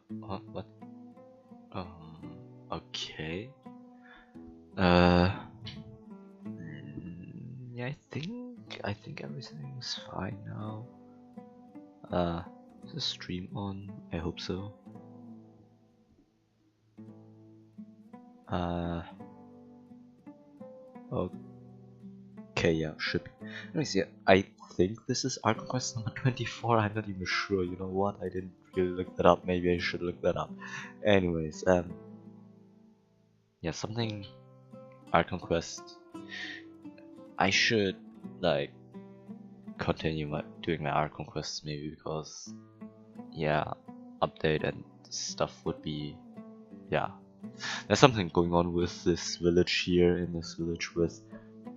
What? Okay. Yeah, I think everything's fine now. Is the stream on? I hope so. Okay, yeah, should be. Let me see. I think this is Archon Quest number 24. I'm not even sure. You know what? I didn't really look that up. Maybe I should look that up. Anyways, yeah, something Archon Quest. I should like continue doing my Archon Quests maybe because yeah, update and stuff would be yeah. There's something going on with this village here in this village with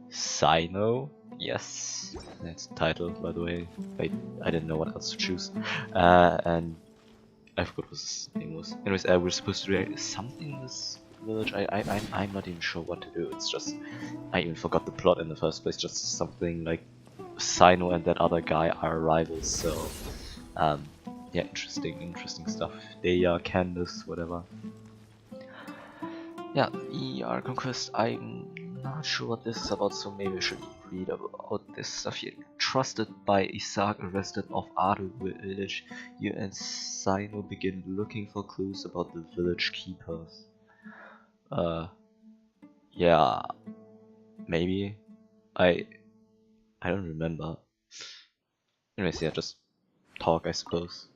Cyno. Yes, that's the title, by the way. I didn't know what else to choose. And I forgot what his name was. Anyways, we're supposed to do something in this village. I'm not even sure what to do. It's just I even forgot the plot in the first place. Just something like Cyno and that other guy are rivals. So yeah, interesting stuff. Dehya, Candace, whatever. Yeah, the Archon Quest, I'm not sure what this is about, so maybe I should read about this stuff here. Trusted by Isaac, arrested off Adu village, you and Cyno begin looking for clues about the village keepers. Yeah, maybe. I don't remember. Anyways, yeah, just talk, I suppose.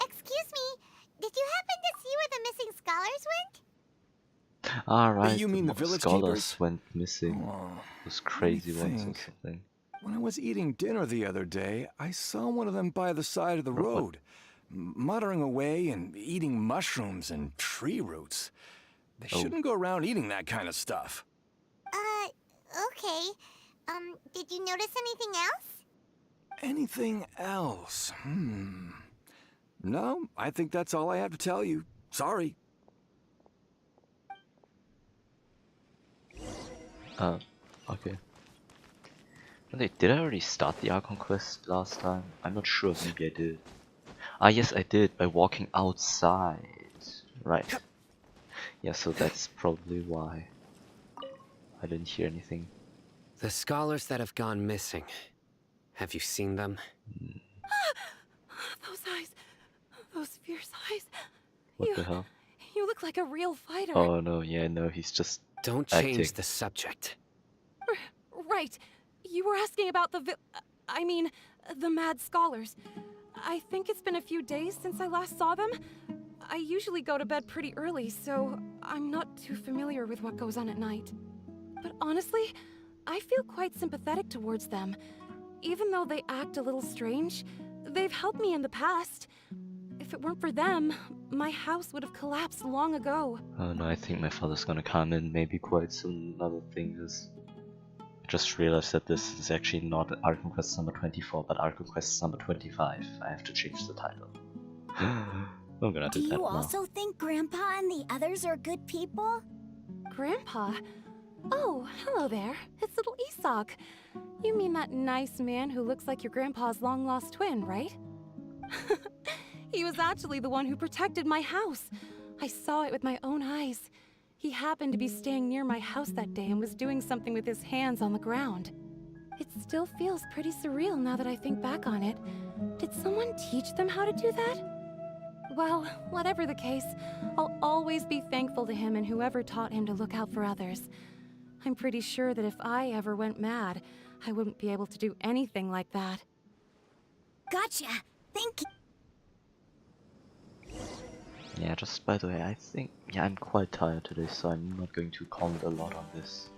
Excuse me, did you happen to see where the missing scholars went? Alright, You mean the village scholars keepers? went missing. Oh, Those crazy ones or something. When I was eating dinner the other day, I saw one of them by the side of the road, muttering away and eating mushrooms and tree roots. They shouldn't go around eating that kind of stuff. Okay. Did you notice anything else? Anything else? No, I think that's all I have to tell you. Sorry. Okay. Wait, did I already start the Archon Quest last time? I'm not sure, maybe I did. Ah, yes, I did, by walking outside. Right. Yeah, so that's probably why. I didn't hear anything. The scholars that have gone missing. Have you seen them? Those eyes. Those fierce eyes. What the hell? You look like a real fighter. Oh no, yeah, no, he's just Don't acting. change the subject. Right. You were asking about the mad scholars. I think it's been a few days since I last saw them. I usually go to bed pretty early, so I'm not too familiar with what goes on at night. But honestly, I feel quite sympathetic towards them. Even though they act a little strange, they've helped me in the past. If it weren't for them, my house would have collapsed long ago. Oh no, I think my father's gonna come in maybe quite soon. Another thing is, I just realized that this is actually not Archon Quest number 24, but Archon Quest number 25. I have to change the title. I'm gonna do that now. Do you also think Grandpa and the others are good people? Grandpa? Oh, hello there. It's little Isak. You mean that nice man who looks like your grandpa's long-lost twin, right? He was actually the one who protected my house. I saw it with my own eyes. He happened to be staying near my house that day and was doing something with his hands on the ground. It still feels pretty surreal now that I think back on it. Did someone teach them how to do that? Well, whatever the case, I'll always be thankful to him and whoever taught him to look out for others. I'm pretty sure that if I ever went mad, I wouldn't be able to do anything like that. Gotcha. Thank you. Yeah, just by the way, I think, yeah, I'm quite tired today, so I'm not going to comment a lot on this.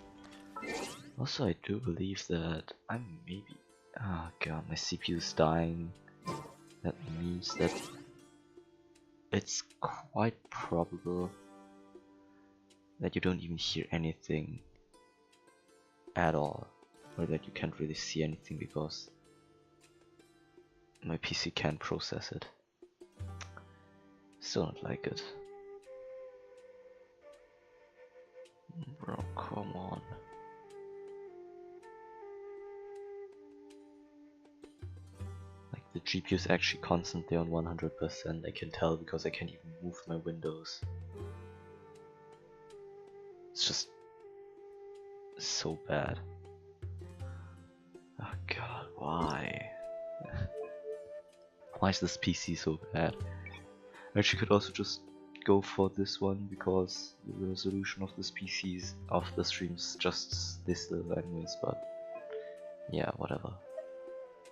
Also, I do believe that I'm maybe, oh god, my CPU is dying. That means that it's quite probable that you don't even hear anything at all, or that you can't really see anything because my PC can't process it. Still not like it. Bro, come on. Like The GPU is actually constantly on 100%. I can tell because I can't even move my windows. It's just so bad. Oh god, why? Why is this PC so bad? I actually could also just go for this one because the resolution of this PC's of the stream's just this little anyways, but yeah, whatever.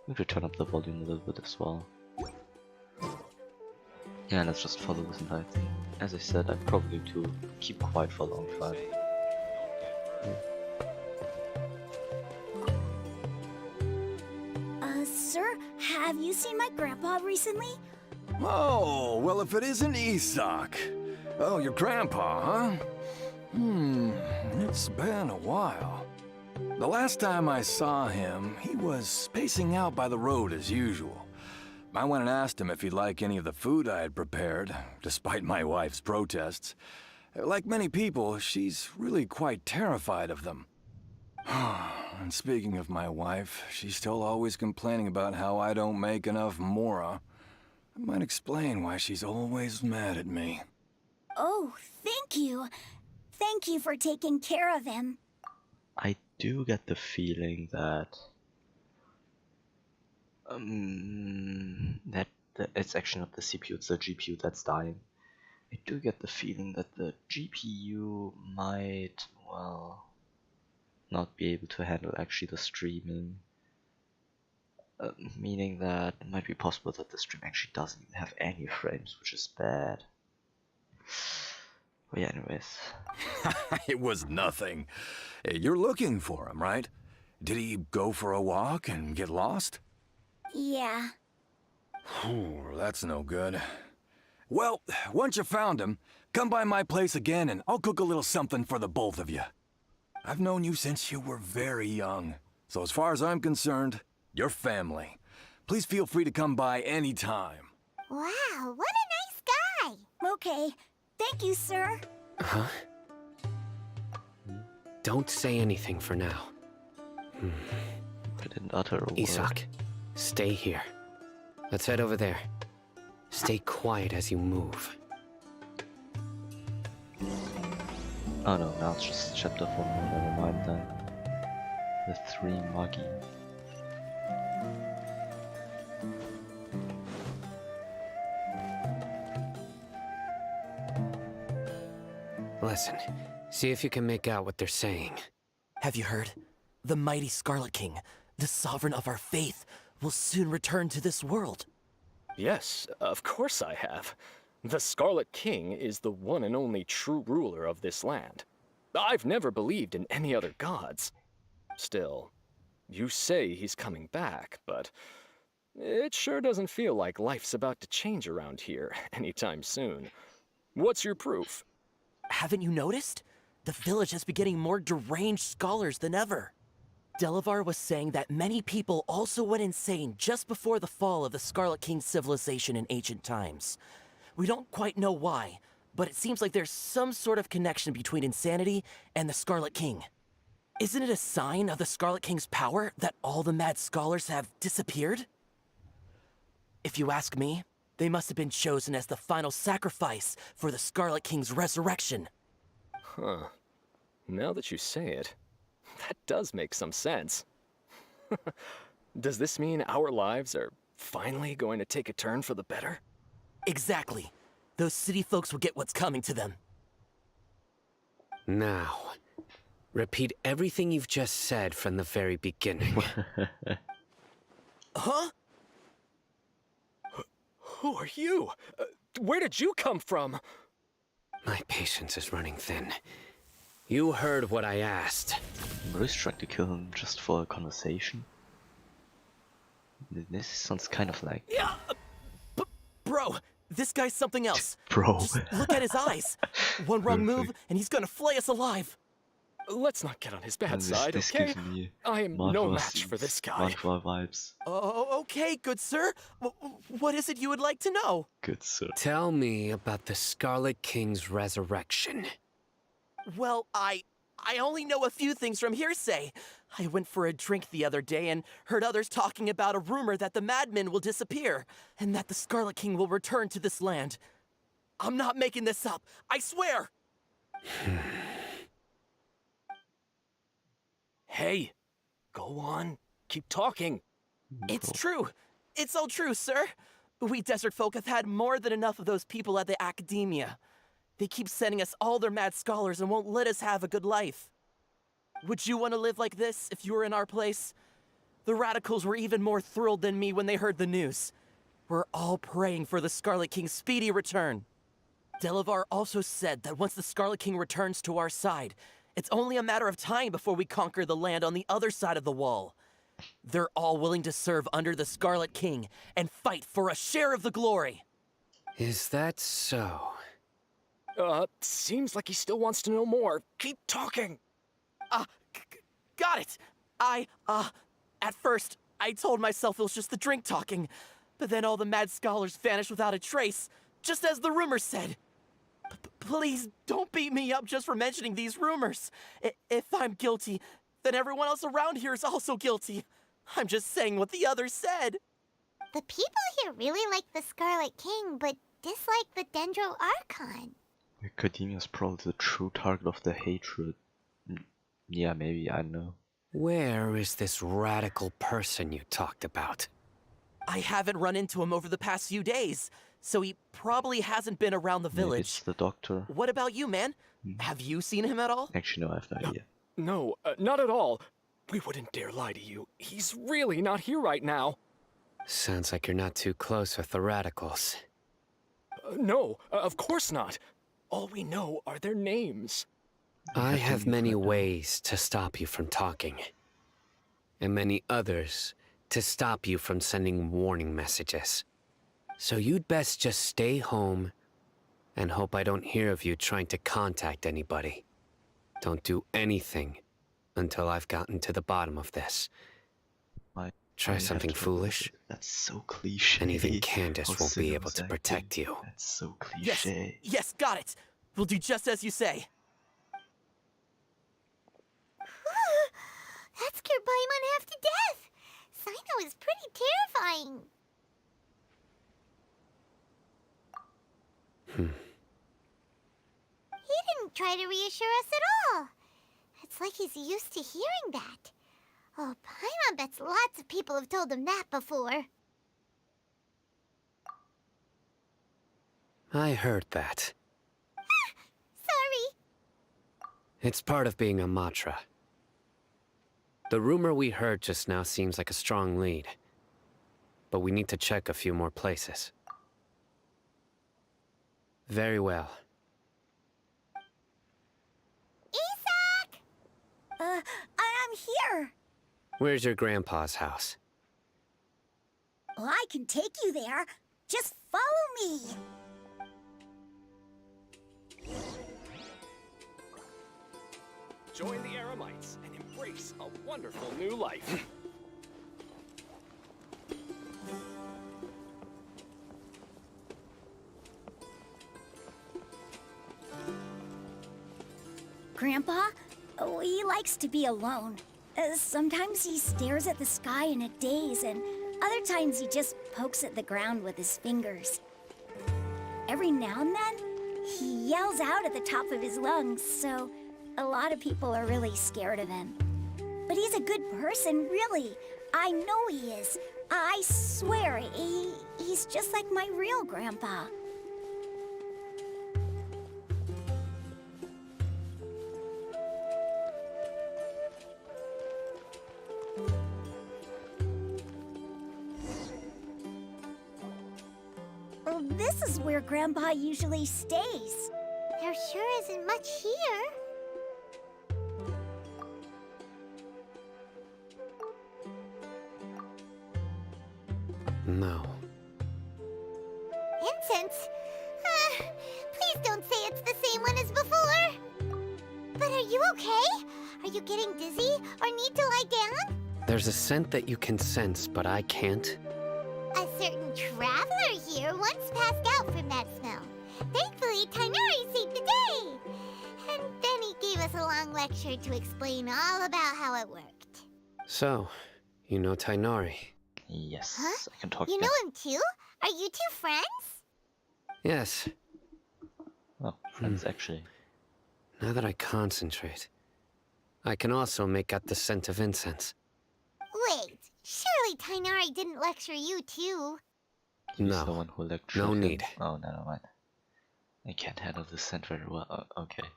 Maybe turn up the volume a little bit as well. Yeah, let's just follow this entire thing. As I said, I probably do keep quiet for a long time. Sir, have you seen my grandpa recently? Oh, well, if it isn't Isak. Oh, your grandpa, huh? It's been a while. The last time I saw him, he was spacing out by the road as usual. I went and asked him if he'd like any of the food I had prepared, despite my wife's protests. Like many people, she's really quite terrified of them. And speaking of my wife, she's still always complaining about how I don't make enough mora. That might explain why she's always mad at me. Oh, thank you. Thank you for taking care of him. I do get the feeling that it's actually not the CPU, it's the GPU that's dying. I do get the feeling that the GPU might, well, not be able to handle actually the streaming. Meaning that it might be possible that the stream actually doesn't even have any frames, which is bad. But yeah, anyways. It was nothing. You're looking for him, right? Did he go for a walk and get lost? Yeah. Whew, that's no good. Well, once you found him, come by my place again and I'll cook a little something for the both of you. I've known you since you were very young, so as far as I'm concerned, you're family. Please feel free to come by anytime. Wow, what a nice guy. Okay, thank you, sir. Huh? Don't say anything for now. I didn't utter a word. Isak, stay here. Let's head over there. Stay quiet as you move. Oh no, now it's just chapter 4, never mind that. The 3 Magi. Listen, see if you can make out what they're saying. Have you heard? The mighty Scarlet King, the sovereign of our faith, will soon return to this world. Yes, of course I have. The Scarlet King is the one and only true ruler of this land. I've never believed in any other gods. Still, you say he's coming back, but it sure doesn't feel like life's about to change around here anytime soon. What's your proof? Haven't you noticed? The village has been getting more deranged scholars than ever. Delavar was saying that many people also went insane just before the fall of the Scarlet King's civilization in ancient times. We don't quite know why, but it seems like there's some sort of connection between insanity and the Scarlet King. Isn't it a sign of the Scarlet King's power that all the mad scholars have disappeared? If you ask me, they must have been chosen as the final sacrifice for the Scarlet King's resurrection. Huh. Now that you say it, that does make some sense. Does this mean our lives are finally going to take a turn for the better? Exactly. Those city folks will get what's coming to them. Now, repeat everything you've just said from the very beginning. Huh? Who are you? Where did you come from? My patience is running thin. You heard what I asked. Bruce trying to kill him just for a conversation. This sounds kind of like... Yeah, bro, this guy's something else. Bro. Just look at his eyes. One wrong move, and he's gonna flay us alive. Let's not get on his bad side, this okay? gives me I am no match for this guy. Mantra vibes. Oh, okay, good sir. What is it you would like to know? Good sir. Tell me about the Scarlet King's resurrection. Well, I only know a few things from hearsay. I went for a drink the other day and heard others talking about a rumor that the madmen will disappear and that the Scarlet King will return to this land. I'm not making this up, I swear! Hey, go on. Keep talking. It's true. It's all true, sir. We desert folk have had more than enough of those people at the academia. They keep sending us all their mad scholars and won't let us have a good life. Would you want to live like this if you were in our place? The radicals were even more thrilled than me when they heard the news. We're all praying for the Scarlet King's speedy return. Delavar also said that once the Scarlet King returns to our side, it's only a matter of time before we conquer the land on the other side of the wall. They're all willing to serve under the Scarlet King and fight for a share of the glory. Is that so? Seems like he still wants to know more. Keep talking. Got it. At first, I told myself it was just the drink talking, but then all the mad scholars vanished without a trace, just as the rumors said. Please don't beat me up just for mentioning these rumors. If I'm guilty, then everyone else around here is also guilty. I'm just saying what the others said. The people here really like the Scarlet King, but dislike the Dendro Archon. Academia is probably the true target of the hatred. Yeah, maybe, I don't know. Where is this radical person you talked about? I haven't run into him over the past few days, so he probably hasn't been around the Maybe village. it's the doctor. What about you, man? Have you seen him at all? Actually, no, I have no idea. No, not at all. We wouldn't dare lie to you. He's really not here right now. Sounds like you're not too close with the radicals. No, of course not. All we know are their names. I have many ways to stop you from talking. And many others to stop you from sending warning messages. So you'd best just stay home and hope I don't hear of you trying to contact anybody. Don't do anything until I've gotten to the bottom of this. Try something foolish, That's so cliche. and even Candace How won't be Cyno able was to acting. protect you. That's so Yes, cliche. yes, got it. We'll do just as you say. That scared Paimon half to death. Cyno is pretty terrifying. He didn't try to reassure us at all. It's like he's used to hearing that. Oh, Paimon bets lots of people have told him that before. I heard that. Sorry. It's part of being a Matra. The rumor we heard just now seems like a strong lead. But we need to check a few more places. Very well. Isak! I'm here. Where's your grandpa's house? Well, I can take you there. Just follow me. Join the Eremites and embrace a wonderful new life. Grandpa? Oh, he likes to be alone. Sometimes he stares at the sky in a daze, and other times he just pokes at the ground with his fingers. Every now and then, he yells out at the top of his lungs, so a lot of people are really scared of him. But he's a good person, really. I know he is. I swear, he's just like my real grandpa. Well, this is where Grandpa usually stays. There sure isn't much here. No. Incense? Please don't say it's the same one as before. But are you okay? Are you getting dizzy or need to lie down? There's a scent that you can sense, but I can't. A certain traveler here once passed out from that smell. Thankfully, Tainari saved the day. And then he gave us a long lecture to explain all about how it worked. So, you know Tainari? Yes, Huh? I can talk You again. know him too? Are you two friends? Yes. Oh, friends actually. Now that I concentrate, I can also make out the scent of incense. Wait, surely Tainari didn't lecture you too. He's No, the one who lectured no him. need. Oh, never mind. I can't handle this scent very well. Okay.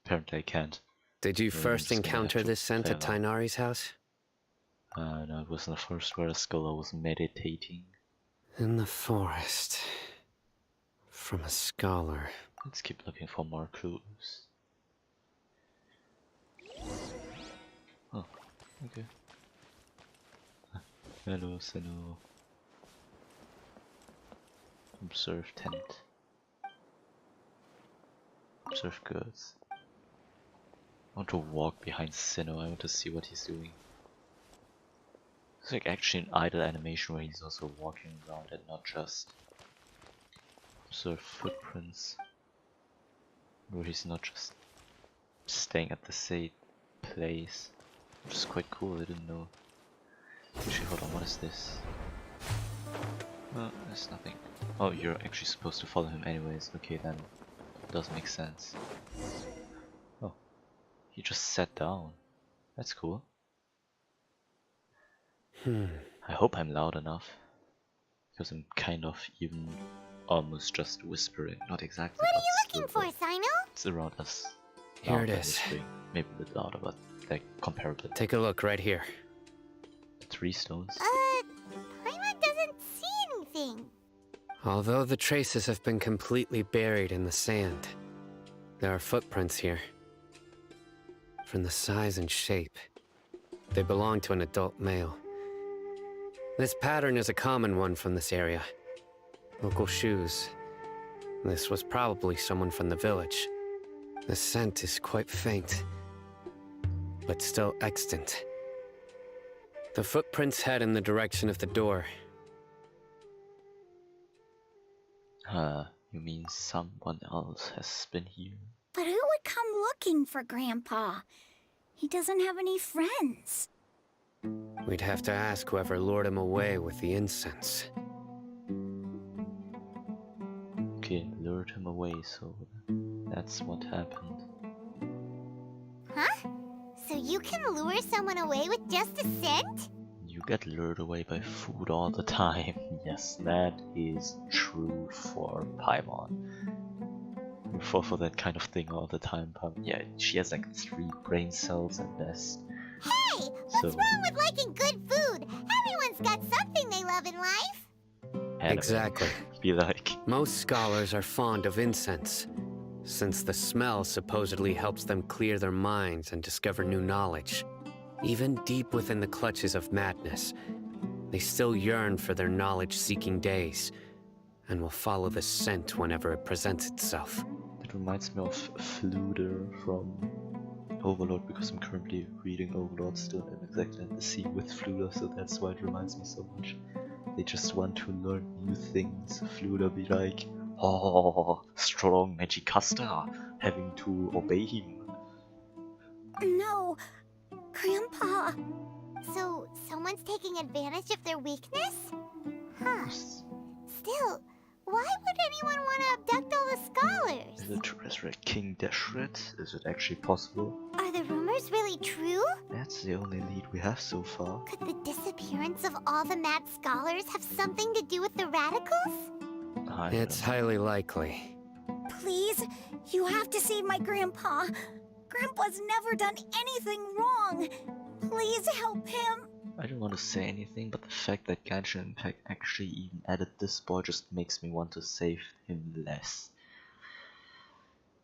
Apparently I can't. Did you Maybe I'm first just gonna have encounter to this scent play at along. Tainari's house? No, it was in the first where a scholar was meditating. In the forest. From a scholar. Let's keep looking for more clues. Oh, okay. Hello, Cyno. Observe tent. Observe goods. I want to walk behind Cyno. I want to see what he's doing. It's like actually an idle animation where he's also walking around and not just observe footprints. Where he's not just staying at the same place. Which is quite cool, I didn't know. Actually, hold on, what is this? Oh, there's nothing. Oh, you're actually supposed to follow him anyways. Okay, then it does make sense. Oh, he just sat down. That's cool. I hope I'm loud enough. Because I'm kind of even almost just whispering. Not exactly, What but are you still, looking for, Cyno? it's around us. Here Loud it and is. whispering. Maybe a bit louder, but like comparable. Take a look right here. 3 stones. Paimon doesn't see anything. Although the traces have been completely buried in the sand, there are footprints here. From the size and shape, they belong to an adult male. This pattern is a common one from this area. Local shoes. This was probably someone from the village. The scent is quite faint, but still extant. The footprints head in the direction of the door. You mean someone else has been here? But who would come looking for Grandpa? He doesn't have any friends. We'd have to ask whoever lured him away with the incense. Okay, lured him away, so that's what happened. Huh? So you can lure someone away with just a scent? You get lured away by food all the time. Yes, that is true for Paimon. You fall for that kind of thing all the time, Paimon. Yeah, she has like 3 brain cells at best. Hey, what's wrong with liking good food? Everyone's got something they love in life. Anime. Exactly. Be like, Most scholars are fond of incense, since the smell supposedly helps them clear their minds and discover new knowledge. Even deep within the clutches of madness, they still yearn for their knowledge-seeking days, and will follow the scent whenever it presents itself. that reminds me of Fluder from Overlord, because I'm currently reading Overlord still and exactly at the scene with Fluder, so that's why it reminds me so much. They just want to learn new things. Fluder be like, oh, strong Magicasta, having to obey him. No, Grandpa. So, someone's taking advantage of their weakness? Huh. Still, why would anyone want to abduct all the scholars? Is it to resurrect King Deshret? Is it actually possible? Are the rumors really true? That's the only lead we have so far. Could the disappearance of all the mad scholars have something to do with the radicals? It's highly likely. Please, you have to save my Grandpa. Grandpa's never done anything wrong. Please help him. I don't want to say anything, but the fact that Genshin Impact actually even added this boy just makes me want to save him less.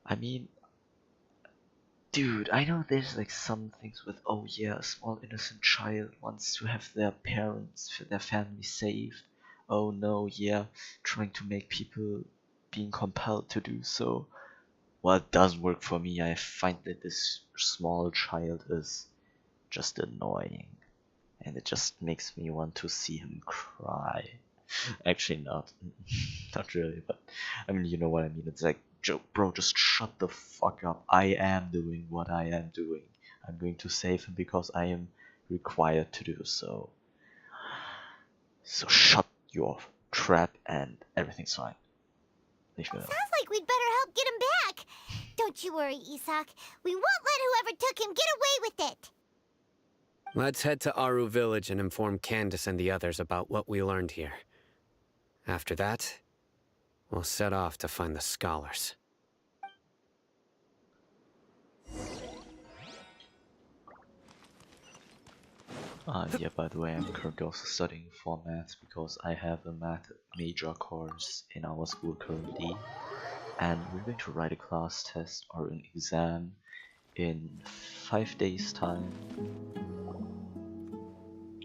I mean, dude, I know there's like some things with, oh yeah, a small innocent child wants to have their parents, their family saved. Oh no, yeah, trying to make people being compelled to do so. Well, it doesn't work for me. I find that this small child is just annoying. And it just makes me want to see him cry. Actually not. Not really, but I mean, you know what I mean. It's like, bro, just shut the fuck up. I am doing what I am doing. I'm going to save him because I am required to do so. So shut your trap and everything's fine. Leave me alone. Sounds like we'd better help get him back. Don't you worry, Isak. We won't let whoever took him get away with it. Let's head to Aru Village and inform Candace and the others about what we learned here. After that, we'll set off to find the scholars. Yeah, by the way, I'm currently also studying for math because I have a math major course in our school currently, and we're going to write a class test or an exam in 5 days' time.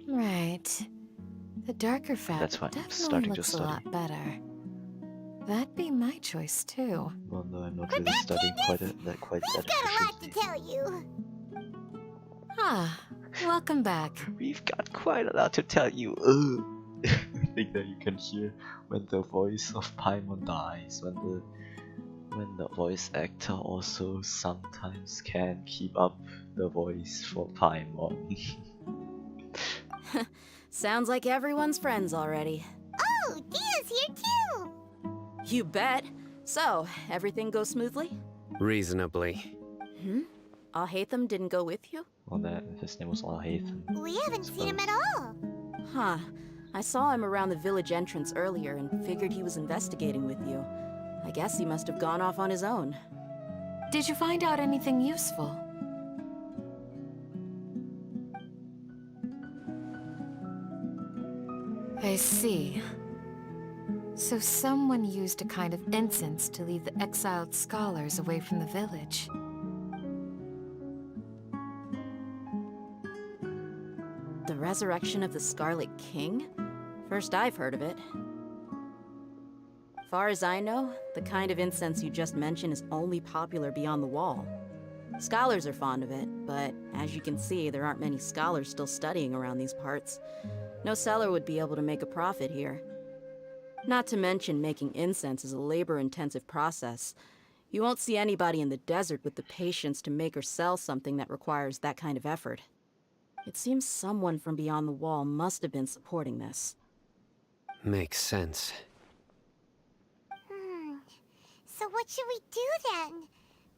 Right. The darker fabric That's why I'm definitely starting to looks a study. lot better. That'd be my choice too. Well, no, I'm not really studying quite that We've got a lot to efficiently. tell you. Ah, welcome back. We've got quite a lot to tell you. Ugh. I think that you can hear when the voice of Paimon dies, when the voice actor also sometimes can't keep up the voice for Paimon. Sounds like everyone's friends already. Oh, Dia's here too. You bet. So, everything goes smoothly? Reasonably. Alhaitham didn't go with you? Well, that his name was Alhaitham. We haven't seen him at all. Huh. I saw him around the village entrance earlier and figured he was investigating with you. I guess he must have gone off on his own. Did you find out anything useful? I see. So someone used a kind of incense to lead the exiled scholars away from the village. The resurrection of the Scarlet King? First I've heard of it. Far as I know, the kind of incense you just mentioned is only popular beyond the wall. Scholars are fond of it, but as you can see, there aren't many scholars still studying around these parts. No seller would be able to make a profit here. Not to mention, making incense is a labor-intensive process. You won't see anybody in the desert with the patience to make or sell something that requires that kind of effort. It seems someone from beyond the wall must have been supporting this. Makes sense. So what should we do then?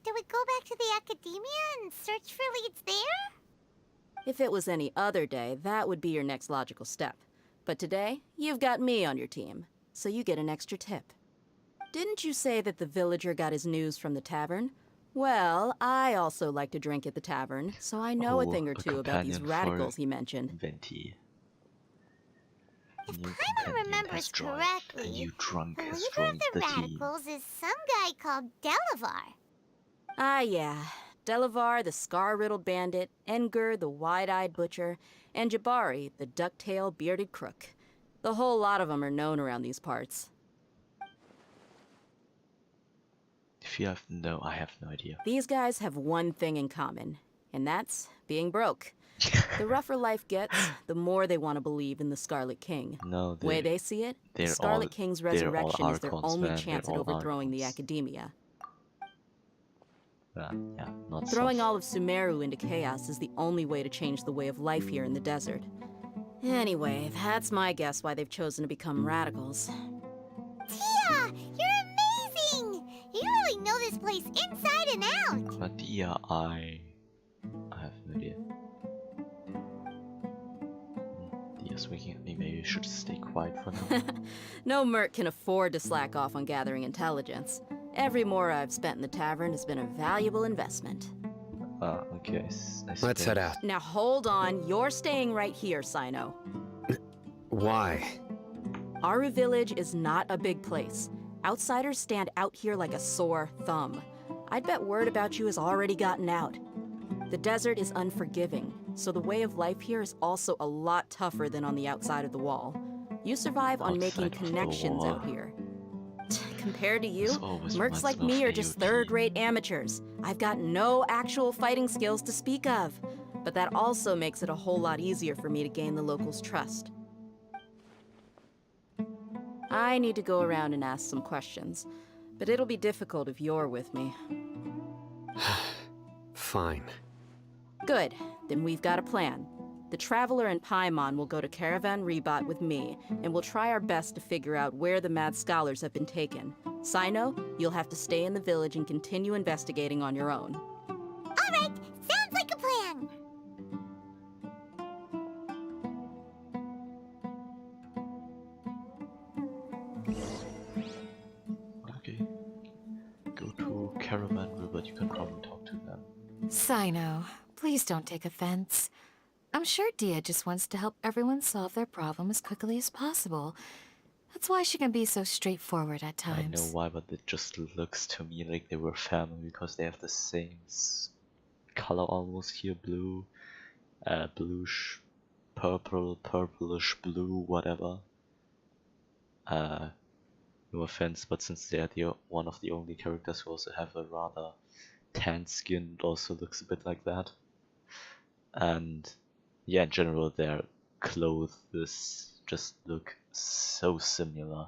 Do we go back to the academia and search for leads there? If it was any other day, that would be your next logical step. But today, you've got me on your team, so you get an extra tip. Didn't you say that the villager got his news from the tavern? Well, I also like to drink at the tavern, so I know a thing or two about these radicals he mentioned. Venti. If New Paimon companion remembers has joined. correctly, A new drunk the has leader of joined the the team. radicals is some guy called Delavar. Ah, yeah. Delavar, the scar-riddled bandit, Engur, the wide-eyed butcher, and Jabari, the duck-tailed bearded crook. The whole lot of them are known around these parts. If you have no, I have no idea. These guys have one thing in common, and that's being broke. The rougher life gets, the more they want to believe in the Scarlet King. No, The way they see it, the they're Scarlet all- King's they're all resurrection is their Archons, only man, chance they're at all overthrowing the Archons. Academia. Yeah, not Throwing sus. all of Sumeru into chaos is the only way to change the way of life here in the desert. Anyway, that's my guess why they've chosen to become radicals. Tia, you're amazing! You really know this place inside and out. But yeah, I have no idea. Dia's winking at me. Maybe you should stay quiet for now. No merc can afford to slack off on gathering intelligence. Every mora I've spent in the tavern has been a valuable investment. Okay. Let's head out. Now hold on, you're staying right here, Cyno. Why? Aru Village is not a big place. Outsiders stand out here like a sore thumb. I'd bet word about you has already gotten out. The desert is unforgiving, so the way of life here is also a lot tougher than on the outside of the wall. You survive on making Outside of the connections wall. out here. Compared to you, This always mercs reminds like me of me are just AOT. third-rate amateurs. I've got no actual fighting skills to speak of. But that also makes it a whole lot easier for me to gain the locals' trust. I need to go around and ask some questions, but it'll be difficult if you're with me. Fine. Good, then we've got a plan. The Traveler and Paimon will go to Caravan Rebot with me, and we'll try our best to figure out where the mad scholars have been taken. Cyno, you'll have to stay in the village and continue investigating on your own. Alright, sounds like a plan. Okay. Go to Caravan River, you can probably talk to them. Cyno, please don't take offense. I'm sure Dehya just wants to help everyone solve their problem as quickly as possible. That's why she can be so straightforward at times. I know why, but it just looks to me like they were family because they have the same color almost here, blue, bluish, purple, purplish blue, whatever. No offense, but since they are one of the only characters who also have a rather tan skin, it also looks a bit like that. And yeah, in general, their clothes just look so similar.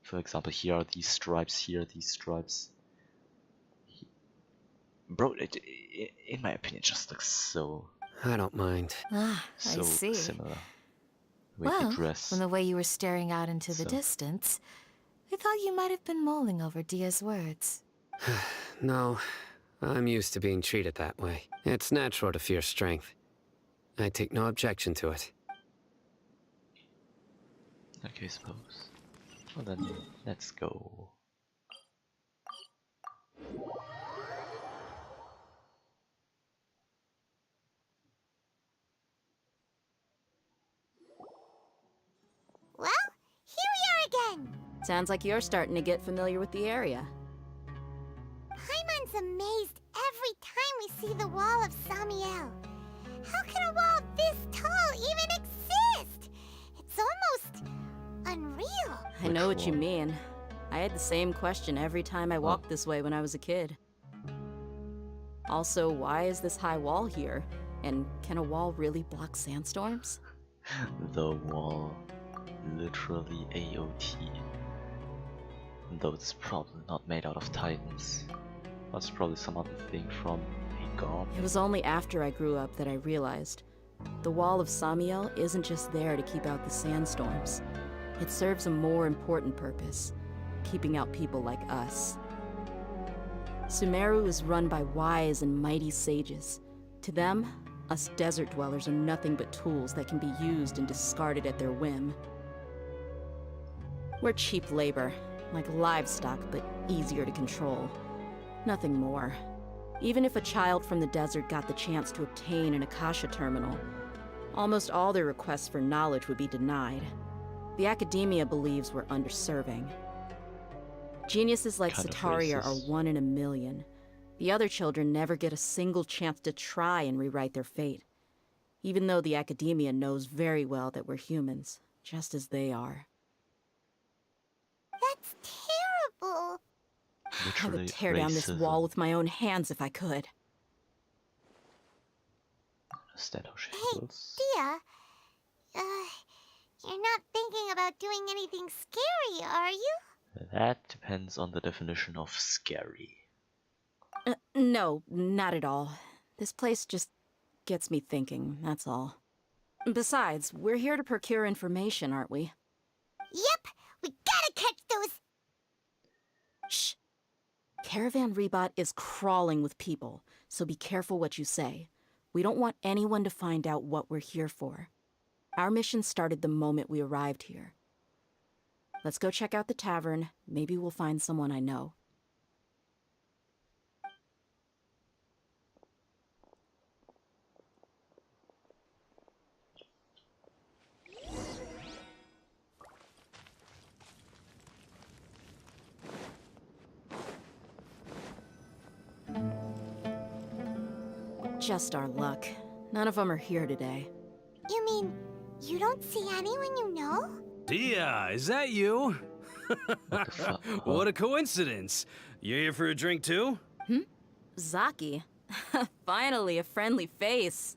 For example, here are these stripes, here are these stripes. Bro, in my opinion, it just looks so I don't mind. Ah, I see. similar. With Well, the dress. from the way you were staring out into the So- distance, I thought you might have been mulling over Dehya's words. No, I'm used to being treated that way. It's natural to fear strength. I take no objection to it. Okay, suppose. Well then, let's go. Well, here we are again. Sounds like you're starting to get familiar with the area. Paimon's amazed every time we see the wall of Samiel. How can a wall this tall even exist? It's almost unreal. I know Which what you one? mean. I had the same question every time I walked this way when I was a kid. Also, why is this high wall here? And can a wall really block sandstorms? The wall. Literally AOT. Though it's probably not made out of titans. That's probably some other thing from a god. It was only after I grew up that I realized the wall of Samiel isn't just there to keep out the sandstorms. It serves a more important purpose, keeping out people like us. Sumeru is run by wise and mighty sages. To them, us desert dwellers are nothing but tools that can be used and discarded at their whim. We're cheap labor, like livestock, but easier to control. Nothing more. Even if a child from the desert got the chance to obtain an Akasha terminal, almost all their requests for knowledge would be denied. The academia believes we're underserving. Geniuses like Kind of Sataria are racist. 1 in a million. The other children never get a single chance to try and rewrite their fate, even though the academia knows very well that we're humans, just as they are. That's terrible. I Literally would tear down this racism. wall with my own hands if I could. Understand how she Hey, feels. Dehya, you're not thinking about doing anything scary, are you? That depends on the definition of scary. No, not at all. This place just gets me thinking, that's all. Besides, we're here to procure information, aren't we? Yep, we gotta catch those. Shh. Caravan Rebot is crawling with people, so be careful what you say. We don't want anyone to find out what we're here for. Our mission started the moment we arrived here. Let's go check out the tavern. Maybe we'll find someone I know. Just our luck. None of them are here today. You mean, you don't see anyone you know? Dehya, is that you? What the fuck? What a coincidence. You here for a drink too? Zaki. Finally, a friendly face.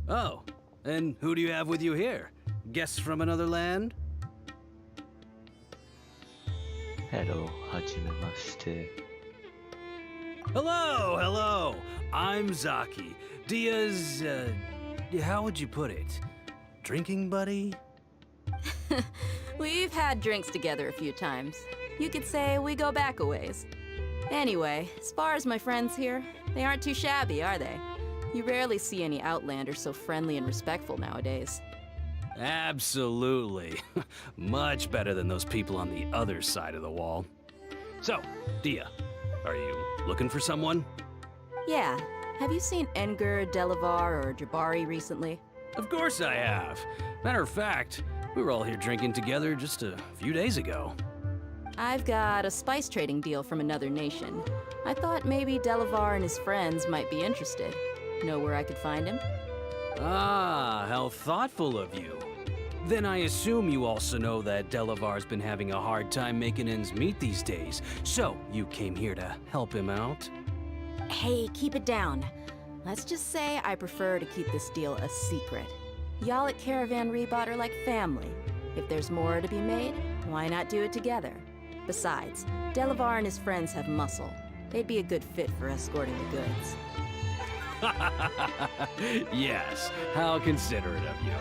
Oh, and who do you have with you here? Guests from another land? Hello, hajimemashite. Hello, hello. I'm Zaki, Dehya's, how would you put it? Drinking buddy? We've had drinks together a few times. You could say we go back a ways. Anyway, as far as my friends here, they aren't too shabby, are they? You rarely see any Outlanders so friendly and respectful nowadays. Absolutely. Much better than those people on the other side of the wall. So, Dehya, are you looking for someone? Yeah. Have you seen Edgar, Delavar, or Jabari recently? Of course I have. Matter of fact, we were all here drinking together just a few days ago. I've got a spice trading deal from another nation. I thought maybe Delavar and his friends might be interested. Know where I could find him? Ah, how thoughtful of you. Then I assume you also know that Delavar's been having a hard time making ends meet these days, so you came here to help him out? Hey, keep it down. Let's just say I prefer to keep this deal a secret. Y'all at Caravan Rebot are like family. If there's more to be made, why not do it together? Besides, Delavar and his friends have muscle. They'd be a good fit for escorting the goods. Yes, how considerate of you.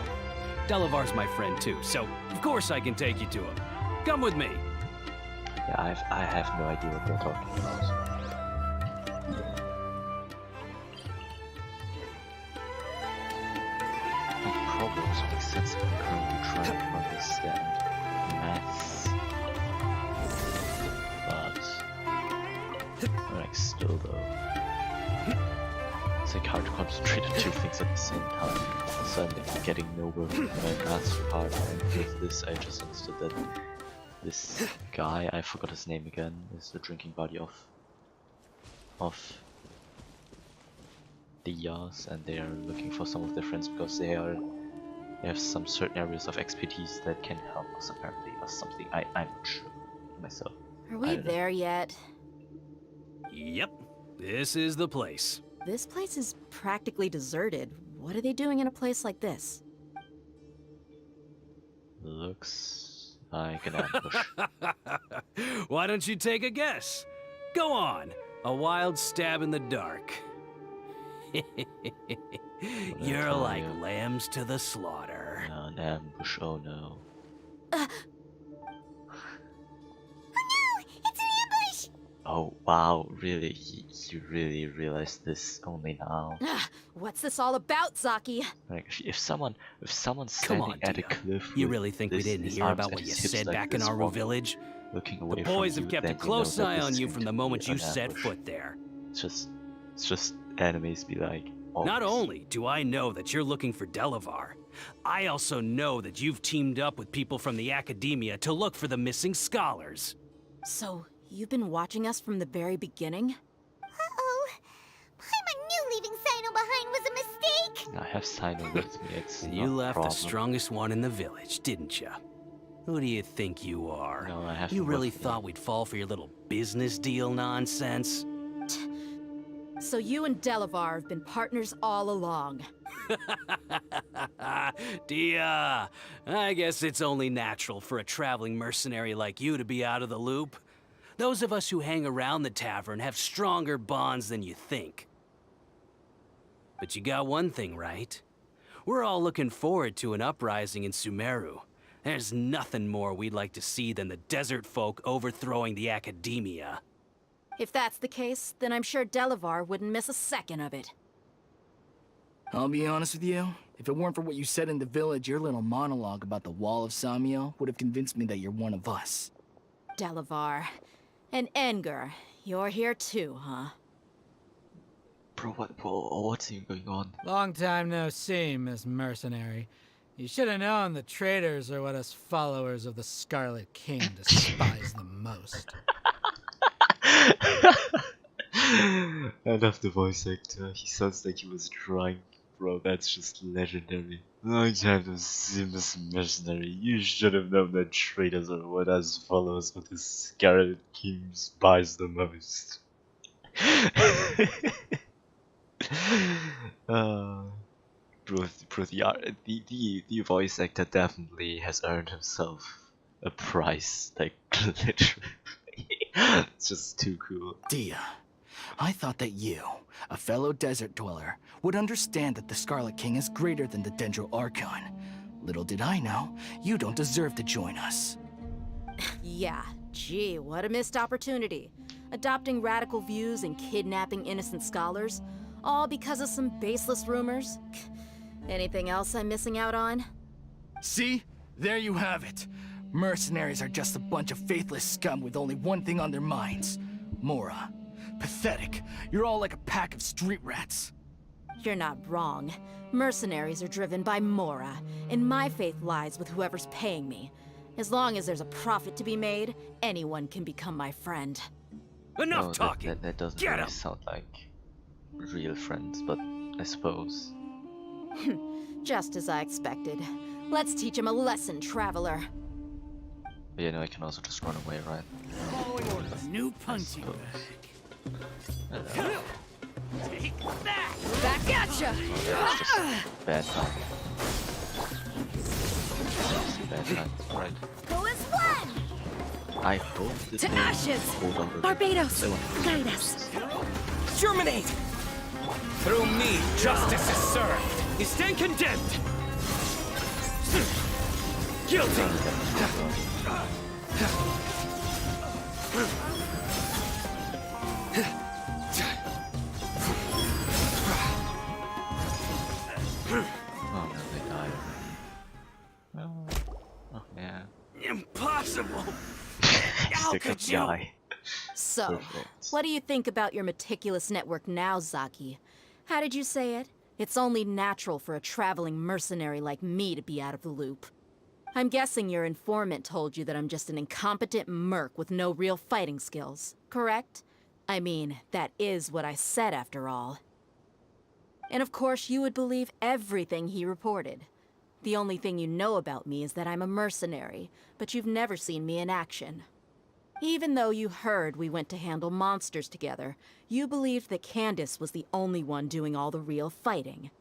Delavar's my friend too, so of course I can take you to him. Come with me. Yeah, I have no idea what they're talking about. The problems make sense if I'm currently trying to understand maths. But like still though. It's like hard to concentrate on two things at the same time. So I'm getting nowhere with my maths part, and with this I just understood that this guy, I forgot his name again, is the drinking buddy of Dehya's, and they are looking for some of their friends because they have some certain areas of expertise that can help us apparently, or something. I'm not sure myself. Are we there yet? Yep, this is the place. This place is practically deserted. What are they doing in a place like this? Looks like an ambush. Why don't you take a guess? Go on, a wild stab in the dark. You're like lambs to the slaughter. An ambush, oh no. Oh wow, really? You really realized this only now? What's this all about, Zaki? Like, if someone's Come standing on, at a Dehya. cliff, You with really think we this- didn't his hear arms about and what you his hips said like back in this, our walking, village? looking away The boys from have you, kept a then you know close that eye this on is you going from to the be moment you an set ambush. foot there. It's just enemies be like. Not always. only do I know that you're looking for Delavar, I also know that you've teamed up with people from the academia to look for the missing scholars. So, you've been watching us from the very beginning? Uh-oh. Paimon knew leaving Cyno behind was a mistake! I have Cyno with me, it's And not you a left the problem. strongest one in the village, didn't you? Who do you think you are? No, I have You him really with me. thought we'd fall for your little business deal nonsense? So you and Delavar have been partners all along. Dehya, I guess it's only natural for a traveling mercenary like you to be out of the loop. Those of us who hang around the tavern have stronger bonds than you think. But you got one thing right. We're all looking forward to an uprising in Sumeru. There's nothing more we'd like to see than the desert folk overthrowing the academia. If that's the case, then I'm sure Delavar wouldn't miss a second of it. I'll be honest with you. If it weren't for what you said in the village, your little monologue about the Wall of Samiel would have convinced me that you're one of us. Delavar. And Edgar, you're here too, huh? Bro, what's even going on? Long time no see, Miss Mercenary. You should have known the traitors are what us followers of the Scarlet King despise the most. I love the voice actor. He sounds like he was drunk, bro. That's just legendary. Long time no see, Miss Mercenary. You should have known that traitors are what us followers of the Scarlet King despise the most. Bro, the voice actor definitely has earned himself a prize. Like literally, it's just too cool. Dehya, I thought that you, a fellow desert dweller, would understand that the Scarlet King is greater than the Dendro Archon. Little did I know, you don't deserve to join us. Yeah, gee, what a missed opportunity. Adopting radical views and kidnapping innocent scholars, all because of some baseless rumors. Anything else I'm missing out on? See? There you have it. Mercenaries are just a bunch of faithless scum with only one thing on their minds. Mora. Pathetic. You're all like a pack of street rats. You're not wrong. Mercenaries are driven by Mora, and my faith lies with whoever's paying me. As long as there's a profit to be made, anyone can become my friend. Enough talking! That doesn't Get really 'em! sound like real friends, but I suppose. Just as I expected. Let's teach him a lesson, traveler. But you know, I can also just run away, right? Following orders. New punching bag. Take that! Back at ya! Bad time. Bad time, right? Go as one! I hope that To they ashes! hold on to Barbados, they want- guide us. Germinate! Through me, justice is served. You stand condemned. Guilty. Oh no, they died. Oh yeah. Impossible! How could could you? die? So, Perfect. what do you think about your meticulous network now, Zaki? How did you say it? It's only natural for a traveling mercenary like me to be out of the loop. I'm guessing your informant told you that I'm just an incompetent merc with no real fighting skills, correct? I mean, that is what I said after all. And of course, you would believe everything he reported. The only thing you know about me is that I'm a mercenary, but you've never seen me in action. Even though you heard we went to handle monsters together, you believed that Candace was the only one doing all the real fighting.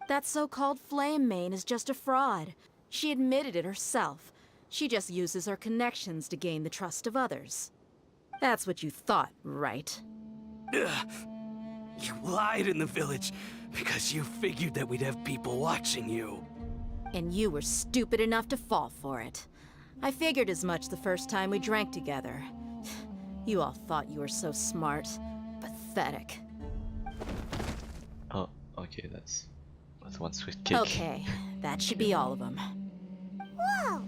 That so-called Flame Mane is just a fraud. She admitted it herself. She just uses her connections to gain the trust of others. That's what you thought, right? Ugh. You lied in the village because you figured that we'd have people watching you. And you were stupid enough to fall for it. I figured as much the first time we drank together. You all thought you were so smart. Pathetic. Oh, okay, that's one swift kick. Okay, that should be all of them. Whoa!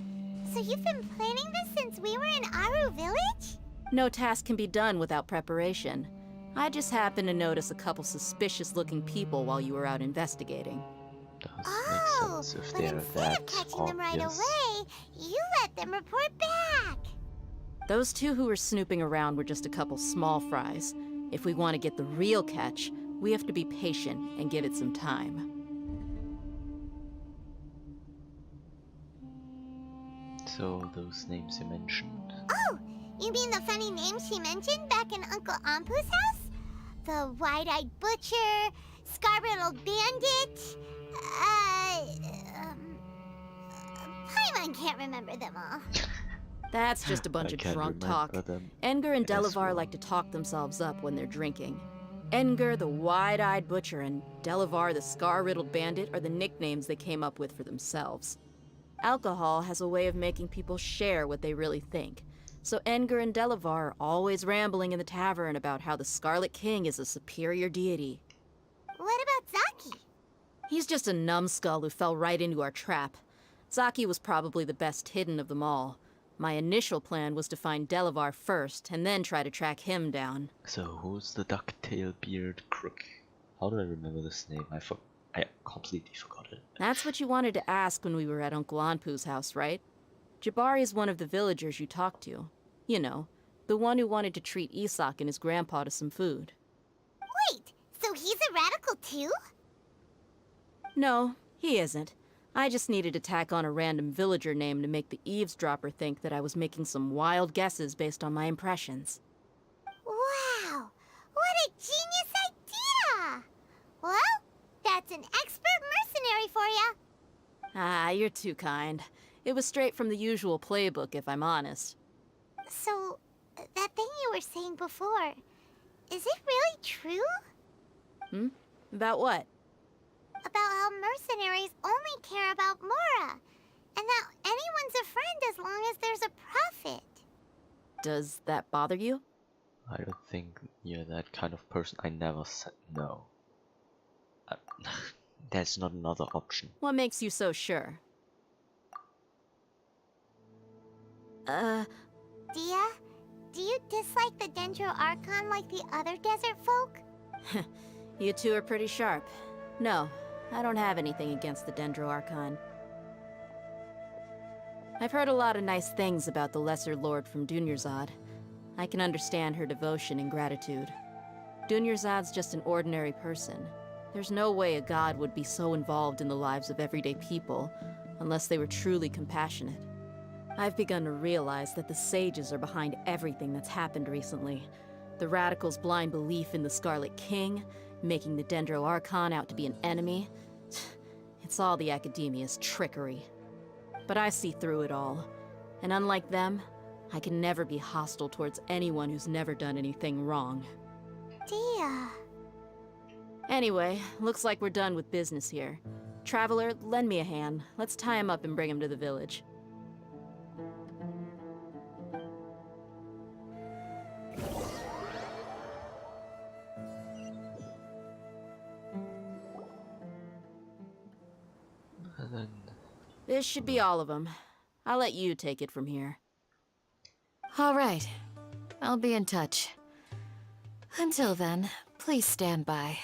So you've been planning this since we were in Aru Village? No task can be done without preparation. I just happened to notice a couple suspicious-looking people while you were out investigating. Does Oh, make sense if but they're instead of that catching them right obvious. away, you let them report back. Those two who were snooping around were just a couple small fries. If we want to get the real catch, we have to be patient and give it some time. So those names you mentioned. Oh, you mean the funny name she mentioned back in Uncle Ampu's house? The wide-eyed butcher, scar-riddled bandit, Paimon can't remember them all. That's just a bunch I of can't drunk remember talk. them Edgar and as Delavar well. like to talk themselves up when they're drinking. Edgar, the wide-eyed butcher, and Delavar, the scar-riddled bandit, are the nicknames they came up with for themselves. Alcohol has a way of making people share what they really think. So Edgar and Delavar are always rambling in the tavern about how the Scarlet King is a superior deity. What about Zaki? He's just a numbskull who fell right into our trap. Zaki was probably the best hidden of them all. My initial plan was to find Delavar first, and then try to track him down. So who's the ducktail beard crook? How do I remember this name? I completely forgot it. That's what you wanted to ask when we were at Uncle Anpu's house, right? Jabari is one of the villagers you talked to. You know, the one who wanted to treat Isak and his grandpa to some food. Wait, so he's a radical too? No, he isn't. I just needed to tack on a random villager name to make the eavesdropper think that I was making some wild guesses based on my impressions. Wow, what a genius idea! Well, that's an expert mercenary for ya. Ah, you're too kind. It was straight from the usual playbook, if I'm honest. So, that thing you were saying before, is it really true? Hmm? About what? About how mercenaries only care about Mora, and that anyone's a friend as long as there's a profit. Does that bother you? I don't think you're that kind of person. I never said no. There's not another option. What makes you so sure? Dehya, do you dislike the Dendro Archon like the other desert folk? You two are pretty sharp. No, I don't have anything against the Dendro Archon. I've heard a lot of nice things about the Lesser Lord from Dunyarzad. I can understand her devotion and gratitude. Dunyarzad's just an ordinary person. There's no way a god would be so involved in the lives of everyday people, unless they were truly compassionate. I've begun to realize that the sages are behind everything that's happened recently. The radicals' blind belief in the Scarlet King, making the Dendro Archon out to be an enemy. It's all the academia's trickery. But I see through it all. And unlike them, I can never be hostile towards anyone who's never done anything wrong. Dehya. Anyway, looks like we're done with business here. Traveler, lend me a hand. Let's tie him up and bring him to the village. And then... This should be all of them. I'll let you take it from here. All right. I'll be in touch. Until then, please stand by.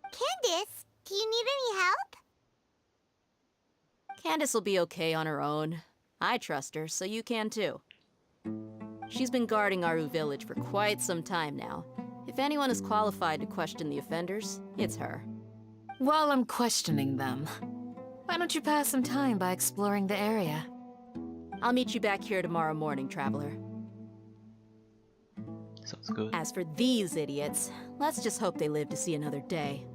Candace, do you need any help? Candace will be okay on her own. I trust her, so you can too. She's been guarding Aru village for quite some time now. If anyone is qualified to question the offenders, it's her. While I'm questioning them, why don't you pass some time by exploring the area? I'll meet you back here tomorrow morning, Traveler. Sounds good. As for these idiots, let's just hope they live to see another day.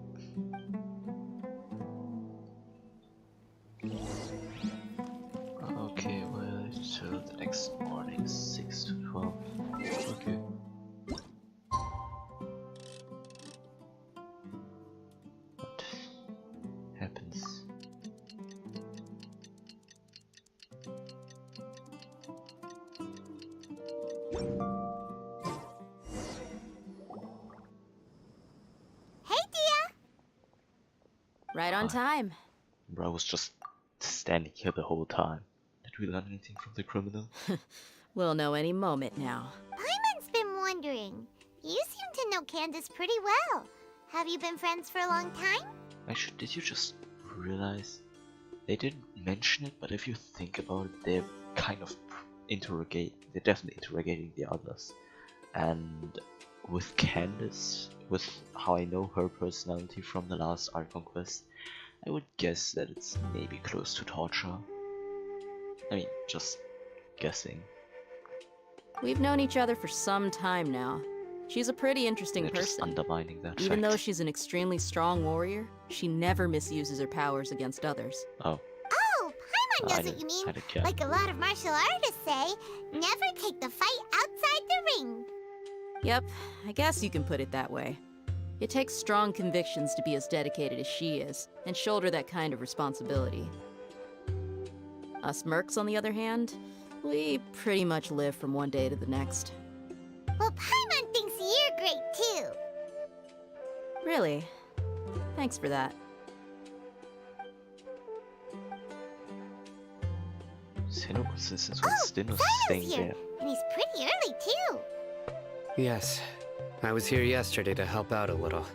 Okay, well, till the next morning, 6 to 12. Okay. What happens? Hey, Dehya! Right on time. Bro, I was just standing here the whole time. Did we learn anything from the criminal? We'll know any moment now. Paimon's been wondering. You seem to know Candace pretty well. Have you been friends for a long time? Actually, did you just realize? They didn't mention it, but if you think about it, they're kind of they're definitely interrogating the others. And with Candace, with how I know her personality from the last Archon Quest, I would guess that it's maybe close to torture. I mean, just guessing. We've known each other for some time now. She's a pretty interesting They're just person. undermining that Even fact. though she's an extremely strong warrior, she never misuses her powers against others. Oh. Oh, Paimon knows what you mean. Like a lot of martial artists say, never take the fight outside the ring. Yep, I guess you can put it that way. It takes strong convictions to be as dedicated as she is, and shoulder that kind of responsibility. Us mercs, on the other hand, we pretty much live from one day to the next. Well, Paimon thinks you're great too. Really? Thanks for that. Cyno since when Stin was Cyno's staying here, there. and he's pretty early too. Yes. I was here yesterday to help out a little.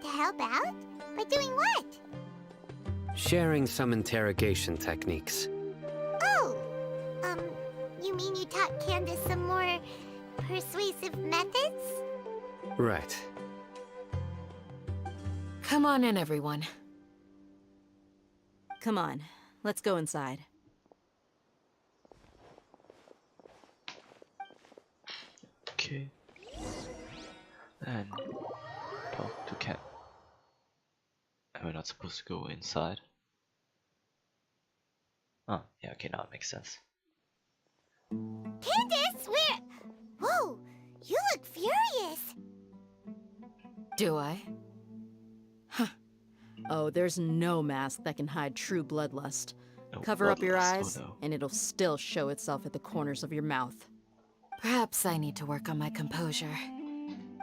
To help out? By doing what? Sharing some interrogation techniques. Oh, you mean you taught Candace some more persuasive methods? Right. Come on in, everyone. Come on, let's go inside. Okay. And talk to Cat. Am I not supposed to go inside? Oh, yeah, okay, now it makes sense. Candace, where? Whoa, you look furious. Do I? Oh, there's no mask that can hide true bloodlust. Oh, Cover up your bloodlust, oh eyes, no. and it'll still show itself at the corners of your mouth. Perhaps I need to work on my composure.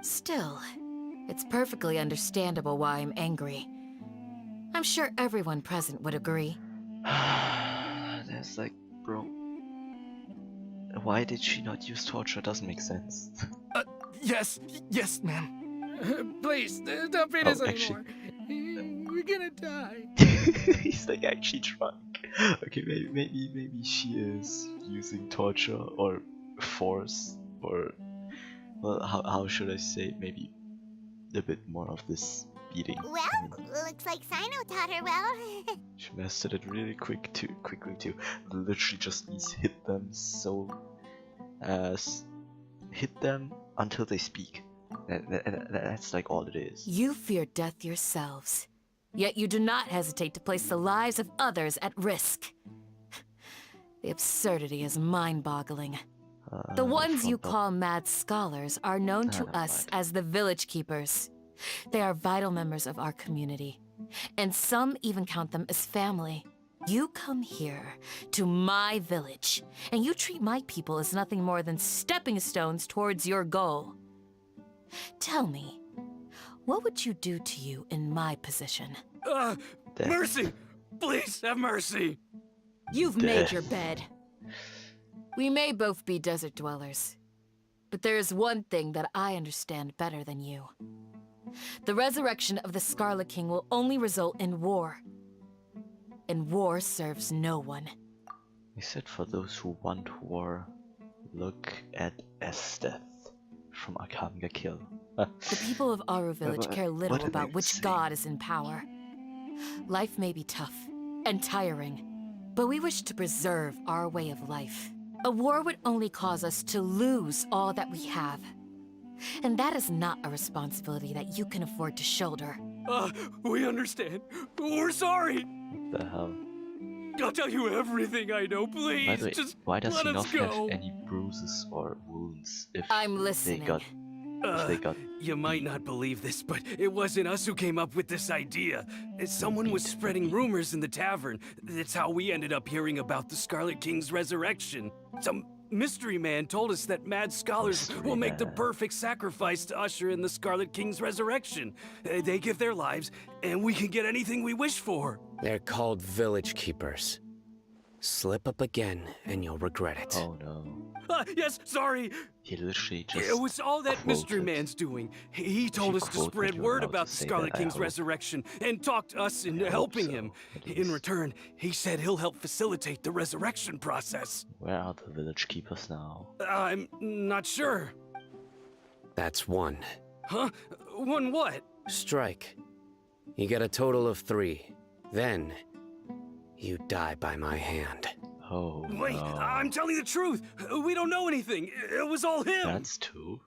Still, it's perfectly understandable why I'm angry. I'm sure everyone present would agree. There's like, bro. Why did she not use torture? Doesn't make sense. Yes, ma'am. Please, don't beat Oh, us actually- anymore. We're gonna die. He's like actually drunk. Okay, maybe she is using torture or force or, well, how should I say, maybe a bit more of this beating. Well, looks like Cyno taught her well. She mastered it really quickly too. Literally just needs hit them hit them until they speak. That's like all it is. You fear death yourselves, yet you do not hesitate to place the lives of others at risk. The absurdity is mind-boggling. The ones you call mad scholars are known to us as the Village Keepers. They are vital members of our community, and some even count them as family. You come here, to my village, and you treat my people as nothing more than stepping stones towards your goal. Tell me, what would you do to you in my position? Mercy! Please, have mercy! You've made your bed. We may both be desert dwellers, but there is one thing that I understand better than you. The resurrection of the Scarlet King will only result in war. And war serves no one. He said for those who want war, look at Esteth from Archon Kill. The people of Aru Village care little what about which god is in power. Life may be tough and tiring, but we wish to preserve our way of life. A war would only cause us to lose all that we have. And that is not a responsibility that you can afford to shoulder. We understand. We're sorry. What the hell? I'll tell you everything I know, please. By the way, Just why does let he us not go. have any bruises or wounds if I'm listening. they got You might not believe this, but it wasn't us who came up with this idea. Someone was spreading rumors in the tavern. That's how we ended up hearing about the Scarlet King's resurrection. Some mystery man told us that mad scholars will make the perfect sacrifice to usher in the Scarlet King's resurrection. They give their lives, and we can get anything we wish for. They're called Village Keepers. Slip up again, and you'll regret it. Oh no. Yes, sorry. He literally just It was all that mystery quoted. man's doing. He told us to quote spread that you're word allowed about to the say Scarlet that, I King's hope. resurrection and talked us into helping him. In return, he said he'll help facilitate the resurrection process. Where are the village keepers now? I'm not sure. That's one. Huh? One what? Strike. You get a total of 3. Then, you die by my hand. Oh Wait, no. I'm telling the truth. We don't know anything. It was all him. That's 2.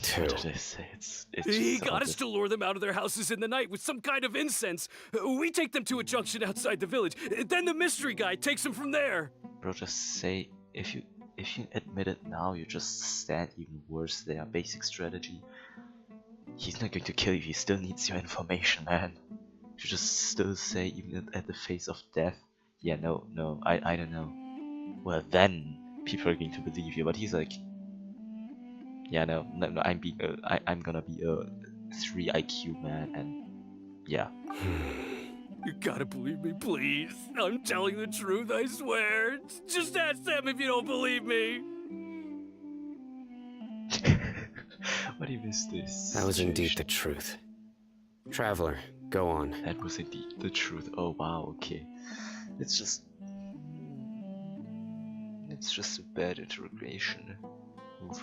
2. What did I say? It's He just got us sounded- to lure them out of their houses in the night with some kind of incense. We take them to a junction outside the village. Then the mystery guy takes them from there. Bro, just say if you admit it now, you just stand even worse there. Basic strategy. He's not going to kill you. He still needs your information, man. You just still say even at the face of death. Yeah, no, I don't know. Well, then people are going to believe you. But he's like, yeah, no, I'm gonna be a 3 IQ man, and yeah. You gotta believe me, please. I'm telling the truth, I swear. Just ask them if you don't believe me. What do you miss this? That was indeed the truth. Traveler, go on. That was indeed the truth. Oh wow, okay. It's just a bad interrogation.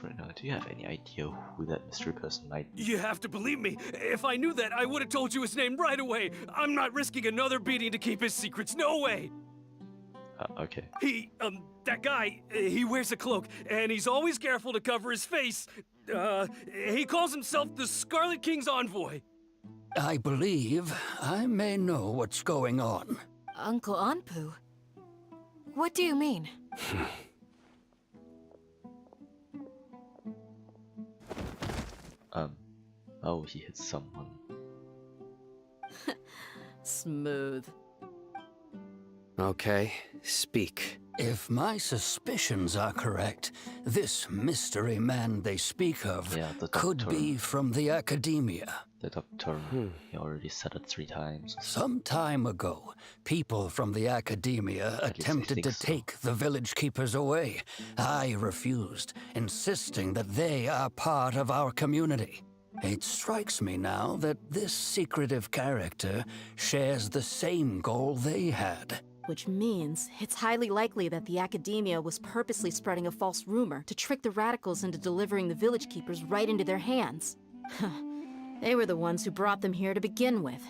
Right now. Do you have any idea who that mystery person might be? You have to believe me. If I knew that, I would have told you his name right away. I'm not risking another beating to keep his secrets. No way. Okay. That guy, he wears a cloak, and he's always careful to cover his face. He calls himself the Scarlet King's envoy. I believe I may know what's going on. Uncle Anpu? What do you mean? Oh, he hit someone. Smooth. Okay, speak. If my suspicions are correct, this mystery man they speak of could be from the academia. The doctor, he already said it 3 times. Some time ago, people from the academia attempted to take the village keepers away. I refused, insisting that they are part of our community. It strikes me now that this secretive character shares the same goal they had. Which means it's highly likely that the academia was purposely spreading a false rumor to trick the radicals into delivering the village keepers right into their hands. They were the ones who brought them here to begin with.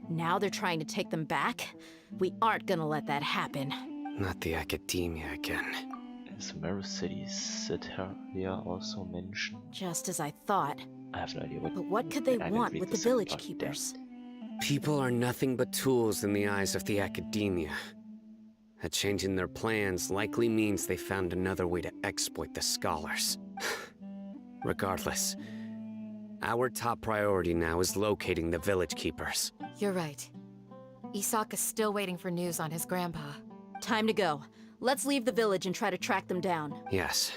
Now they're trying to take them back? We aren't gonna let that happen. Not the academia again. Is Mirror City's Cyno also mentioned? Just as I thought. I have no idea what. But what could they want with the village keepers? People are nothing but tools in the eyes of the academia. A change in their plans likely means they found another way to exploit the scholars. Regardless, our top priority now is locating the village keepers. You're right. Isak is still waiting for news on his grandpa. Time to go. Let's leave the village and try to track them down. Yes.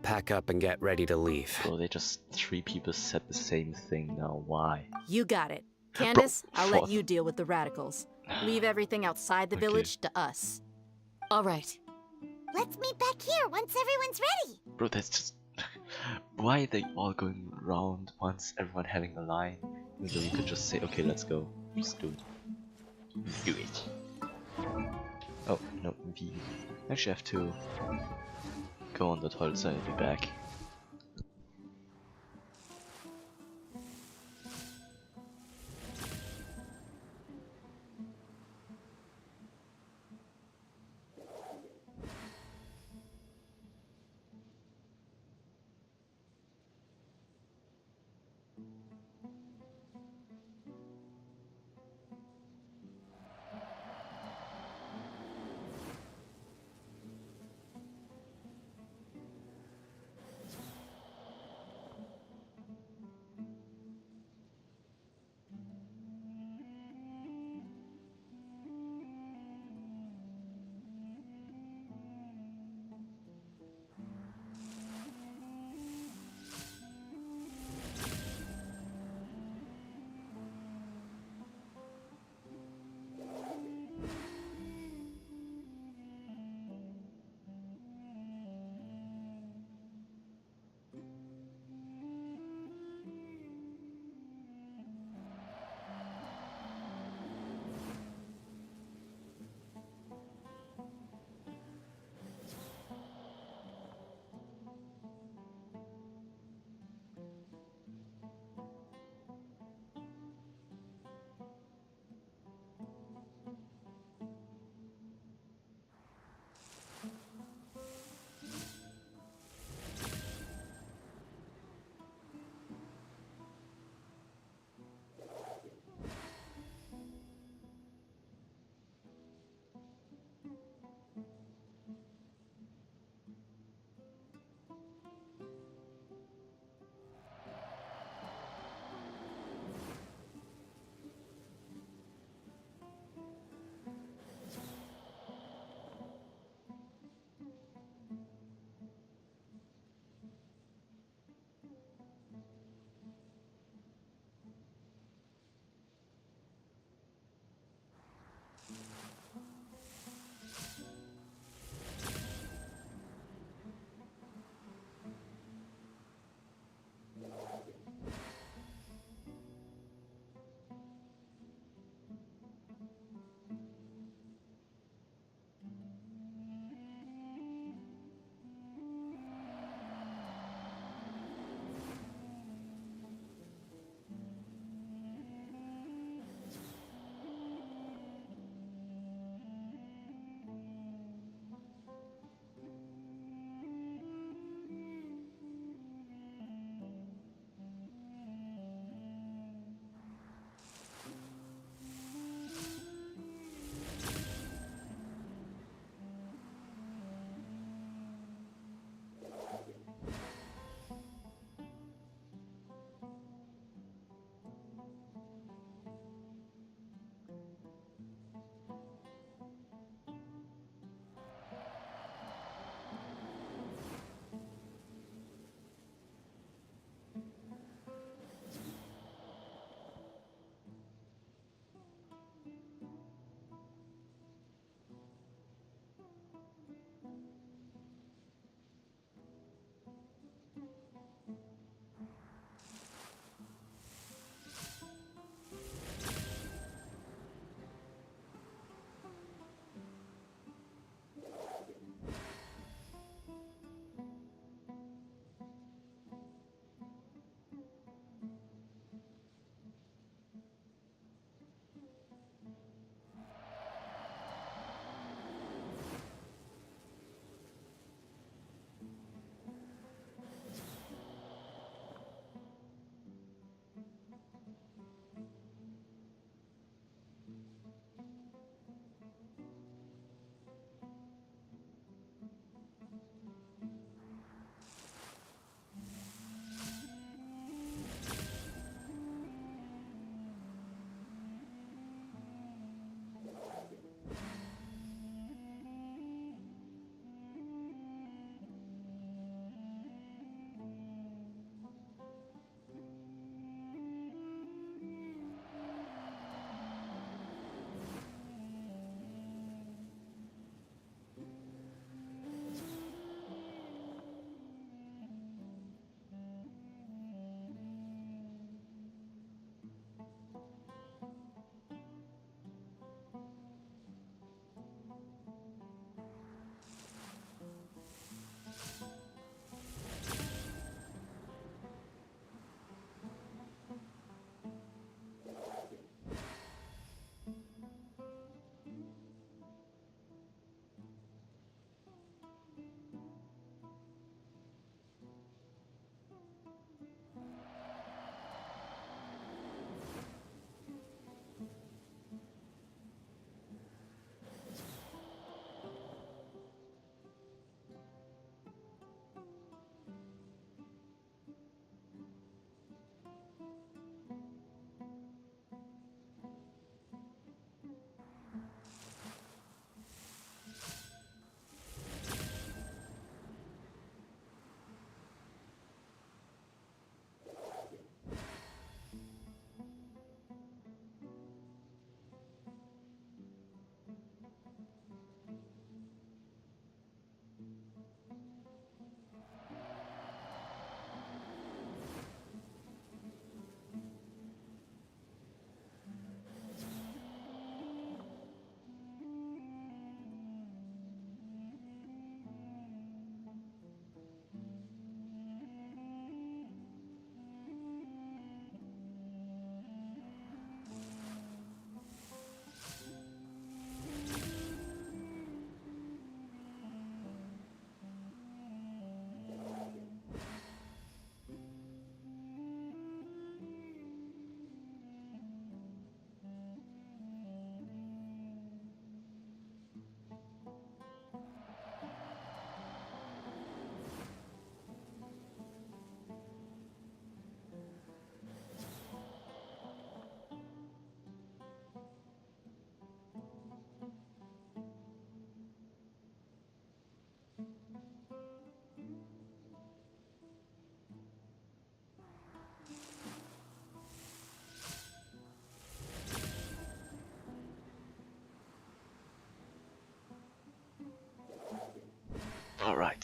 Pack up and get ready to leave. Bro, they just 3 people said the same thing now. Why? You got it. Candace, I'll let you deal with the radicals. Leave everything outside the village to us. All right. Let's meet back here once everyone's ready. Bro, that's just... Why are they all going around once everyone having a line? Even though you could just say, okay, let's go. Just do it. Do it. Oh, no, V. Actually, I have to go on the toilet, so I'll be back.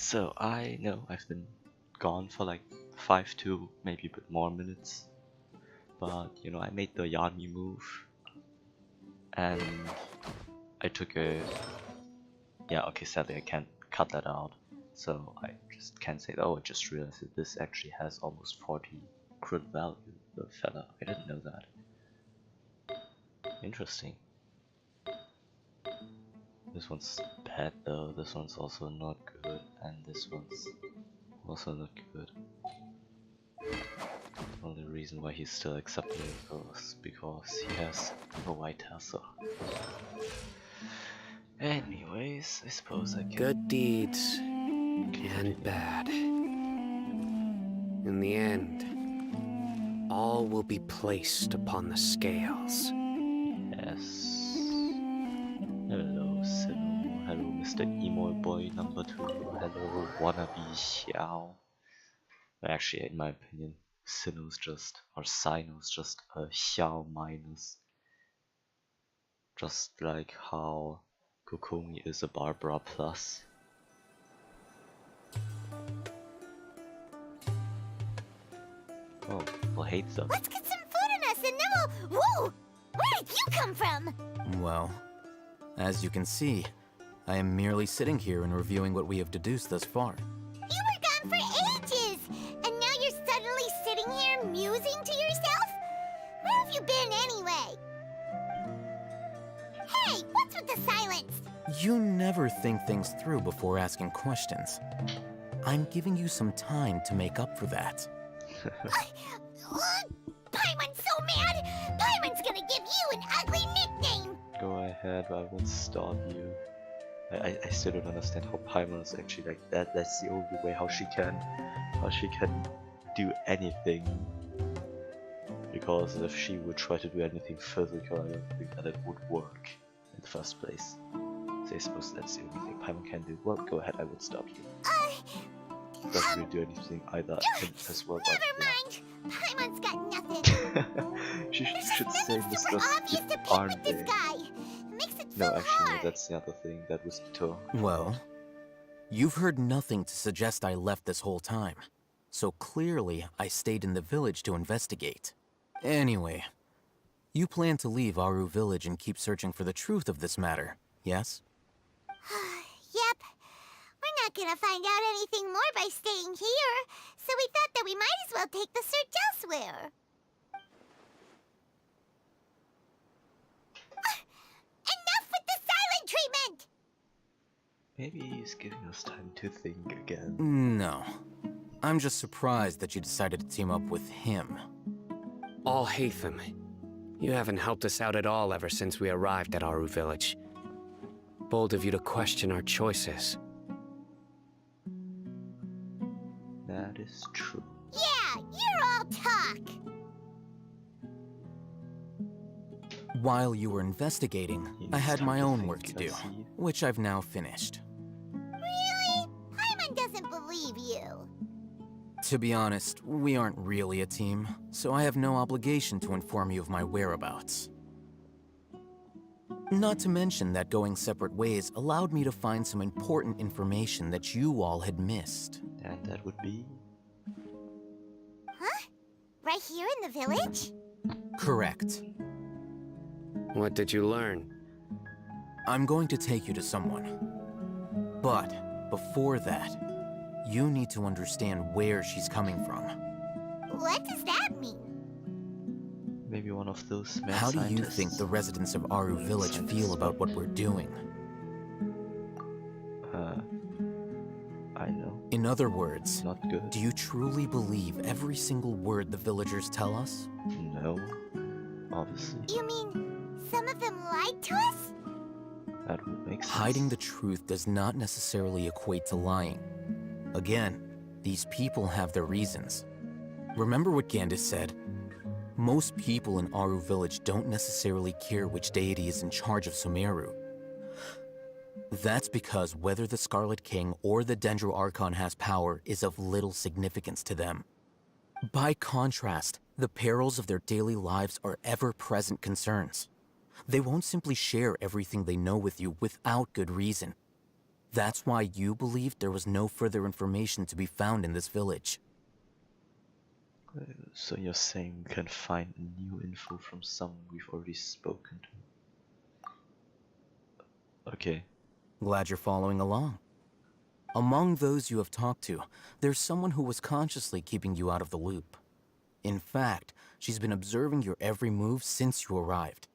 So I know I've been gone for like 5 to maybe a bit more minutes, but you know, I made the Yarny move and I took a, yeah, okay, sadly I can't cut that out, so I just can't say, oh, I just realized that this actually has almost 40 crit value, the fella. I didn't know that. Interesting. This one's bad though, this one's also not good, and this one's also not good. The only reason why he's still accepting it is because he has a white tassel. Anyways, I suppose I can... Good deeds and bad. In the end, all will be placed upon the scales. Yes. Hello, Cyno. Hello, Mr. Emo Boy number 2. Hello, wannabe Xiao. Actually, in my opinion, Cyno's just a Xiao minus. Just like how Kokomi is a Barbara plus. Oh, well, hate them. Let's get some food in us and then we'll... Whoa! Where did you come from? Well, as you can see, I am merely sitting here and reviewing what we have deduced thus far. You were gone for ages! And now you're suddenly sitting here musing to yourself? Where have you been anyway? Hey, what's with the silence? You never think things through before asking questions. I'm giving you some time to make up for that. Paimon's so mad! Paimon's gonna give you an ugly nickname! Go ahead, I won't stop you. I still don't understand how Paimon is actually like that. That's the only way how she can do anything. Because if she would try to do anything physical, I don't think that it would work in the first place. So I suppose that's the only thing Paimon can do. Well, go ahead, I would stop you. Doesn't really do anything either as well. Never mind! Paimon's got nothing! She should say Mr. Obvious to pick with this guy! It makes it so No, actually, hard. that's the other thing. That was Itto. Well, you've heard nothing to suggest I left this whole time. So clearly, I stayed in the village to investigate. Anyway, you plan to leave Aru village and keep searching for the truth of this matter, yes? Yep. We're not gonna find out anything more by staying here, so we thought that we might as well take the search elsewhere. Enough with the silent treatment! Maybe he's giving us time to think again. No. I'm just surprised that you decided to team up with him. Alhaitham, you haven't helped us out at all ever since we arrived at Aru village. Bold of you to question our choices. That is true. Yeah, you're all talk! While you were investigating, I had my own work to do, which I've now finished. Really? Paimon doesn't believe you. To be honest, we aren't really a team, so I have no obligation to inform you of my whereabouts. Not to mention that going separate ways allowed me to find some important information that you all had missed. And that would be? Huh? Right here in the village? Correct. What did you learn? I'm going to take you to someone. But before that, you need to understand where she's coming from. What does that mean? Maybe one of those mad How do you scientists? think the residents of Aru village feel about what we're doing? I know. In other words, Not good. do you truly believe every single word the villagers tell us? No. Obviously. You mean some of them lied to us? That would make sense. Hiding the truth does not necessarily equate to lying. Again, these people have their reasons. Remember what Candace said? Most people in Aru village don't necessarily care which deity is in charge of Sumeru. That's because whether the Scarlet King or the Dendro Archon has power is of little significance to them. By contrast, the perils of their daily lives are ever-present concerns. They won't simply share everything they know with you without good reason. That's why you believed there was no further information to be found in this village. So you're saying we can find new info from someone we've already spoken to? Okay. Glad you're following along. Among those you have talked to, there's someone who was consciously keeping you out of the loop. In fact, she's been observing your every move since you arrived.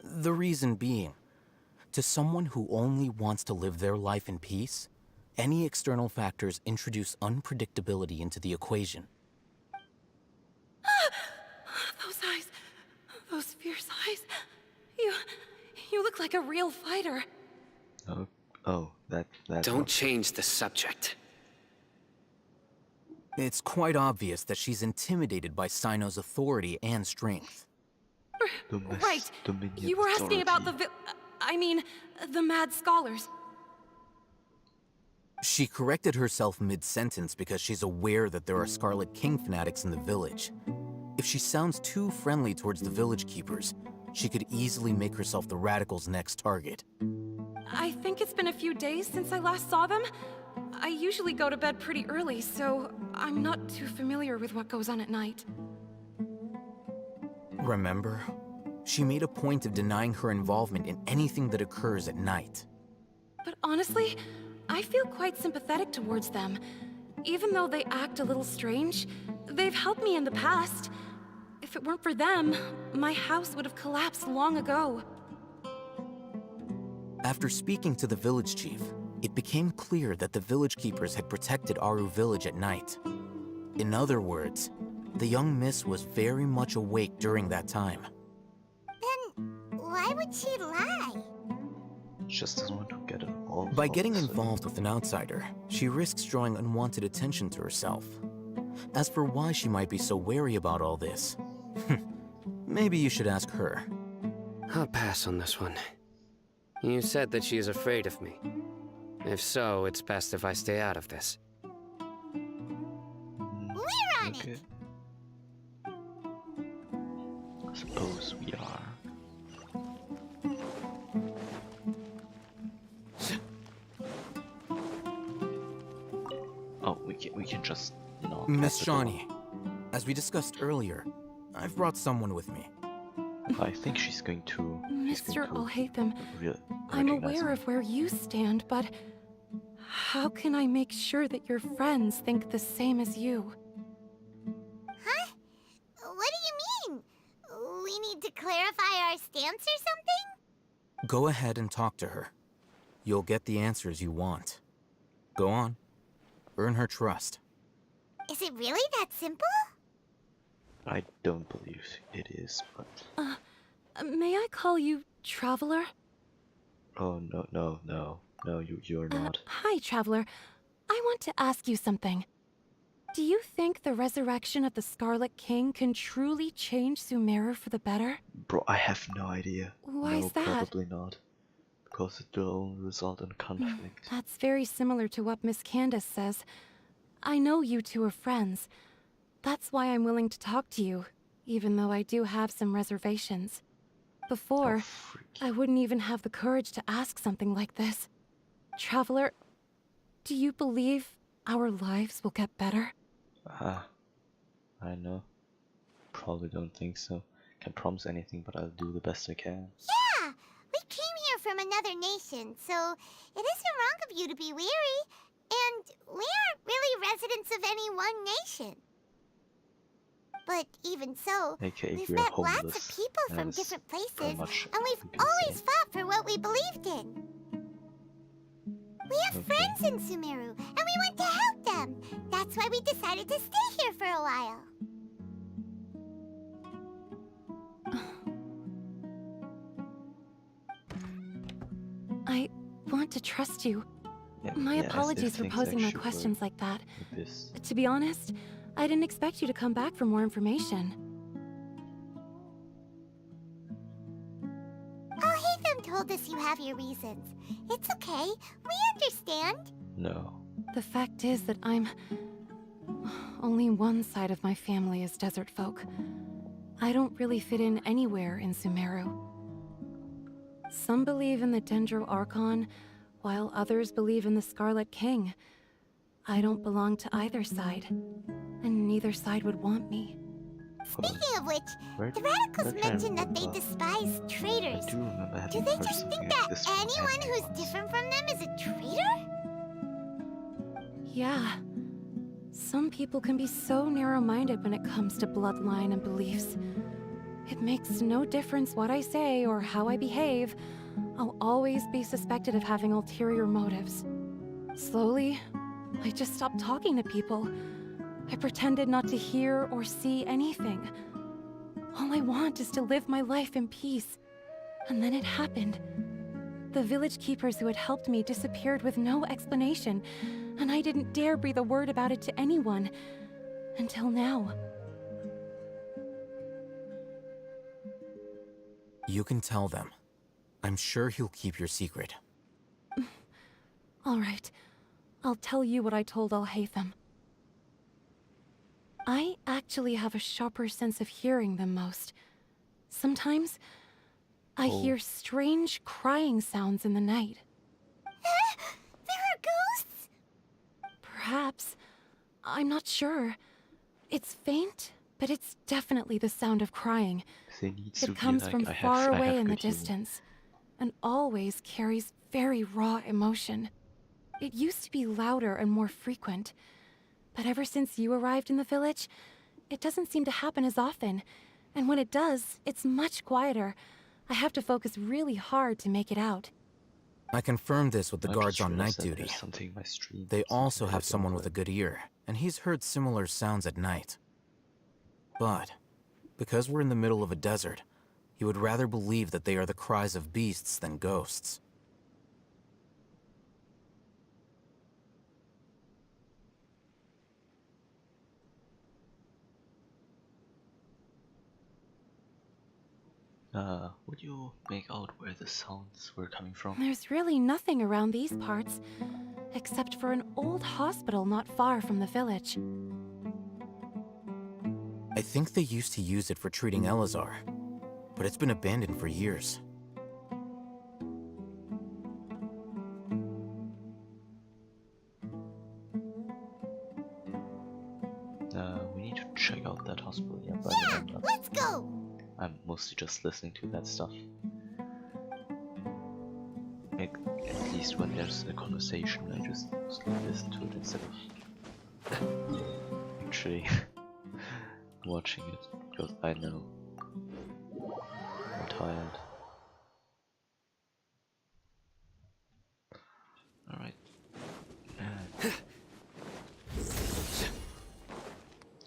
The reason being, to someone who only wants to live their life in peace, any external factors introduce unpredictability into the equation. Those eyes. Those fierce eyes. You look like a real fighter. That Don't change the subject. It's quite obvious that she's intimidated by Cyno's authority and strength. Right. You were asking about the mad scholars. She corrected herself mid-sentence because she's aware that there are Scarlet King fanatics in the village. If she sounds too friendly towards the village keepers, she could easily make herself the Radicals' next target. I think it's been a few days since I last saw them. I usually go to bed pretty early, so I'm not too familiar with what goes on at night. Remember? She made a point of denying her involvement in anything that occurs at night. But honestly, I feel quite sympathetic towards them. Even though they act a little strange, they've helped me in the past. If it weren't for them, my house would have collapsed long ago. After speaking to the village chief, it became clear that the village keepers had protected Aru village at night. In other words, the young miss was very much awake during that time. Then why would she lie? Just doesn't want to get involved. By getting involved with an outsider, she risks drawing unwanted attention to herself. As for why she might be so wary about all this, maybe you should ask her. I'll pass on this one. You said that she is afraid of me. If so, it's best if I stay out of this. We're on it! I suppose we are. Oh, we can just, you know... Miss Shawnee, as we discussed earlier, I've brought someone with me. I think she's going to... Mr. Alhaitham, I'm aware of where you stand, but how can I make sure that your friends think the same as you? Huh? What do you mean? We need to clarify our stance or something? Go ahead and talk to her. You'll get the answers you want. Go on. Earn her trust. Is it really that simple? I don't believe it is, but... May I call you Traveler? Oh, no, you're not. Hi, Traveler. I want to ask you something. Do you think the resurrection of the Scarlet King can truly change Sumeru for the better? Bro, I have no idea. Why is that? Probably not. Because it will only result in conflict. That's very similar to what Miss Candace says. I know you two are friends. That's why I'm willing to talk to you, even though I do have some reservations. Before, I wouldn't even have the courage to ask something like this. Traveler, do you believe our lives will get better? I know. Probably don't think so. Can't promise anything, but I'll do the best I can. Yeah! We came here from another nation, so it isn't wrong of you to be weary. And we aren't really residents of any one nation. But even so, we've met lots of people from different places, and we've always fought for what we believed in. We have friends in Sumeru, and we want to help them. That's why we decided to stay here for a while. I want to trust you. My apologies for posing my questions like that. To be honest, I didn't expect you to come back for more information. Alhaitham told us you have your reasons. It's okay. We understand. No. The fact is that only one side of my family is desert folk. I don't really fit in anywhere in Sumeru. Some believe in the Dendro Archon, while others believe in the Scarlet King. I don't belong to either side, and neither side would want me. Speaking of which, the radicals mentioned that they despise traitors. Do they just think that anyone who's different from them is a traitor? Yeah. Some people can be so narrow-minded when it comes to bloodline and beliefs. It makes no difference what I say or how I behave. I'll always be suspected of having ulterior motives. Slowly, I just stopped talking to people. I pretended not to hear or see anything. All I want is to live my life in peace. And then it happened. The village keepers who had helped me disappeared with no explanation, and I didn't dare breathe a word about it to anyone. Until now. You can tell them. I'm sure he'll keep your secret. All right. I'll tell you what I told Alhaitham. I actually have a sharper sense of hearing than most. Sometimes, I hear strange crying sounds in the night. There are ghosts? Perhaps. I'm not sure. It's faint, but it's definitely the sound of crying. It comes from far away in the distance, and always carries very raw emotion. It used to be louder and more frequent, but ever since you arrived in the village, it doesn't seem to happen as often, and when it does, it's much quieter. I have to focus really hard to make it out. I confirmed this with the guards on night duty. They also have someone with a good ear, and he's heard similar sounds at night. But, because we're in the middle of a desert, he would rather believe that they are the cries of beasts than ghosts. Would you make out where the sounds were coming from? There's really nothing around these parts, except for an old hospital not far from the village. I think they used to use it for treating Elazar, but it's been abandoned for years. We need to check out that hospital. Yeah, let's go! I'm mostly just listening to that stuff. At least when there's a conversation, I just mostly listen to it instead of actually watching it, because I know I'm tired. Alright.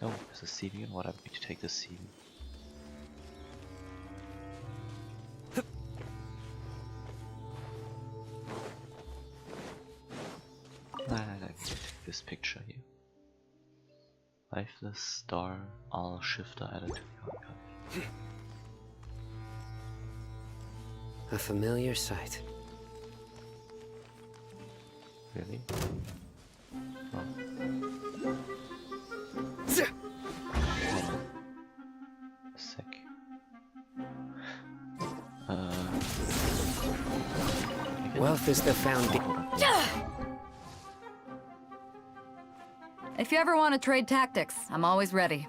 Oh, there's a CV, and what I'm going to take this CV. This picture here. Lifeless star all shifter added to the archive. A familiar sight. Really? Oh. A sec. Wealth is the foundation. If you ever want to trade tactics, I'm always ready.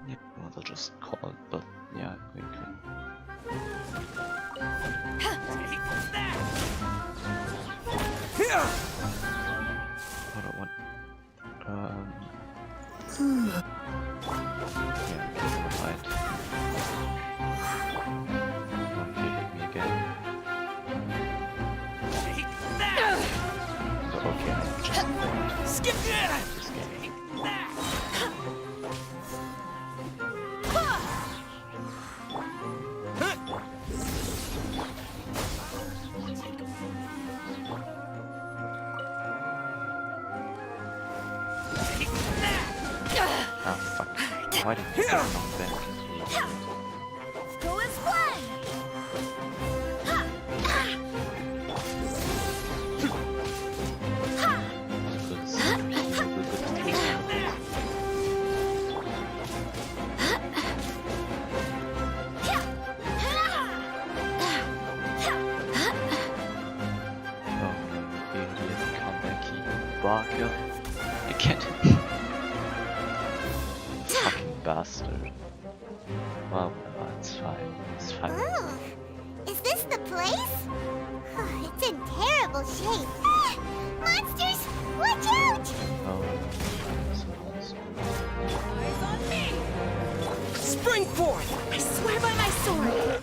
Yeah, well, they'll just call it, but yeah, I'm going to. What I want. Yeah, keep in mind. Okay, hit me again. So, okay, I'm just skip this game. Ah, fuck. Why didn't you knock back? Let's go as one! bastard. Well, whatever, it's fine. It's fine. Oh, is this the place? Oh, it's in terrible shape. Ah, monsters! Watch out! Oh, it's a monster. Eyes on me! Spring forth! I swear by my sword.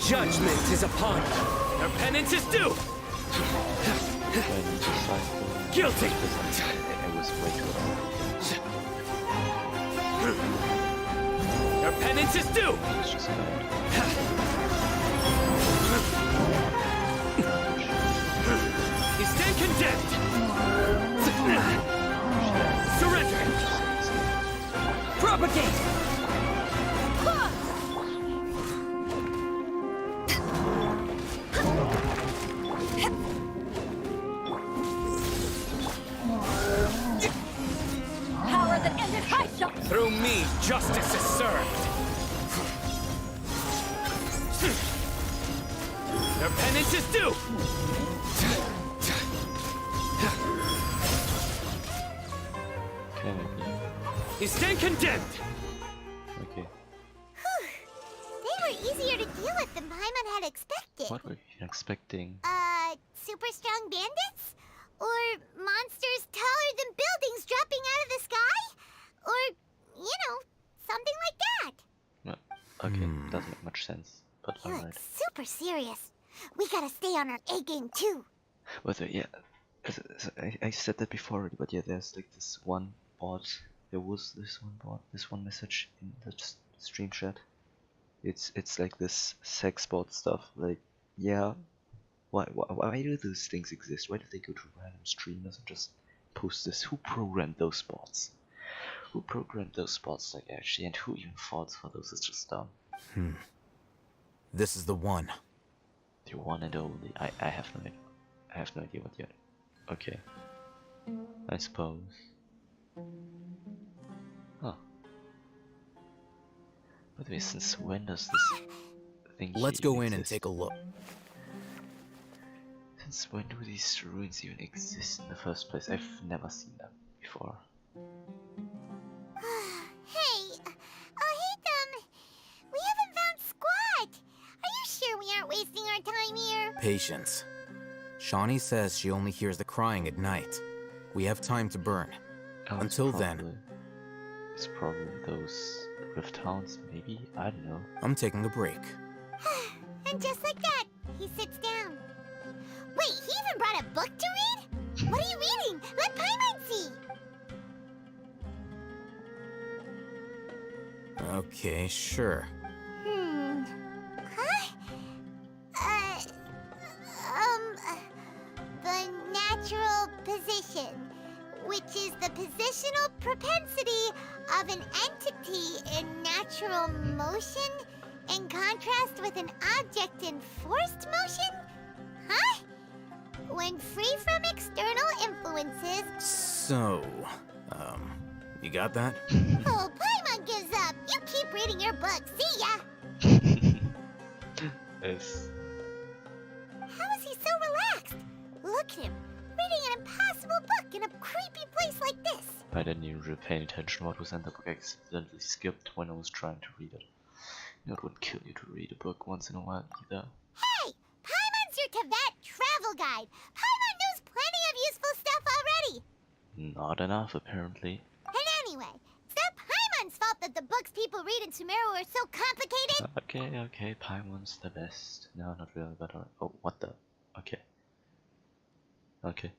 Judgment is upon you. Your penance is due. When just like Guilty. it was way too Your penance is due. It's just bad. You stand condemned. Surrender. Propagate. Power that ended high shot! Through me, justice is served. Your penance is due. Okay, maybe. You stand condemned. Okay. They were easier to deal with than Paimon had expected. What were you expecting? Super strong bandits? Or monsters taller than buildings dropping out of the sky? Or, you know, something like that. Well, okay, doesn't make much sense, but You alright. look super serious. We gotta stay on our A game too. But yeah, I said that before already, but yeah, there's like this one bot. There was this one bot, this one message in the stream chat. It's like this sex bot stuff. Like, yeah, why do those things exist? Why do they go to random streamers and just post this? Who programmed those bots? Who programmed those bots, like, actually, and who even fought for those? It's just dumb. This is the one. The one and only. I have no idea. I have no idea what yet. Okay. I suppose. Huh. By the way, since when does this thing Let's even go in and exist? take a look. Since when do these ruins even exist in the first place? I've never seen them before. Hey, we haven't found squat. Are you sure we aren't wasting our time here? Patience. Shawnee says she only hears the crying at night. We have time to burn. Oh, Until then, it's probably those rift hounds, maybe? I don't know. I'm taking a break. And just like that, he sits down. Wait, he even brought a book to read? What are you reading? Let Paimon see. Okay, sure. Huh? The natural position, which is the positional propensity of an entity in natural motion in contrast with an object in forced motion? Huh? When free from external influences... So, you got that? Oh, Paimon gives up. You keep reading your book. See ya! Yes. How is he so relaxed? Look at him, reading an impossible book in a creepy place like this. I didn't even really pay attention what was in the book. I accidentally skipped when I was trying to read it. You know, it wouldn't kill you to read a book once in a while either. Hey! Paimon's your Teyvat travel guide. Paimon knows plenty of useful stuff already. Not enough, apparently. And anyway, it's not Paimon's fault that the books people read in Sumeru are so complicated. Okay, Paimon's the best. No, not really, but alright. Oh, what the? Okay. Okay.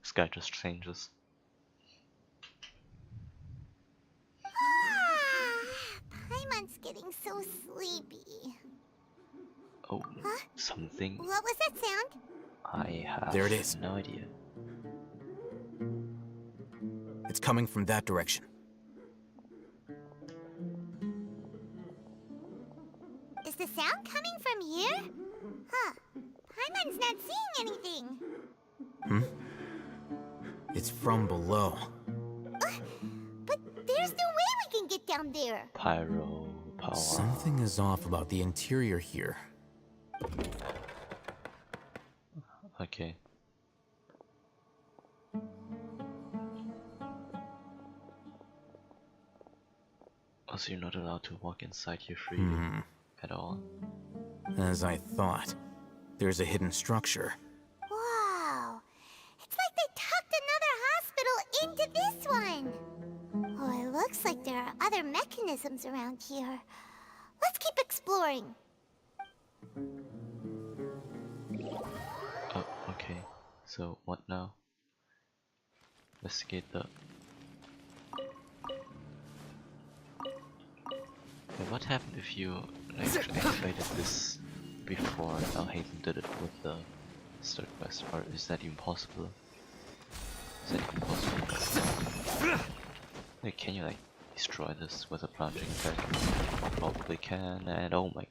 Sky just changes. Paimon's getting so sleepy. Oh, Huh? something. What was that sound? I have There it is. no idea. It's coming from that direction. Is the sound coming from here? Huh. Paimon's not seeing anything. It's from below. But there's no way we can get down there. Pyro power. Something is off about the interior here. Okay. Also, you're not allowed to walk inside here freely at all. As I thought. There's a hidden structure. Wow. It's like they tucked another hospital into this one. Oh, it looks like there are other mechanisms around here. Let's keep exploring. Oh, okay. So, what now? Investigate the... Yeah, what happened if you activated this before Alhazen did it with the start quest? Or is that even possible? Is that even possible? Like, can you like destroy this with a plunging attack? Probably can, and oh my...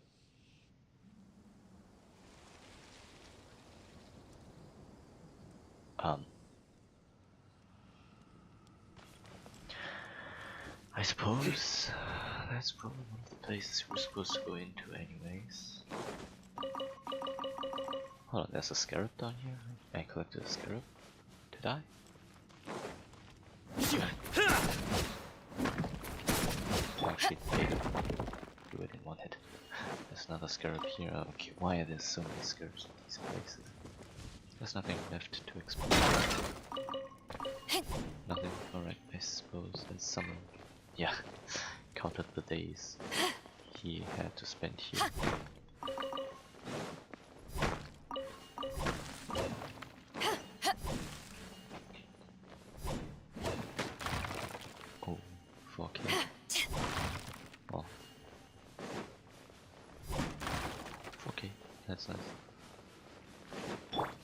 I suppose that's probably one of the places we're supposed to go into anyways. Hold on, there's a scarab down here. I collected a scarab. Did I? Actually, I didn't want it. There's another scarab here. Okay, why are there so many scarabs in these places? There's nothing left to explore. Nothing? Alright, I suppose there's someone... Yeah, counted the days he had to spend here. Oh, 4K. Oh. 4K, that's nice.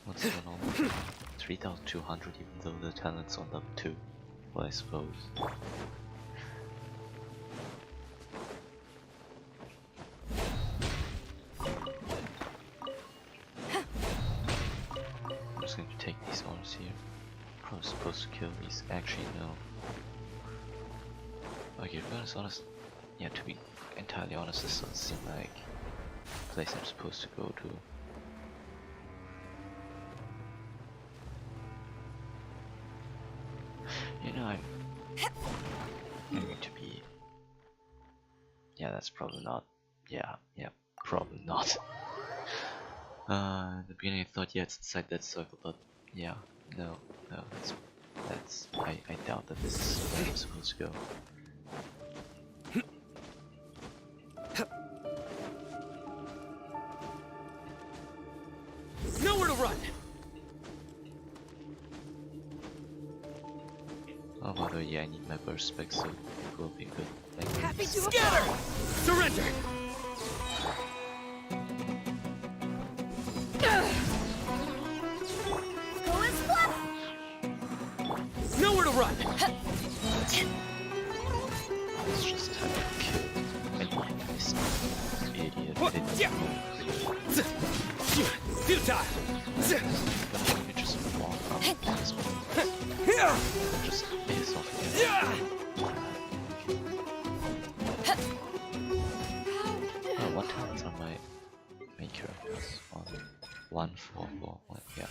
What's going on? 3,200 even though the talent's on level 2. Well, I suppose. I'm just going to take these ones here. Probably supposed to kill these. Actually, no. Okay, to be honest, yeah, to be entirely honest, this doesn't seem like a place I'm supposed to go to. You know, I'm going to be... Yeah, that's probably not... Yeah, probably not. In the beginning I thought, yeah, it's inside that circle, but yeah, no, that's... I doubt that this is where I'm supposed to go. Nowhere to run! Oh, by the way, yeah, I need my burst back, so it will be good. Happy to scatter! Surrender! Go and flip! Nowhere to run! Let's just have to kill this idiot. Futile! Just walk up this one. Just piss off again. Oh, what talents are my main characters? 1, 4, 4, 1, yeah.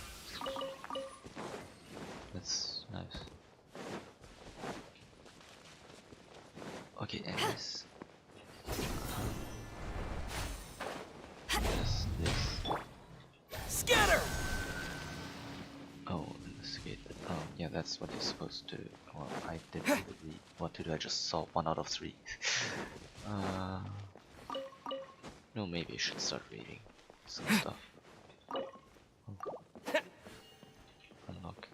That's nice. Okay, anyways. This. Scatter! Oh, investigate. Yeah, that's what you're supposed to do. Well, I didn't really read what to do. I just saw 1 out of 3. No, maybe I should start reading some stuff. Unlock.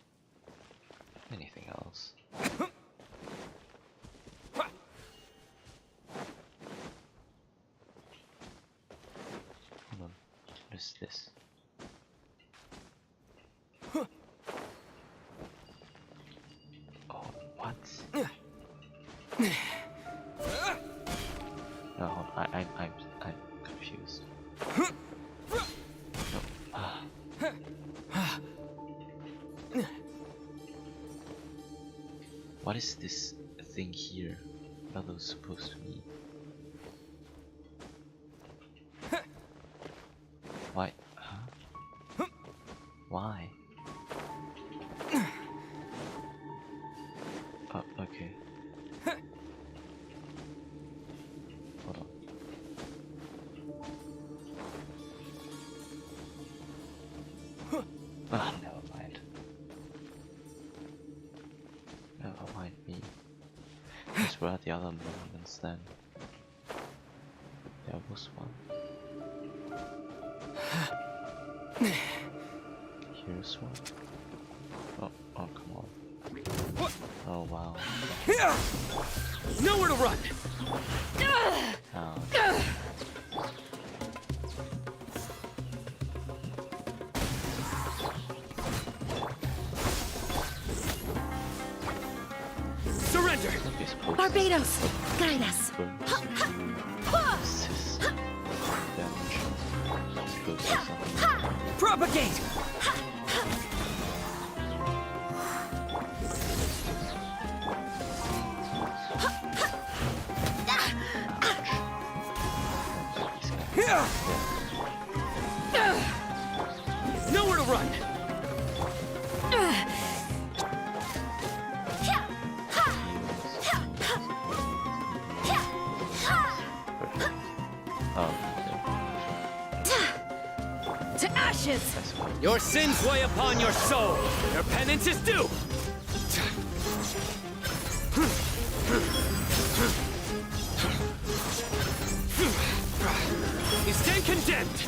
Anything else? Hold on. What is this? Oh, what? No, hold on. I'm confused. No. What is this thing here? What are those supposed to mean? Why? Huh? Why? Oh, okay. where are the other monuments then? There was one. Here's one. Oh, oh, come on. Oh, wow. Nowhere to run! Oh. Surrender! Barbados, guide us. Propagate! Nowhere to run! To ashes! Your sins weigh upon your soul. Your penance is due. You stand condemned.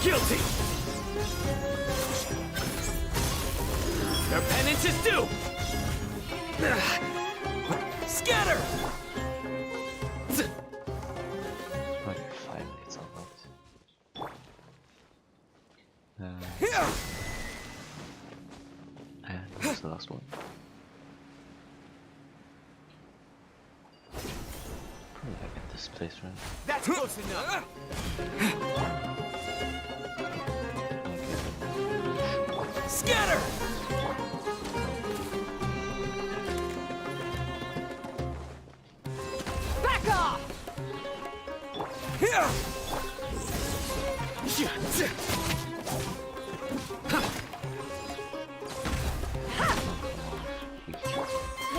Guilty. Your penance is due. Scatter. Okay, 5 minutes unlocked. And what's the last one? Probably back at this place, right? That's close enough. Scatter. Back off! Who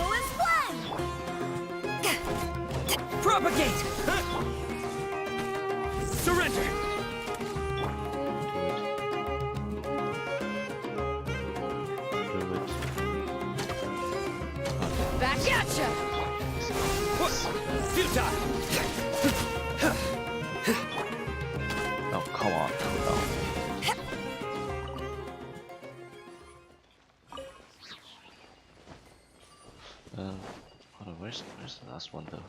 is one? Propagate. Surrender. Back at ya! Futile. Oh, come on, cool down. Hold on, where's the last one though?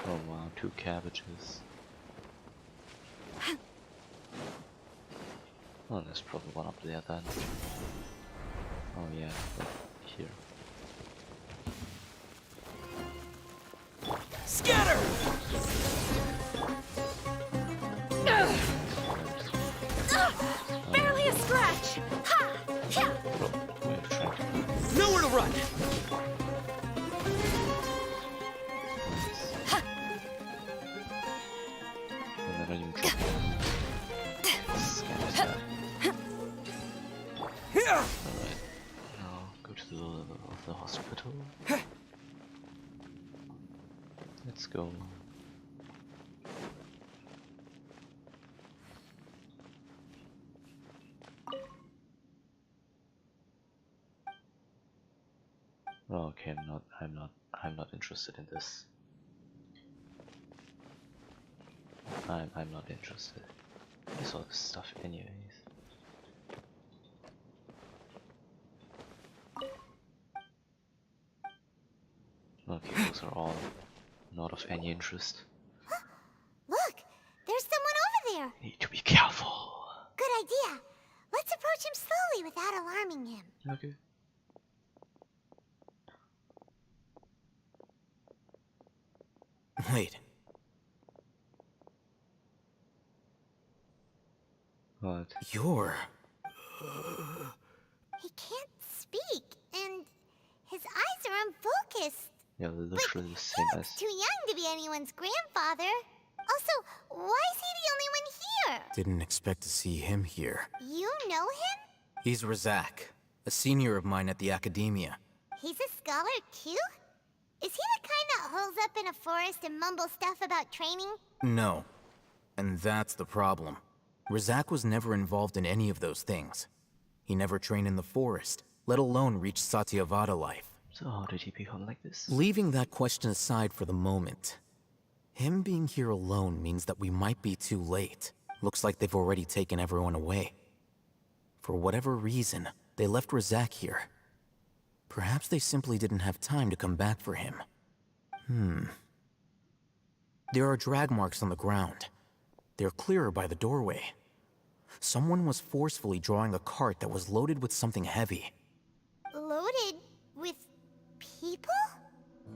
Oh wow, 2 cabbages. Oh, there's probably one up there then. Oh yeah, but here. Scatter. Barely a scratch. Ha! Yeah. Nowhere to run. And then I even drop Scatter that. Alright, now go to the hospital. Let's go. Oh, okay, I'm not interested in this. I'm not interested. What is all this stuff anyways? Okay, those are all not of any interest. Look, there's someone over there. Need to be careful. Good idea. Let's approach him slowly without alarming him. Okay. Wait. What? You're... He can't speak, and his eyes are unfocused. Yeah, literally the same He as... looks too young to be anyone's grandfather. Also, why is he the only one here? Didn't expect to see him here. You know him? He's Razak, a senior of mine at the Academia. He's a scholar too? Is he the kind that holes up in a forest and mumbles stuff about training? No. And that's the problem. Razak was never involved in any of those things. He never trained in the forest, let alone reach Satyavada life. So how did he become like this? Leaving that question aside for the moment, him being here alone means that we might be too late. Looks like they've already taken everyone away. For whatever reason, they left Razak here. Perhaps they simply didn't have time to come back for him. There are drag marks on the ground. They're clearer by the doorway. Someone was forcefully drawing a cart that was loaded with something heavy. Loaded with people?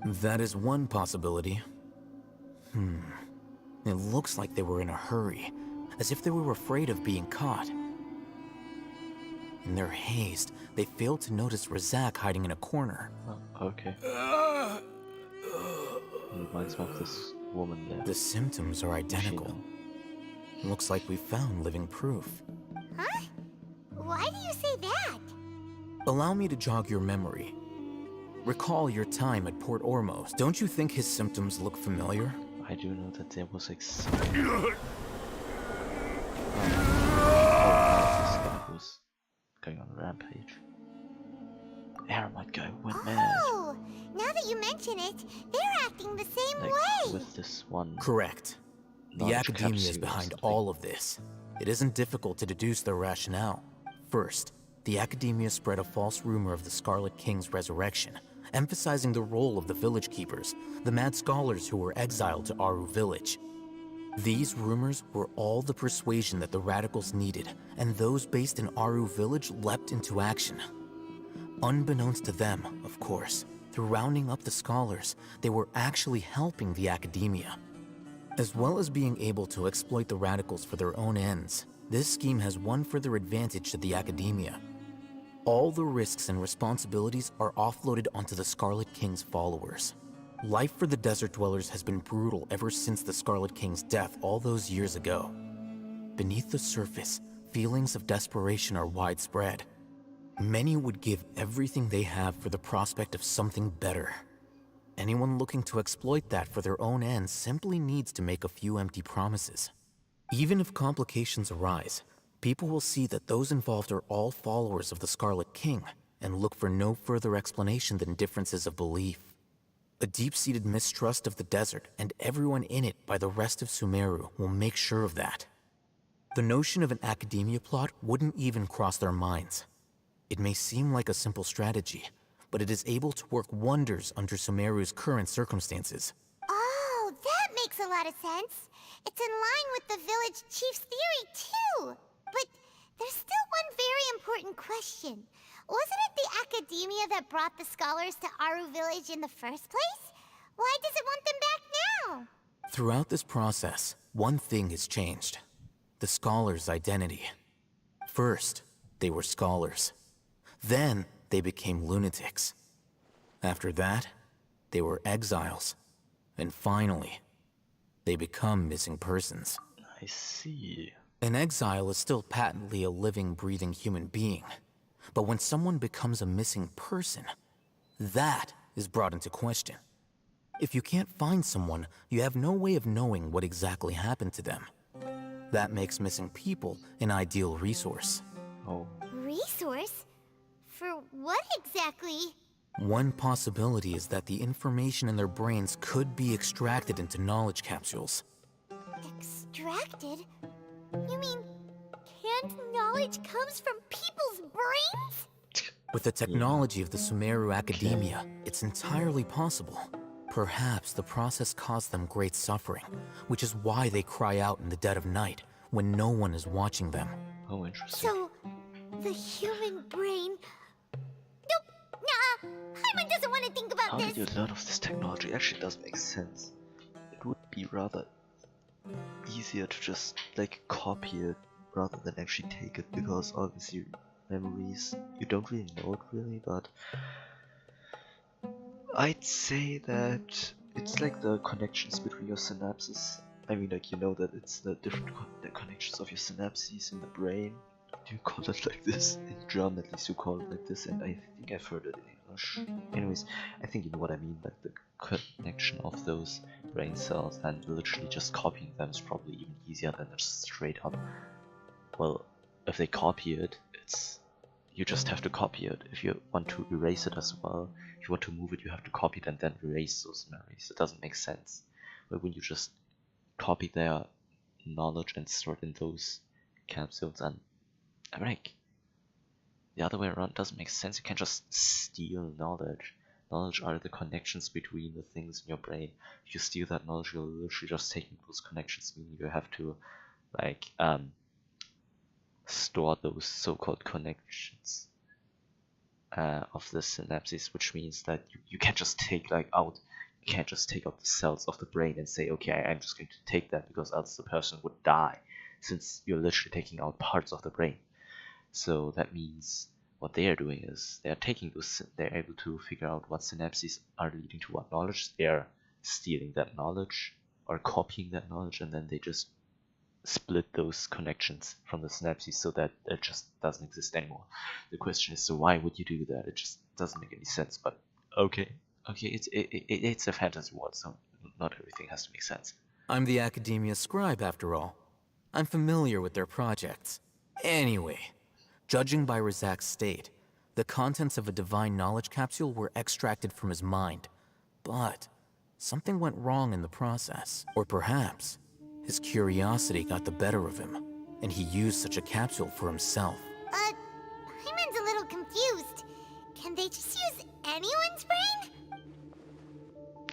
That is one possibility. It looks like they were in a hurry, as if they were afraid of being caught. In their haste, they failed to notice Razak hiding in a corner. Oh, okay. Reminds me of this woman there. The symptoms are identical. Looks like we found living proof. Huh? Why do you say that? Allow me to jog your memory. Recall your time at Port Ormos. Don't you think his symptoms look familiar? I do know that there was like was going on a rampage. Aramite guy went mad. Oh, now that you mention it, they're acting the same Like, way. with this one. Correct. The knowledge Academia is capsule or behind something. all of this. It isn't difficult to deduce their rationale. First, the Academia spread a false rumor of the Scarlet King's resurrection, emphasizing the role of the village keepers, the mad scholars who were exiled to Aru village. These rumors were all the persuasion that the radicals needed, and those based in Aru village leapt into action. Unbeknownst to them, of course, through rounding up the scholars, they were actually helping the Academia. As well as being able to exploit the radicals for their own ends, this scheme has one further advantage to the Academia. All the risks and responsibilities are offloaded onto the Scarlet King's followers. Life for the Desert Dwellers has been brutal ever since the Scarlet King's death all those years ago. Beneath the surface, feelings of desperation are widespread. Many would give everything they have for the prospect of something better. Anyone looking to exploit that for their own ends simply needs to make a few empty promises. Even if complications arise, people will see that those involved are all followers of the Scarlet King and look for no further explanation than differences of belief. A deep-seated mistrust of the desert and everyone in it by the rest of Sumeru will make sure of that. The notion of an Academia plot wouldn't even cross their minds. It may seem like a simple strategy, but it is able to work wonders under Sumeru's current circumstances. Oh, that makes a lot of sense. It's in line with the village chief's theory, too. But there's still one very important question. Wasn't it the Academia that brought the scholars to Aru village in the first place? Why does it want them back now? Throughout this process, one thing has changed. The scholars' identity. First, they were scholars. Then, they became lunatics. After that, they were exiles. And finally, they become missing persons. I see. An exile is still patently a living, breathing human being. But when someone becomes a missing person, that is brought into question. If you can't find someone, you have no way of knowing what exactly happened to them. That makes missing people an ideal resource. Oh. Resource? For what exactly? One possibility is that the information in their brains could be extracted into knowledge capsules. Extracted? You mean canned knowledge comes from people's brains? With the technology of the Sumeru Academia, it's entirely possible. Perhaps the process caused them great suffering, which is why they cry out in the dead of night when no one is watching them. Oh, interesting. So, the human brain... Nope! Nah! Hyman doesn't want to think about How this! did you learn of this technology? Actually, does make sense. It would be rather easier to just, like, copy it rather than actually take it, because obviously memories, you don't really know it really, but I'd say that it's like the connections between your synapses. I mean, like, you know that it's the different the connections of your synapses in the brain. Do you call it like this? In German, at least you call it like this, and I think I've heard it in English. Anyways, I think you know what I mean, like the connection of those brain cells, and literally just copying them is probably even easier than just straight up. Well, if they copy it, it's you just have to copy it. If you want to erase it as well, if you want to move it, you have to copy it and then erase those memories. It doesn't make sense. But when you just copy their knowledge and store it in those capsules, and I mean, like, the other way around doesn't make sense. You can't just steal knowledge. Knowledge are the connections between the things in your brain. If you steal that knowledge, you're literally just taking those connections, meaning you have to, like, store those so-called connections of the synapses, which means that you can't just take out the cells of the brain and say, okay, I'm just going to take that, because else the person would die, since you're literally taking out parts of the brain. So that means what they are doing is they're able to figure out what synapses are leading to what knowledge. They're stealing that knowledge or copying that knowledge, and then they just split those connections from the synapses so that it just doesn't exist anymore. The question is, so why would you do that? It just doesn't make any sense. But okay, it's a fantasy world, so not everything has to make sense. I'm the Academia scribe, after all. I'm familiar with their projects. Anyway, judging by Razak's state, the contents of a divine knowledge capsule were extracted from his mind. But something went wrong in the process. Or perhaps his curiosity got the better of him, and he used such a capsule for himself. Paimon's a little confused. Can they just use anyone's brain?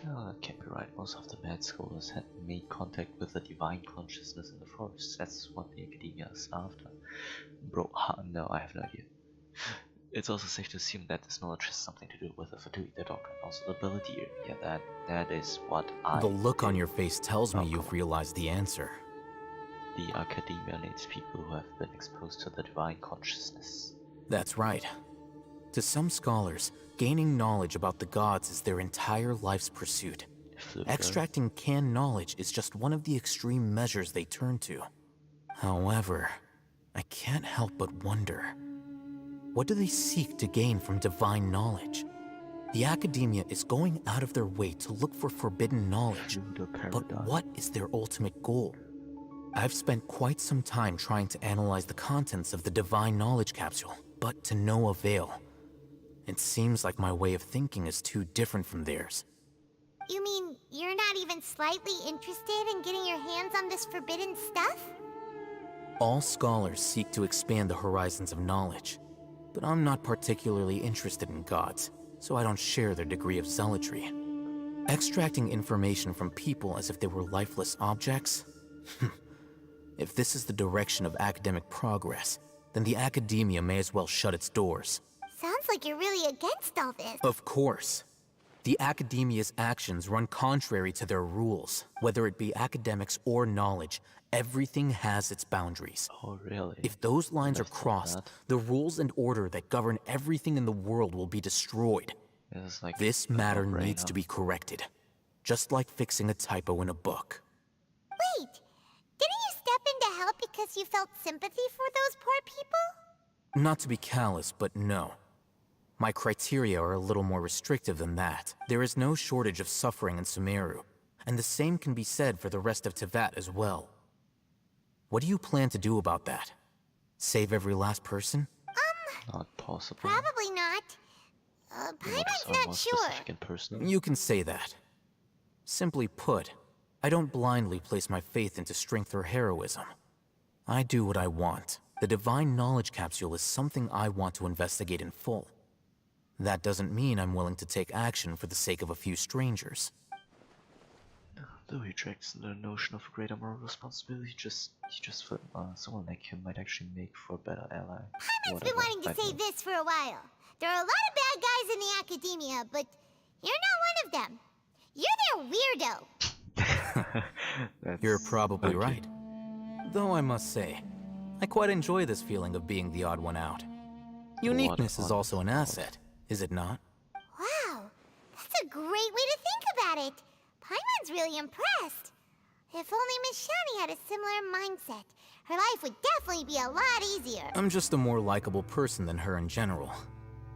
Oh, that can't be right. Most of the mad scholars had made contact with the divine consciousness in the forest. That's what the Academia is after. Bro, no, I have no idea. It's also safe to assume that this knowledge has something to do with the Fatuita doctrine, also the ability. Yeah, that is what I... The look on your face tells me you've realized the answer. The Academia needs people who have been exposed to the divine consciousness. That's right. To some scholars, gaining knowledge about the gods is their entire life's pursuit. Extracting canned knowledge is just one of the extreme measures they turn to. However, I can't help but wonder, what do they seek to gain from divine knowledge? The Academia is going out of their way to look for forbidden knowledge, but what is their ultimate goal? I've spent quite some time trying to analyze the contents of the divine knowledge capsule, but to no avail. It seems like my way of thinking is too different from theirs. You mean you're not even slightly interested in getting your hands on this forbidden stuff? All scholars seek to expand the horizons of knowledge, but I'm not particularly interested in gods, so I don't share their degree of zealotry. Extracting information from people as if they were lifeless objects? If this is the direction of academic progress, then the Academia may as well shut its doors. Sounds like you're really against all this. Of course. The Academia's actions run contrary to their rules. Whether it be academics or knowledge, everything has its boundaries. Oh, really? If those lines are crossed, the rules and order that govern everything in the world will be destroyed. Like this matter needs to be corrected. Just like fixing a typo in a book. Wait, didn't you step in to help because you felt sympathy for those poor people? Not to be callous, but no. My criteria are a little more restrictive than that. There is no shortage of suffering in Sumeru, and the same can be said for the rest of Teyvat as well. What do you plan to do about that? Save every last person? Not possible. Probably not. Paimon's not sure. You can say that. Simply put, I don't blindly place my faith into strength or heroism. I do what I want. The divine knowledge capsule is something I want to investigate in full. That doesn't mean I'm willing to take action for the sake of a few strangers. Though he rejects the notion of greater moral responsibility, he just felt someone like him might actually make for a better ally. Paimon's been wanting to say this for a while. There are a lot of bad guys in the Academia, but you're not one of them. You're their weirdo. You're probably right. Though I must say, I quite enjoy this feeling of being the odd one out. Uniqueness is also an asset, is it not? Wow, that's a great way to think about it. Paimon's really impressed. If only Miss Shani had a similar mindset, her life would definitely be a lot easier. I'm just a more likable person than her in general.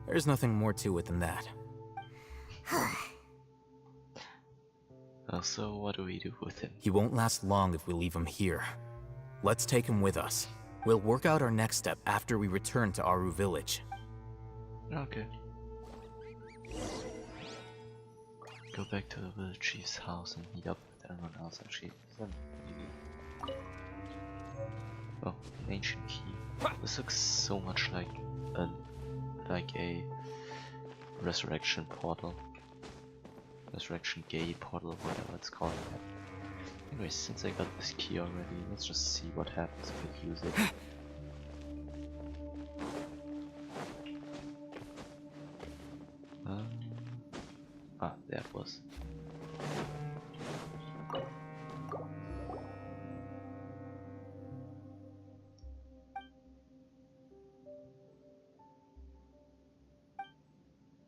There's nothing more to it than that. So what do we do with him? He won't last long if we leave him here. Let's take him with us. We'll work out our next step after we return to Aru village. Okay. Go back to the village chief's house and meet up with everyone else. Actually, oh, an ancient key. This looks so much like a resurrection portal, resurrection gate portal, whatever it's called. Anyway, since I got this key already, let's just see what happens if I use it. There it was.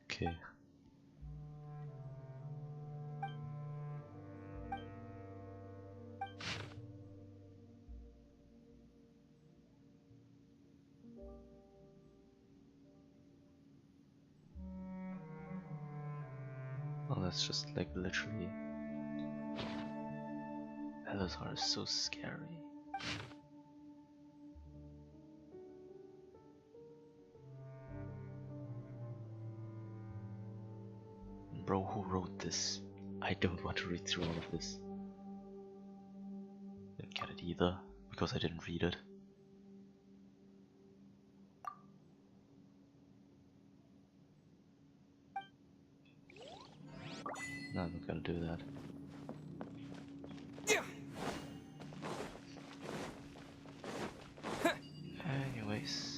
Okay. Oh, that's just like literally. Elazar is so scary. Bro, who wrote this? I don't want to read through all of this. Didn't get it either, because I didn't read it. No, I'm not gonna do that. Anyways.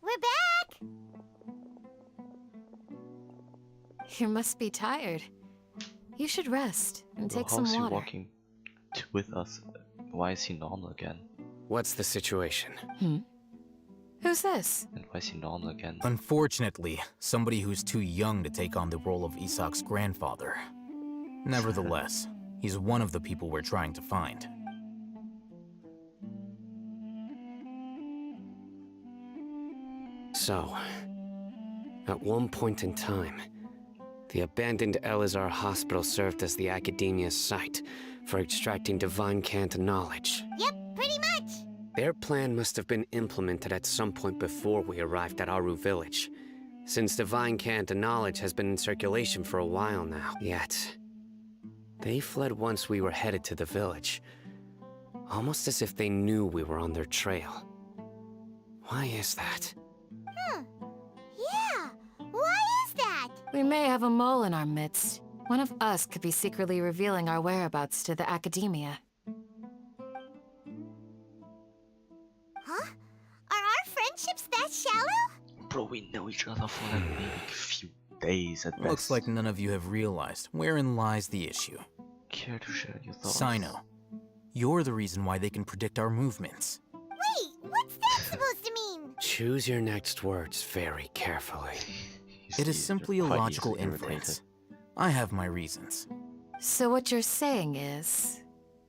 We're back! You must be tired. You should rest and take some How's he water. walking with us? Why is he normal again? What's the situation? Who's this? And why is he normal again? Unfortunately, somebody who's too young to take on the role of Isak's grandfather. Nevertheless, he's one of the people we're trying to find. So, at one point in time, the abandoned Elazar Hospital served as the Academia's site for extracting divine cant knowledge. Yep, pretty much! Their plan must have been implemented at some point before we arrived at Aru village, since divine cant knowledge has been in circulation for a while now. Yet, they fled once we were headed to the village, almost as if they knew we were on their trail. Why is that? Yeah, why is that? We may have a mole in our midst. One of us could be secretly revealing our whereabouts to the Academia. Huh? Are our friendships that shallow? Bro, we know each other for like maybe a few days at best. Looks like none of you have realized wherein lies the issue. Care to share your thoughts? Cyno, you're the reason why they can predict our movements. Wait, what's that supposed to mean? Choose your next words very carefully. It is simply a logical inference. I have my reasons. So what you're saying is,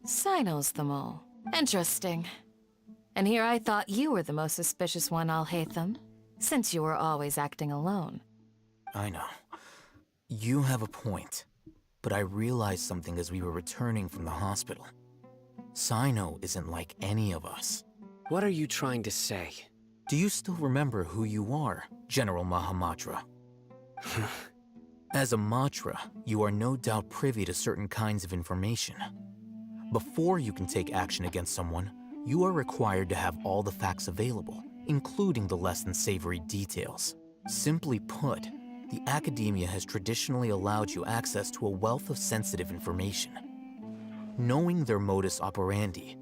Cyno's the mole. Interesting. And here I thought you were the most suspicious one, Alhaitham, since you were always acting alone. I know. You have a point. But I realized something as we were returning from the hospital. Cyno isn't like any of us. What are you trying to say? Do you still remember who you are, General Mahamatra? As a Matra, you are no doubt privy to certain kinds of information. Before you can take action against someone, you are required to have all the facts available, including the less than savory details. Simply put, the Academia has traditionally allowed you access to a wealth of sensitive information. Knowing their modus operandi,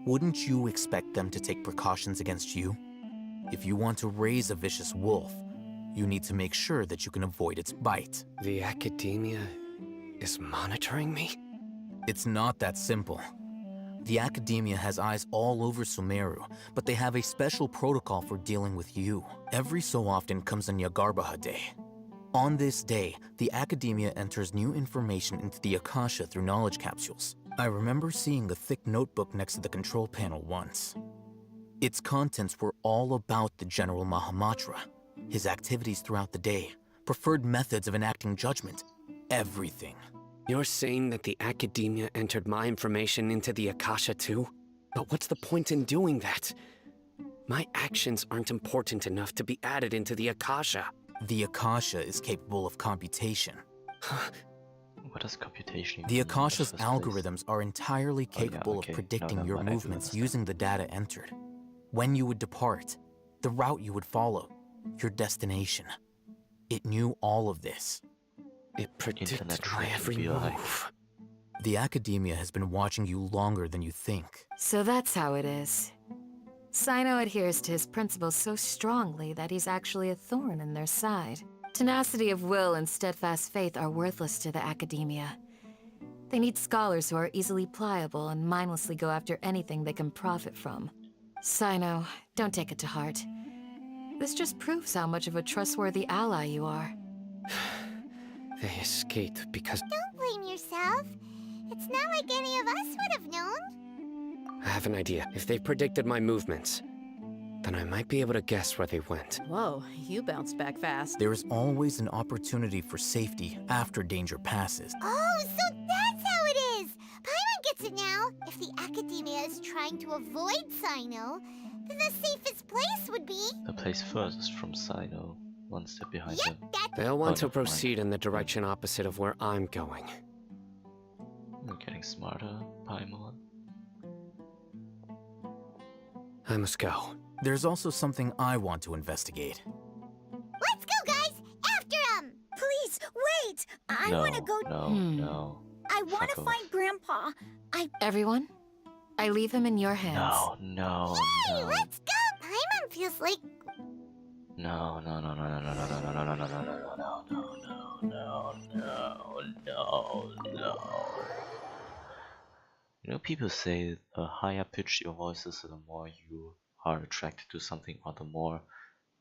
wouldn't you expect them to take precautions against you? If you want to raise a vicious wolf, you need to make sure that you can avoid its bite. The Academia is monitoring me? It's not that simple. The Academia has eyes all over Sumeru, but they have a special protocol for dealing with you. Every so often comes a Nyagarbaha Day. On this day, the Academia enters new information into the Akasha through knowledge capsules. I remember seeing a thick notebook next to the control panel once. Its contents were all about the General Mahamatra, his activities throughout the day, preferred methods of enacting judgment, everything. You're saying that the Academia entered my information into the Akasha too? But what's the point in doing that? My actions aren't important enough to be added into the Akasha. The Akasha is capable of computation. What does computation The mean Akasha's in the first place? algorithms are entirely capable okay. of predicting No, your I do movements understand. using the data entered. When you would depart, the route you would follow, your destination. It knew all of this. It predicted Internet my trick every to be like- move. The Academia has been watching you longer than you think. So that's how it is. Cyno adheres to his principles so strongly that he's actually a thorn in their side. Tenacity of will and steadfast faith are worthless to the Academia. They need scholars who are easily pliable and mindlessly go after anything they can profit from. Cyno, don't take it to heart. This just proves how much of a trustworthy ally you are. They escaped because Don't blame yourself. It's not like any of us would have known. I have an idea. If they predicted my movements, then I might be able to guess where they went. Whoa, you bounced back fast. There is always an opportunity for safety after danger passes. Oh, so that's how it is! Paimon gets it now. If the Academia is trying to avoid Cyno, then the safest place would be... The place furthest from Cyno, one step behind Yep, them. that's... They'll want to never mind. proceed in the direction opposite of where I'm going. You're getting smarter, Paimon. I must go. There's also something I want to investigate. Let's go, guys! After him! Please, wait! I No, want to go... no. I want to Fuck off. find Grandpa. Everyone, I leave him in your hands. No, Hey, let's go! Paimon feels like... No. You know, people say the higher pitch your voice is, the more you are attracted to something, or the more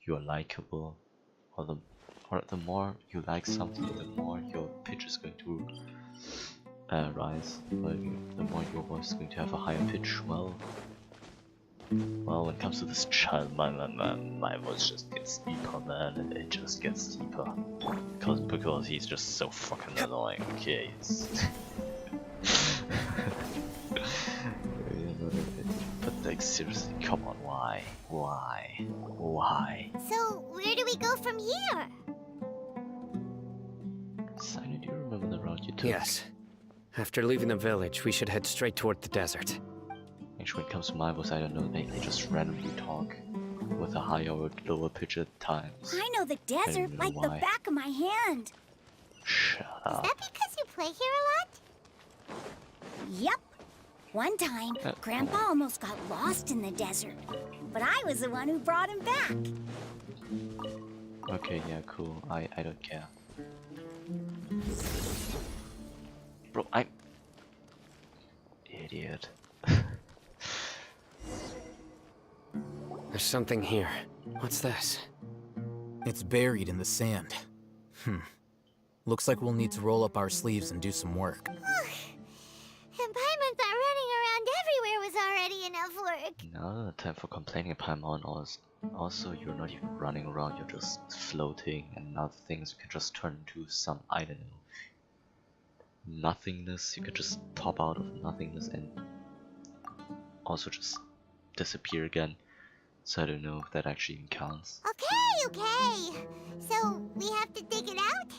you are likable, or the more you like something, the more your pitch is going to rise. Or the more your voice is going to have a higher pitch. Well, when it comes to this child, my voice just gets deeper, man, and it just gets deeper. Because he's just so fucking annoying. Okay, but like seriously, come on, why? So, where do we go from here? Cyno, do you remember the route you took? Yes. After leaving the village, we should head straight toward the desert. Actually, when it comes to my voice, I don't know, they just randomly talk with a higher or lower pitch at times. I know the desert know like the why. back of my hand. Shut Is up. that because you play here a lot? Yep. One time, Grandpa almost got lost in the desert, but I was the one who brought him back. Okay, yeah, cool. I don't care. Bro, I'm... Idiot. There's something here. What's this? It's buried in the sand. Looks like we'll need to roll up our sleeves and do some work. And Paimon thought running around everywhere was already enough work. No time for complaining, Paimon. Also, you're not even running around, you're just floating, and now things you can just turn into some, I don't know, nothingness. You can just pop out of nothingness and also just disappear again. So I don't know if that actually even counts. Okay. So, we have to dig it out?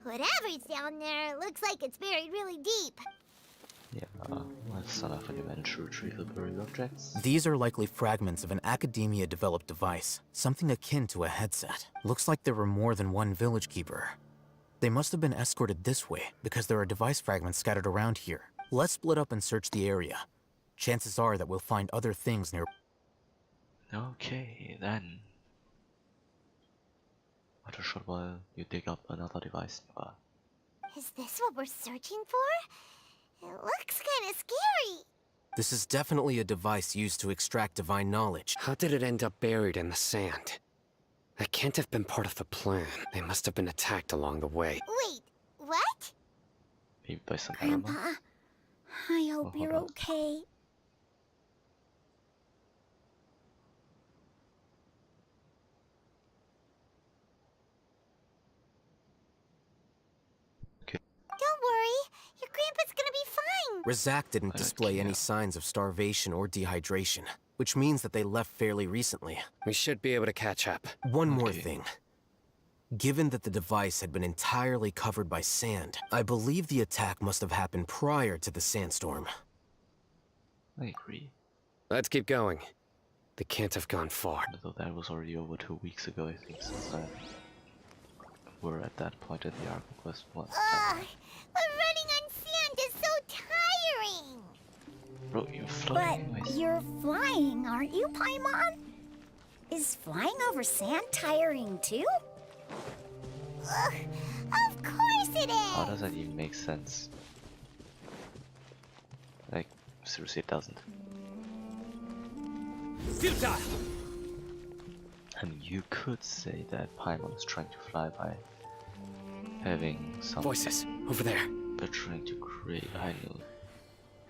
Whatever's down there looks like it's buried really deep. Yeah, let's start off when you manage to retrieve the buried objects. These are likely fragments of an Academia-developed device, something akin to a headset. Looks like there were more than one village keeper. They must have been escorted this way, because there are device fragments scattered around here. Let's split up and search the area. Chances are that we'll find other things near... Okay, then. After a short while, you dig up another device nearby. Is this what we're searching for? It looks kinda scary. This is definitely a device used to extract divine knowledge. How did it end up buried in the sand? That can't have been part of the plan. They must have been attacked along the way. Wait, what? Maybe by some animal? Grandpa, I hope Oh, hold you're on. okay. Razak didn't display any signs of starvation or dehydration, which means that they left fairly recently. We should be able to catch up. One more thing. Given that the device had been entirely covered by sand, I believe the attack must have happened prior to the sandstorm. I agree. Let's keep going. They can't have gone far. Although that was already over 2 weeks ago, I think, since we're at that point at the Archon Quest. Ugh, but running on sand is so tiring. Bro, you're flying. But you're flying, aren't you, Paimon? Is flying over sand tiring too? Ugh, of course it is. How does that even make sense? Like, seriously, it doesn't. Futile! I mean, you could say that Paimon is trying to fly by having some voices over there. But trying to create, I know.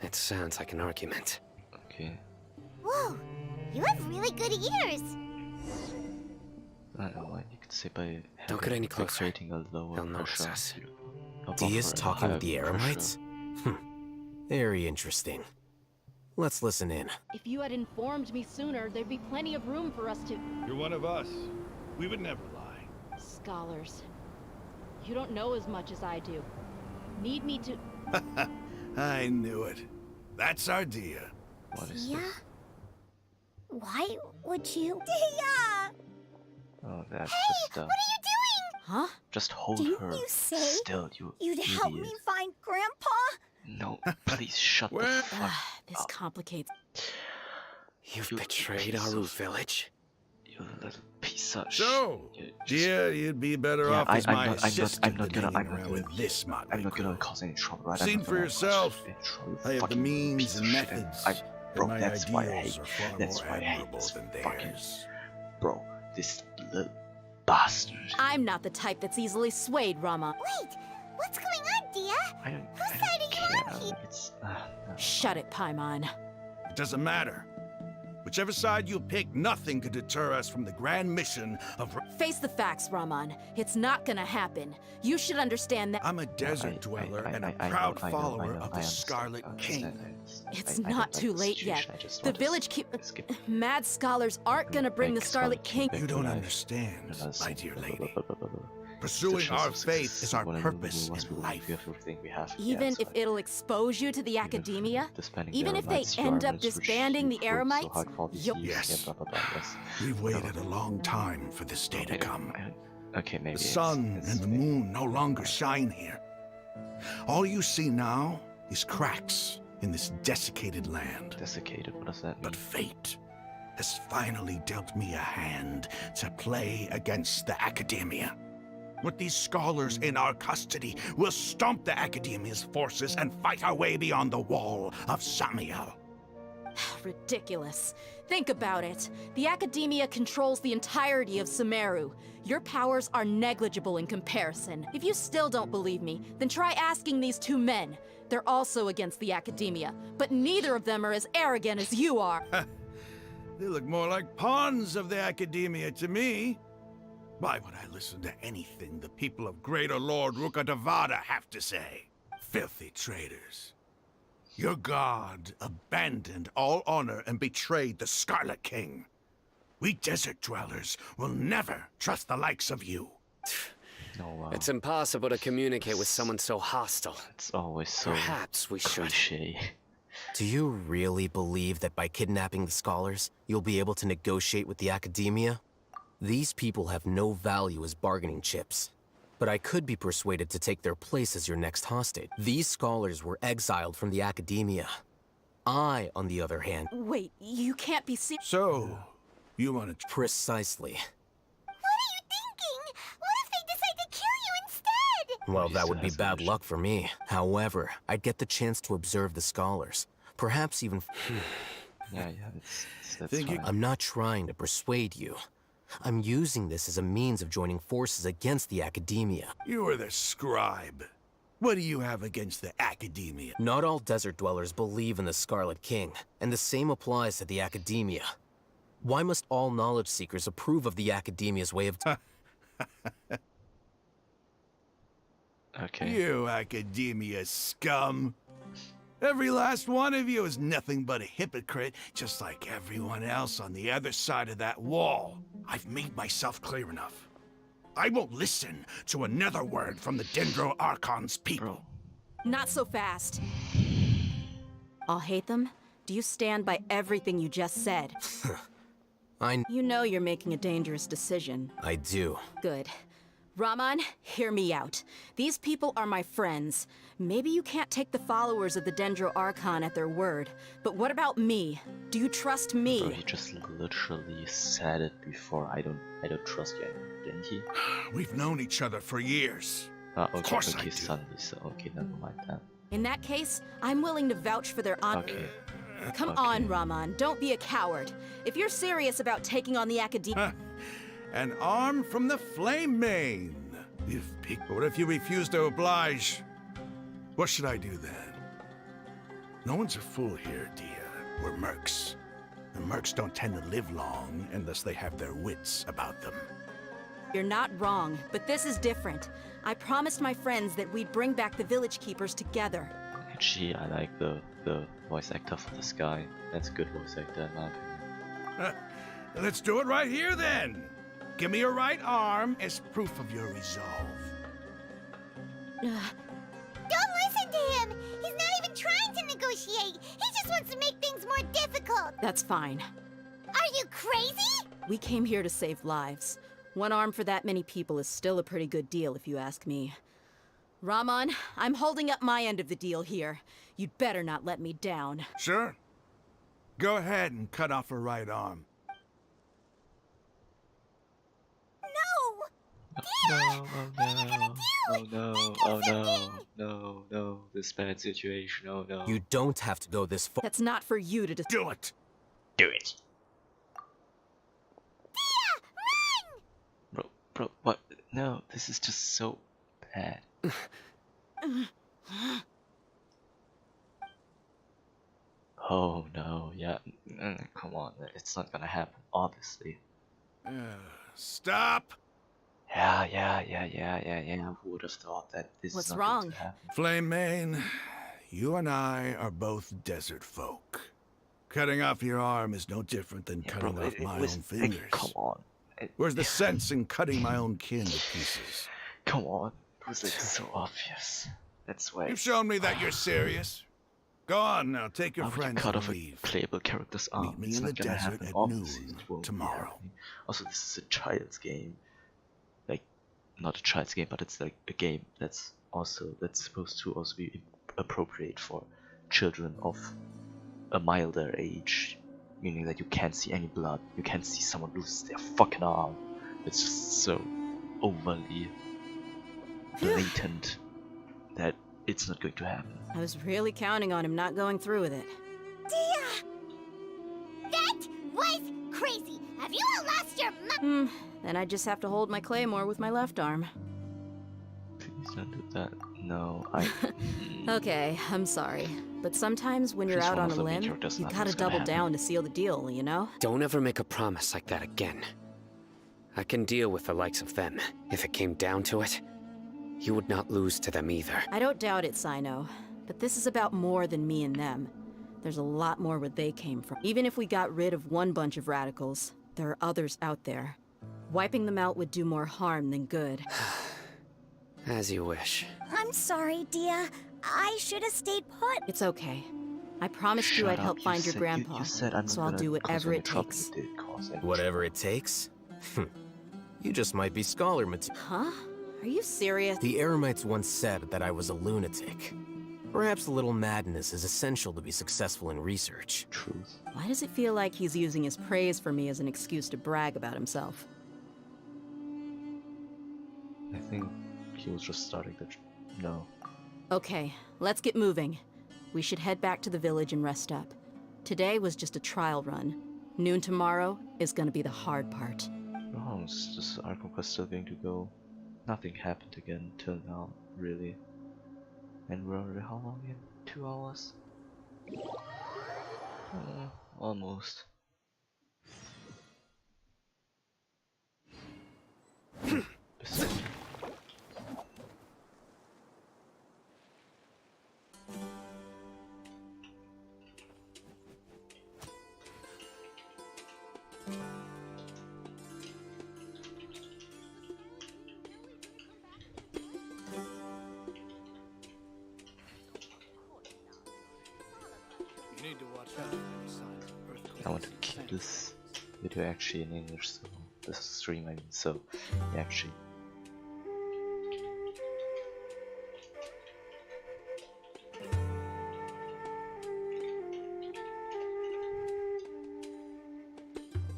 It sounds like an argument. Okay. Whoa, you have really good ears. I don't know what you could say by Don't get any closer. creating a lower They'll notice pressure. us. Dehya's talking with the higher Eremites? Very interesting. Let's listen in. If you had informed me sooner, there'd be plenty of room for us to... You're one of us. We would never lie. Scholars. You don't know as much as I do. Need me to... I knew it. That's our Dehya. What is Dehya? this? Why would you? Dehya! Oh, that's Hey, just what are you doing? Huh? Just hold Didn't her you say still, you you'd help me idiot. find Grandpa? No, please shut the fuck This up. complicates. You've betrayed our root village. You little piece of So, shit. Dear, you'd be better off as my assistant I'm not than gonna, hanging around with this motley I'm not crew. gonna cause any trouble, right? Seen I'm for not gonna cause yourself. any trouble, you I have the fucking means piece and of shit. methods, Bro, and my that's why I ideals hate. are far That's more why I hate admirable this than fucking. theirs. Bro, this little bastard. I'm not the type that's easily swayed, Rama. Wait, what's going on, Dehya? I don't Whose side are you on here? It's, Shut it, Paimon. It doesn't matter. Whichever side you pick, nothing could deter us from the grand mission of... Face the facts, Raman. It's not gonna happen. You should understand that. I'm a desert dweller and a proud follower of the Scarlet King. It's not too late yet. The village mad scholars aren't gonna bring the Scarlet King. You don't understand, my dear lady. Pursuing our faith is our purpose in life. Even if it'll expose you to the academia, even if they end up disbanding the Eremites, Yes. We've waited a long time for this day to come. Okay, maybe. The sun and the moon no longer shine here. All you see now is cracks in this desiccated land. Desiccated? What does that mean? But fate has finally dealt me a hand to play against the academia. With these scholars in our custody, we'll stomp the academia's forces and fight our way beyond the wall of Samiel. ridiculous. Think about it. The academia controls the entirety of Sumeru. Your powers are negligible in comparison. If you still don't believe me, then try asking these two men. They're also against the academia, but neither of them are as arrogant as you are. They look more like pawns of the academia to me. Why would I listen to anything the people of Greater Lord Rukkhadevada have to say? Filthy traitors. Your god abandoned all honor and betrayed the Scarlet King. We desert dwellers will never trust the likes of you. Oh, wow. It's impossible to communicate with someone so hostile. It's always so Perhaps we should. cliche. Do you really believe that by kidnapping the scholars, you'll be able to negotiate with the academia? These people have no value as bargaining chips. But I could be persuaded to take their place as your next hostage. These scholars were exiled from the academia. I, on the other hand... Wait, you can't be serious. So, you want to... Precisely. What are you thinking? What if they decide to kill you instead? Well, that would be bad luck for me. However, I'd get the chance to observe the scholars. Perhaps even... Yeah, that's fine. I'm not trying to persuade you. I'm using this as a means of joining forces against the academia. You are the scribe. What do you have against the academia? Not all desert dwellers believe in the Scarlet King, and the same applies to the academia. Why must all knowledge seekers approve of the academia's way of... Okay. You academia scum. Every last one of you is nothing but a hypocrite, just like everyone else on the other side of that wall. I've made myself clear enough. I won't listen to another word from the Dendro Archon's people. Not so fast. I'll hate them. Do you stand by everything you just said? You know you're making a dangerous decision. I do. Good. Rahman, hear me out. These people are my friends. Maybe you can't take the followers of the Dendro Archon at their word, but what about me? Do you trust me? Bro, he just literally said it before. I don't trust you anymore, didn't he? We've known each other for years. Okay, of course okay, I do. suddenly, so okay, never mind that. In that case, I'm willing to vouch for their honor. Okay. Come on, Rahman, don't be a coward. If you're serious about taking on the academia... An arm from the Flame Mane. But if you refuse to oblige, what should I do then? No one's a fool here, Dehya. We're mercs. And mercs don't tend to live long unless they have their wits about them. You're not wrong, but this is different. I promised my friends that we'd bring back the village keepers together. Actually, I like the voice actor for this guy. That's a good voice actor in my opinion. Let's do it right here then. Give me your right arm as proof of your resolve. Don't listen to him! He's not even trying to negotiate! He just wants to make things more difficult! That's fine. Are you crazy? We came here to save lives. One arm for that many people is still a pretty good deal, if you ask me. Rahman, I'm holding up my end of the deal here. You'd better not let me down. Sure. Go ahead and cut off her right arm. No, oh no, this bad situation, oh no. You don't have to go this far. That's not for you to do it. Do it. Bro, what? No, this is just so bad. Oh no, yeah, come on, it's not gonna happen, obviously. Stop! Yeah. Who would have thought that this What's is not wrong? going to happen? Flame Mane, you and I are both desert folk. Cutting off your arm is no different than cutting off my own fingers. Come on. Where's the sense in cutting my own kin to pieces? Come on. It was like so obvious. That's why. You've shown me that you're serious. Go on now, take your friends cut and off leave. a playable character's arm. Meet me It's in the not gonna desert happen. at Obviously, noon it won't be tomorrow. happening. Also, this is a child's game. Like, not a child's game, but it's like a game that's supposed to also be appropriate for children of a milder age, meaning that you can't see any blood, you can't see someone lose their fucking arm. It's just so overly blatant that it's not going to happen. I was really counting on him not going through with it. Dehya! That was crazy! Have you all lost your Then I just have to hold my claymore with my left arm. Please don't do that. No, I... Okay, I'm sorry. But sometimes when you're Please, out one on of a the main limb, characters, you nothing's gotta gonna double happen. down to seal the deal, you know? Don't ever make a promise like that again. I can deal with the likes of them. If it came down to it, you would not lose to them either. I don't doubt it, Cyno. But this is about more than me and them. There's a lot more where they came from. Even if we got rid of one bunch of radicals, there are others out there. Wiping them out would do more harm than good. As you wish. I'm sorry, Dehya. I should have stayed put. It's okay. I promised you Shut I'd help up, find your said- grandpa, you said I'm so not I'll gonna do cause whatever any it trouble. takes. You did cause any Whatever it takes? You just might be scholar material. Huh? Are you serious? The Eremites once said that I was a lunatic. Perhaps a little madness is essential to be successful in research. Truth. Why does it feel like he's using his praise for me as an excuse to brag about himself? I think he was just starting to... No. Okay, let's get moving. We should head back to the village and rest up. Today was just a trial run. Noon tomorrow is gonna be the hard part. Oh, is this Archon Quest still going to go? Nothing happened again till now, really. And we're already how long in? 2 hours? Almost. need to watch out for any signs of earthquakes I want to and keep sandstorms. this video actually in English, so this stream, I mean, so yeah, actually.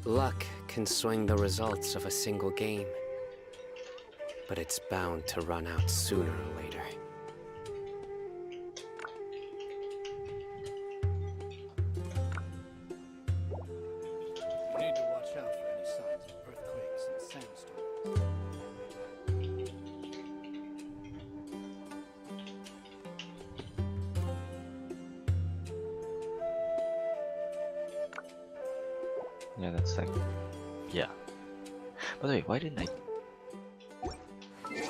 Luck can swing the results of a single game, but it's bound to run out sooner or later. You need to watch out for any signs of earthquakes and sandstorms. Yeah, that's like, yeah. By the way, why didn't I? You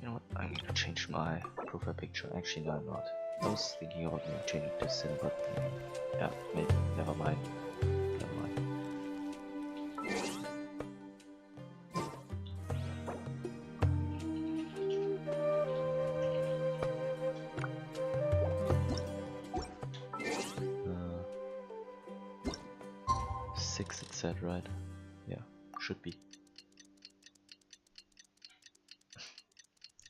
know what? I'm gonna change my profile picture. Actually, no, I'm not. I was thinking about maybe changing this in, but yeah, maybe. Never mind. Never mind. Six, it said, right? Yeah, should be.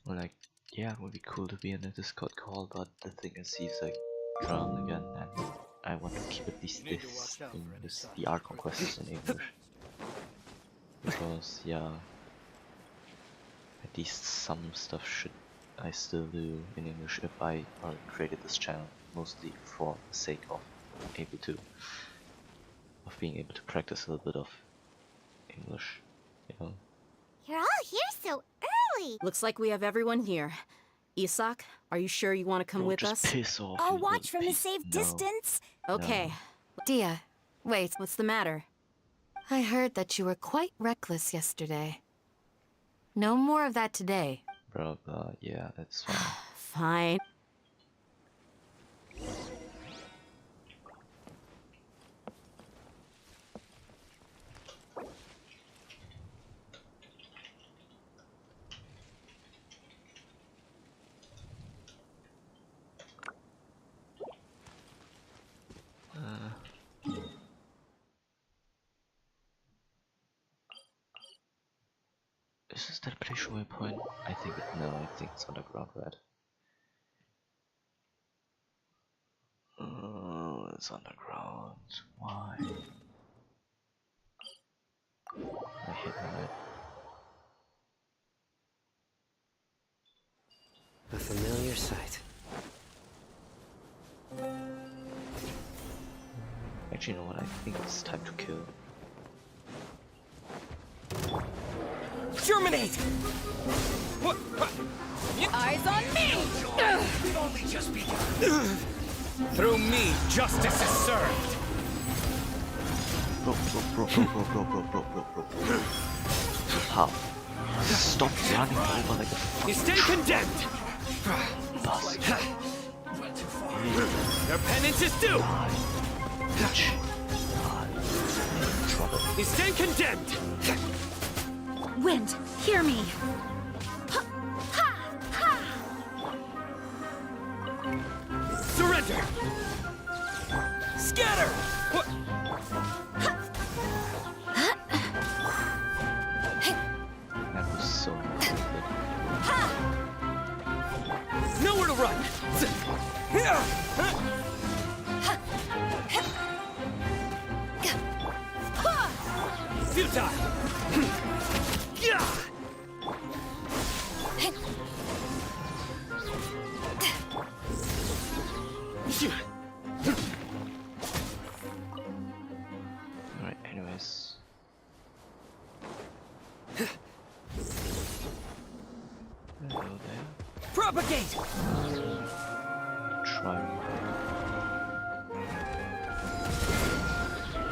Well, like, yeah, it would be cool to be in a Discord call, but the thing is, he's like drowned again, and I want to keep at least this in this, the Archon Quests in English. Because, yeah, at least some stuff should I still do in English if I created this channel, mostly for the sake of being able to practice a little bit of English, you know. You're all here so early. Looks like we have everyone here. Isak, are you sure you want to come Bro, with just us? piss off, I'll you watch from a little safe piece. No. distance. Okay. Dehya, wait. What's the matter? I heard that you were quite reckless yesterday. No more of that today. Bro, yeah, that's fine. Fine. Is this that place waypoint? I think no, I think it's underground, right? Oh, it's underground. Why? I hate that. A familiar sight. Actually, you know what? I think it's time to kill. Germinate! What? Eyes on me! We've only just begun. Through me, justice is served. Bro. How? Stop running over like a You stay condemned. bastard. Your penance is due. Bitch. You stand condemned. Wind, hear me. Surrender. Scatter. What? That was so stupid. Nowhere to run. Futile. Alright, anyways. Hello there. Propagate. Try.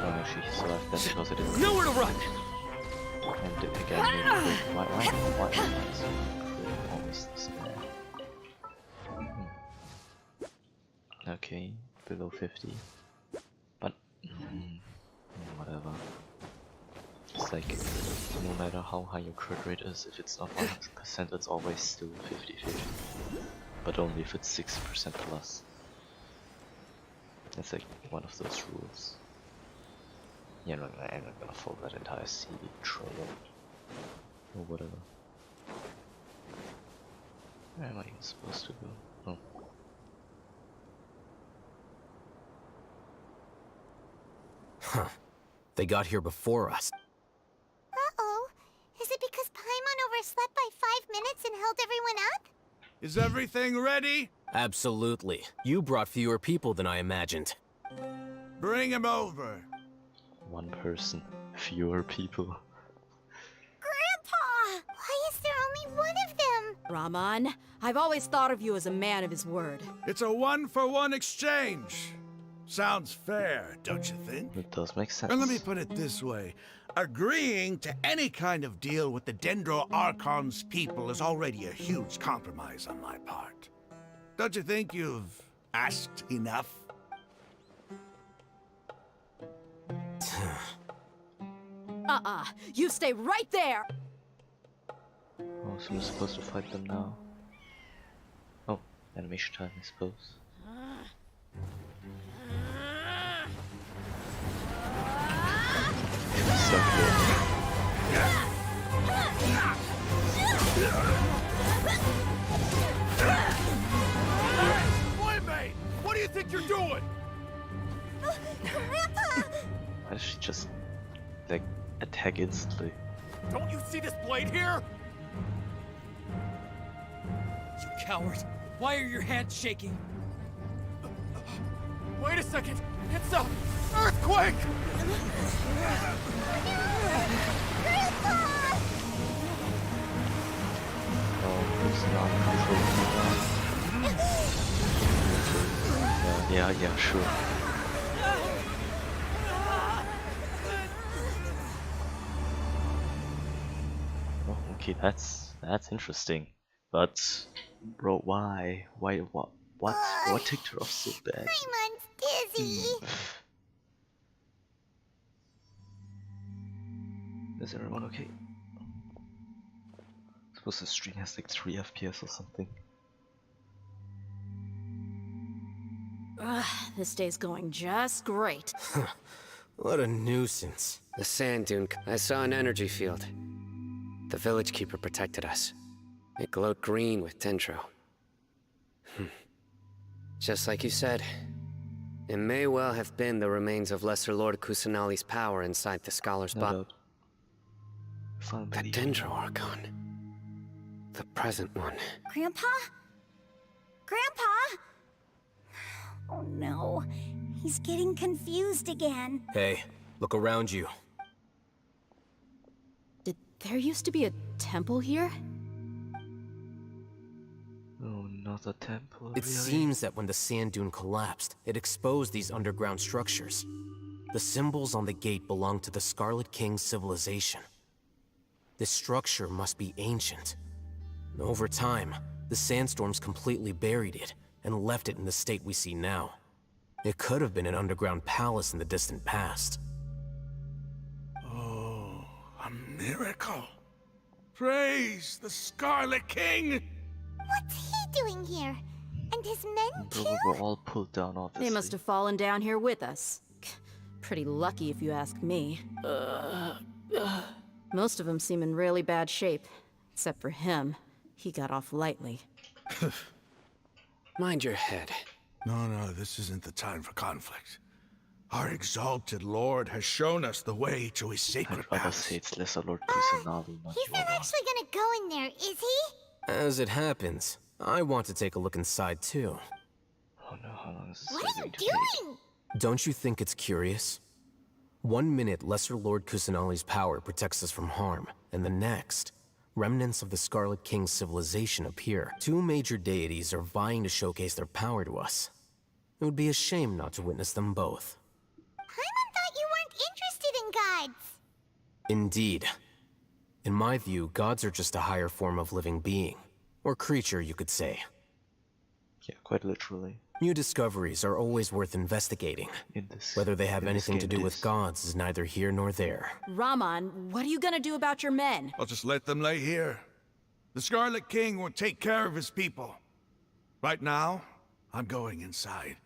Oh, actually, he still left that because it is. Nowhere to run. And again, why am I so always this bad? Okay, below 50. But, whatever. It's like, no matter how high your crit rate is, if it's not 100%, it's always still 50-50. But only if it's 60% plus. It's like one of those rules. Yeah, no, I'm not gonna follow that entire CD trail or whatever. Where am I even supposed to go? Oh. Huh. They got here before us. Uh-oh. Is it because Paimon overslept by 5 minutes and held everyone up? Is everything ready? Absolutely. You brought fewer people than I imagined. Bring him over. One person, fewer people. Grandpa! Why is there only one of them? Raman, I've always thought of you as a man of his word. It's a 1-for-1 exchange. Sounds fair, don't you think? It does make sense. And let me put it this way. Agreeing to any kind of deal with the Dendro Archon's people is already a huge compromise on my part. Don't you think you've asked enough? You stay right there! Oh, so we're supposed to fight them now. Oh, animation time, I suppose. So good. Boy, what do you think you're doing? Grandpa! Why does she just, like, attack instantly? Don't you see this blade here? You coward! Why are your hands shaking? Wait a second! It's a earthquake! Grandpa! Oh, who's not controlling that? Yeah, sure. Oh, okay, that's interesting. But, bro, why? What? What ticked her off so bad? Paimon's dizzy. Is everyone okay? I suppose the stream has like 3 FPS or something. This day's going just great. What a nuisance. The sand dune. I saw an energy field. The village keeper protected us. It glowed green with dendro. Just like you said, it may well have been the remains of Lesser Lord Kusanali's power inside the scholar's body. The dendro Archon. The present one. Grandpa? Grandpa? Oh no, he's getting confused again. Hey, look around you. Did there used to be a temple here? Oh, not a temple. It seems that when the sand dune collapsed, it exposed these underground structures. The symbols on the gate belong to the Scarlet King's civilization. This structure must be ancient. Over time, the sandstorms completely buried it and left it in the state we see now. It could have been an underground palace in the distant past. Oh, a miracle. Praise the Scarlet King! What's he doing here? And his men too? We're all pulled down, obviously. They must have fallen down here with us. Pretty lucky if you ask me. Most of them seem in really bad shape. Except for him. He got off lightly. Mind your head. No, this isn't the time for conflict. Our exalted lord has shown us the way to his sacred path. It's Lesser Lord Kusanali, not He's not actually gonna go in there, is he? As it happens, I want to take a look inside too. Oh no, how long is this What are you going to take? doing? Don't you think it's curious? 1 minute, Lesser Lord Kusanali's power protects us from harm, and the next, remnants of the Scarlet King's civilization appear. 2 major deities are vying to showcase their power to us. It would be a shame not to witness them both. Paimon thought you weren't interested in gods. Indeed. In my view, gods are just a higher form of living being. Or creature, you could say. Yeah, quite literally. New discoveries are always worth investigating. Whether they have anything to do with gods is neither here nor there. Raman, what are you gonna do about your men? I'll just let them lay here. The Scarlet King will take care of his people. Right now, I'm going inside.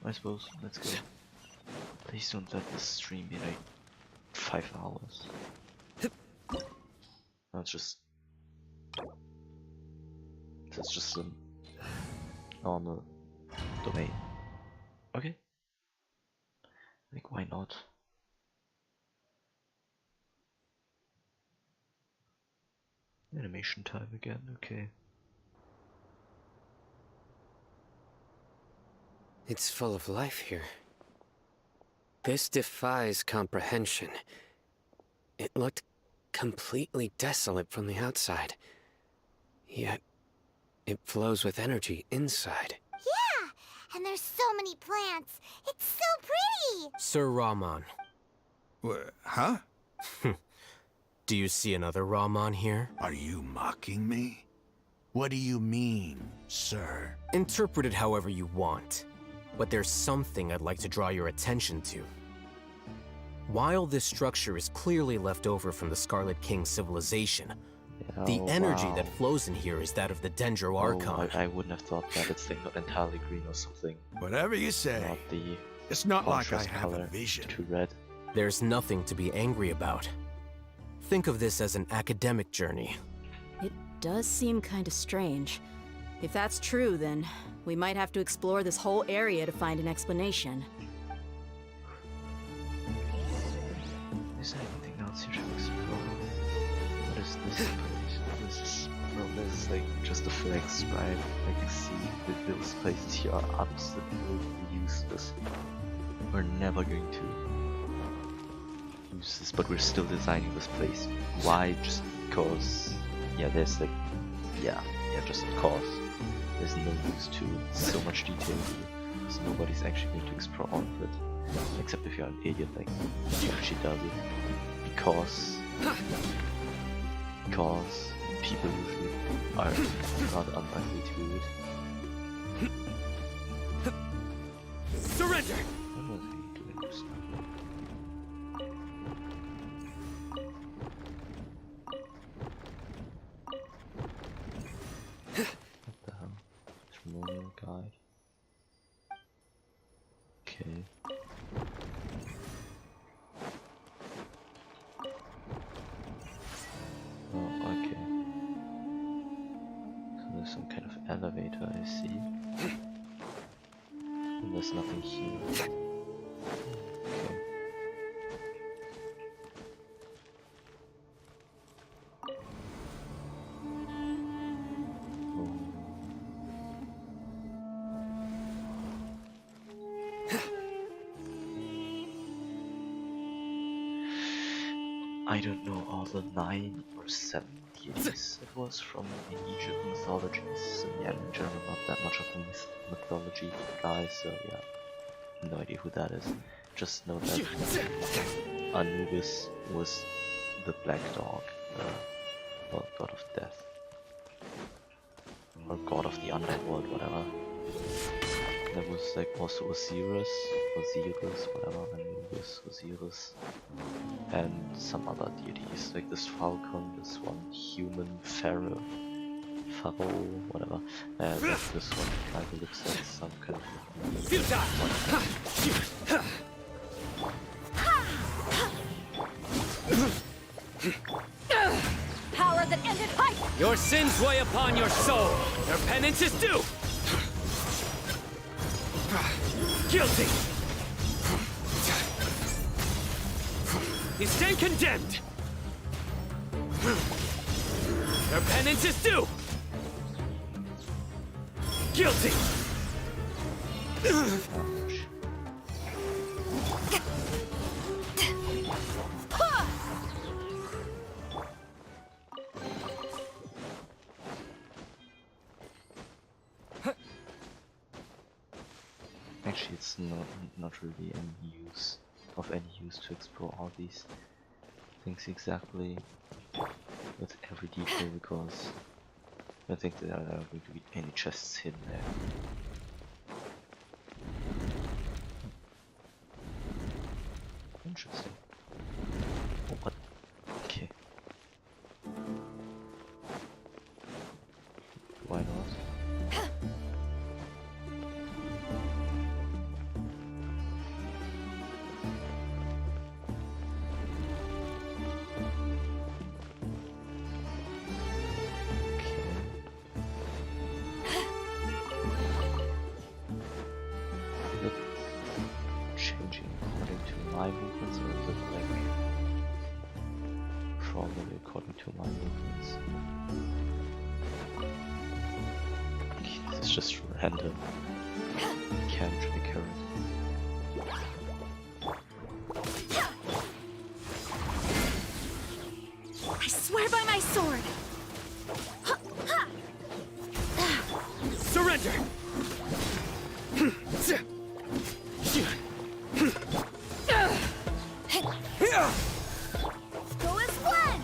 I suppose. Let's go. Please don't let this stream be like 5 hours. That's just a normal domain. Okay. Like, why not? Animation time again, okay. It's full of life here. This defies comprehension. It looked completely desolate from the outside. Yet, it flows with energy inside. Yeah, and there's so many plants. It's so pretty. Sir Rahman. Huh? Do you see another Rahman here? Are you mocking me? What do you mean, sir? Interpret it however you want, but there's something I'd like to draw your attention to. While this structure is clearly left over from the Scarlet King civilization, the energy that flows in here is that of the Dendro Archon. I wouldn't have thought that. It's like not entirely green or something. Whatever you say. Not the it's not like I contrast have a color vision. to red. There's nothing to be angry about. Think of this as an academic journey. It does seem kind of strange. If that's true, then we might have to explore this whole area to find an explanation. Is there anything else here to explore? What is this place? This is like just a flex, right? Like you see that those places here are absolutely useless. We're never going to use this, but we're still designing this place. Why? Just because, yeah, there's like, yeah, just because. There's no use to so much detail here, because nobody's actually going to explore all of it. Except if you're an idiot, like, if she does it. Because people usually are rather unlikely to do it. Surrender! What was he doing just now? What the hell? Ceremonial guide. Okay. Oh, okay. So there's some kind of elevator, I see. And there's nothing here. Okay. I don't know all the 9 or 7 deities it was from the Egypt mythologies, so yeah, in general not that much of a mythology guy, so yeah, no idea who that is. Just know that Anubis was the black dog, well, god of death, or god of the underworld, whatever. There was like also Osiris, whatever, Anubis, Osiris, and some other deities, like this falcon, this one human pharaoh, whatever, and this one kind of looks like some kind of power that ended height! Your sins weigh upon your soul. Their penance is due. Guilty! You stand condemned! Your penance is due! Guilty! Actually, it's not really of any use to explore all these things exactly with every detail, because I don't think there are going to be any chests hidden there. Interesting. Oh, what? Okay. Why not? probably according to my movements. Okay, this is just random. Can't trigger it. I swear by my sword! Surrender! Go as one!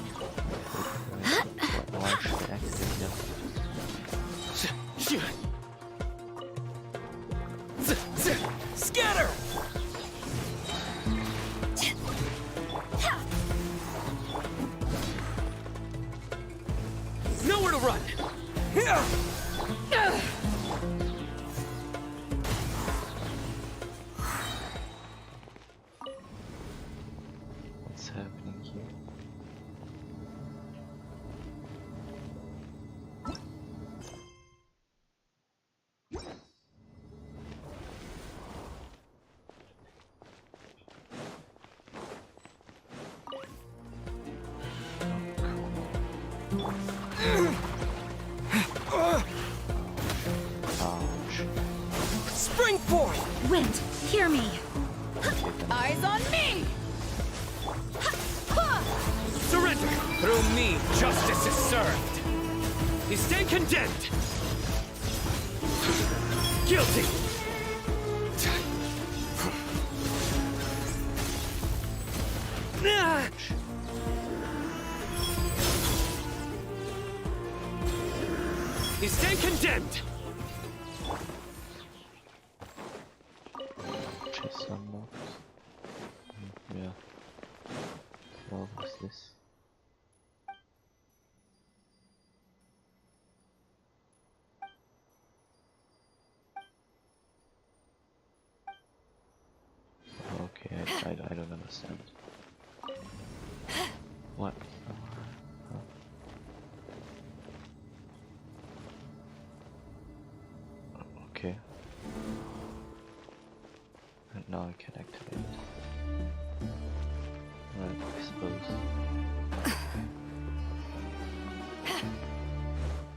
Why should I activate them? Scatter! Nowhere to run! What's happening here? Spring forth! Wind, hear me! Eyes on me! Surrender! Through me, justice is served! You stand condemned! Guilty! You stand condemned! Chest unlocked. Yeah. What was this? Okay, I don't understand. What? Huh? Okay. And now I can activate it. Right, I suppose.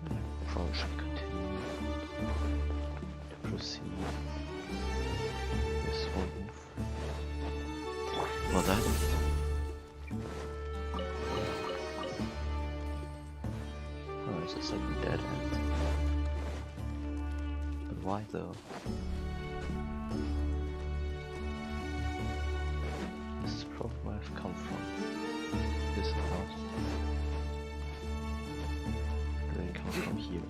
I probably should continue to proceed. This whole move. Well, that. Oh, it's just like a dead end. But why though? This is probably where I've come from. This is not. Did it come from here?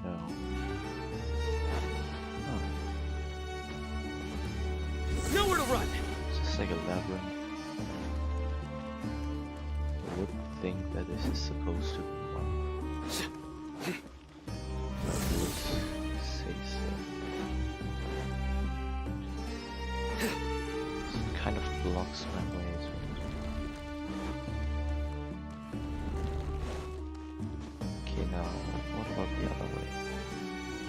No. Oh. Nowhere to run! It's just like a labyrinth. I would think that this is supposed to be one. I would say so. It kind of blocks my way as well. Okay, now what about the other way?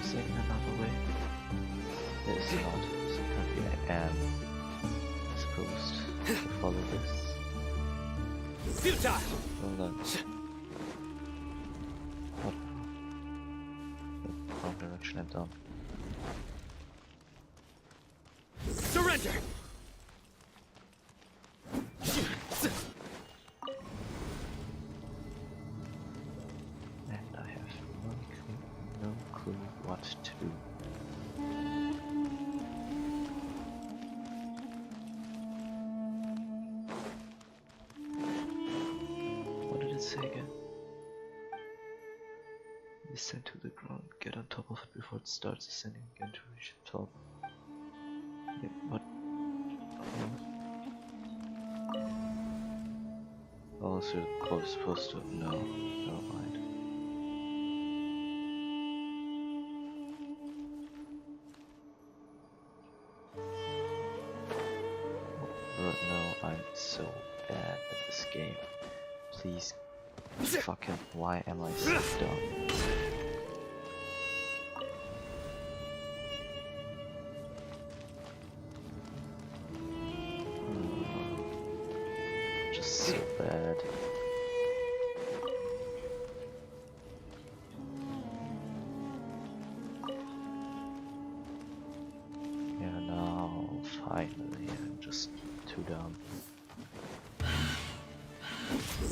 Is there another way? There is not. So apparently I am supposed to follow this. Futile! Hold on. What? The wrong direction I've done. Surrender! And I have no clue what to do. What did it say again? Descend to the ground, get on top of it before it starts ascending again to reach the top. Yeah, what? Oh, so I was supposed to. No, never mind. Oh, no, I'm so bad at this game. Please, fucking, why am I so dumb? Just so bad.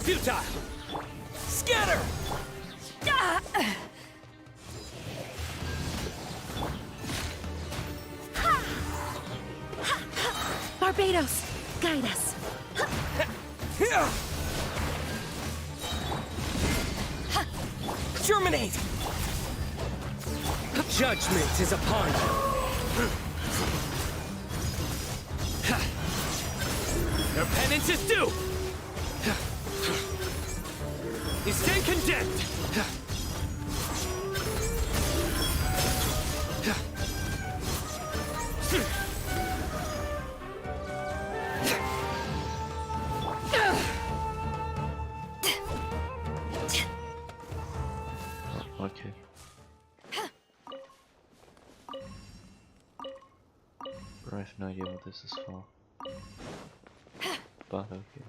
Futile! Scatter! Barbados, guide us. Germinate! Judgment is upon you. Your penance is due! You stand condemned! Okay. But I have no idea what this is for. But okay.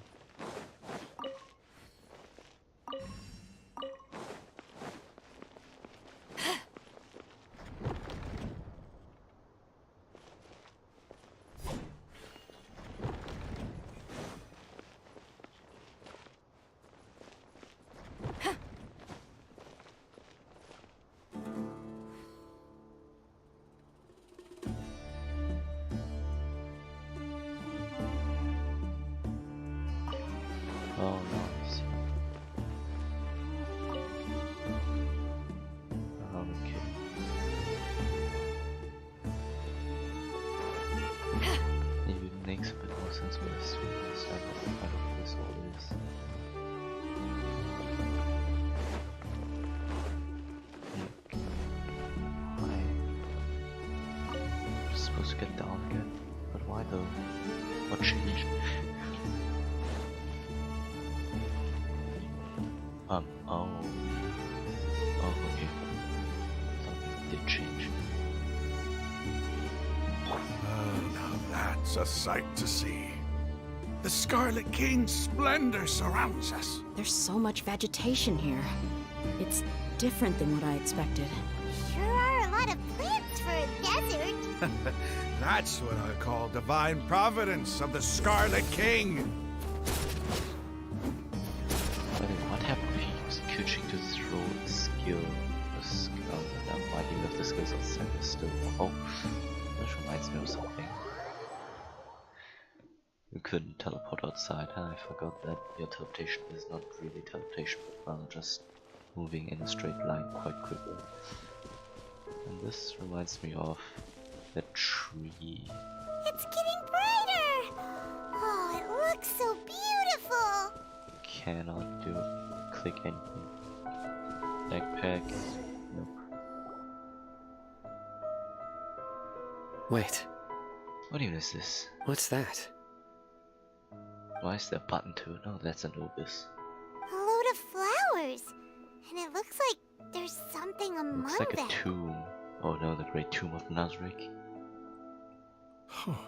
Oh, nice. Okay. Maybe it makes a bit more sense when I see this. I don't know what this all is. I'm supposed to get down again, but why though? What changed? Oh, okay. Something did change. Oh, now that's a sight to see. The Scarlet King's splendor surrounds us. There's so much vegetation here. It's different than what I expected. Sure are a lot of plants for a desert. That's what I call divine providence of the Scarlet King. What happened if he used Kuching to throw the skill? Why do you have the skills outside the still? Oh, this reminds me of something. You couldn't teleport outside, huh? I forgot that your teleportation is not really teleportation, but rather just moving in a straight line quite quickly. And this reminds me of that tree. It's getting brighter! Oh, it looks so beautiful! Cannot do it. Click anything. Backpack. Nope. Wait. What even is this? What's that? Why is there a button to it? Oh, that's an obus. A load of flowers! And it looks like there's something among Looks like them. a tomb. Oh no, the great tomb of Nazarick. Oh,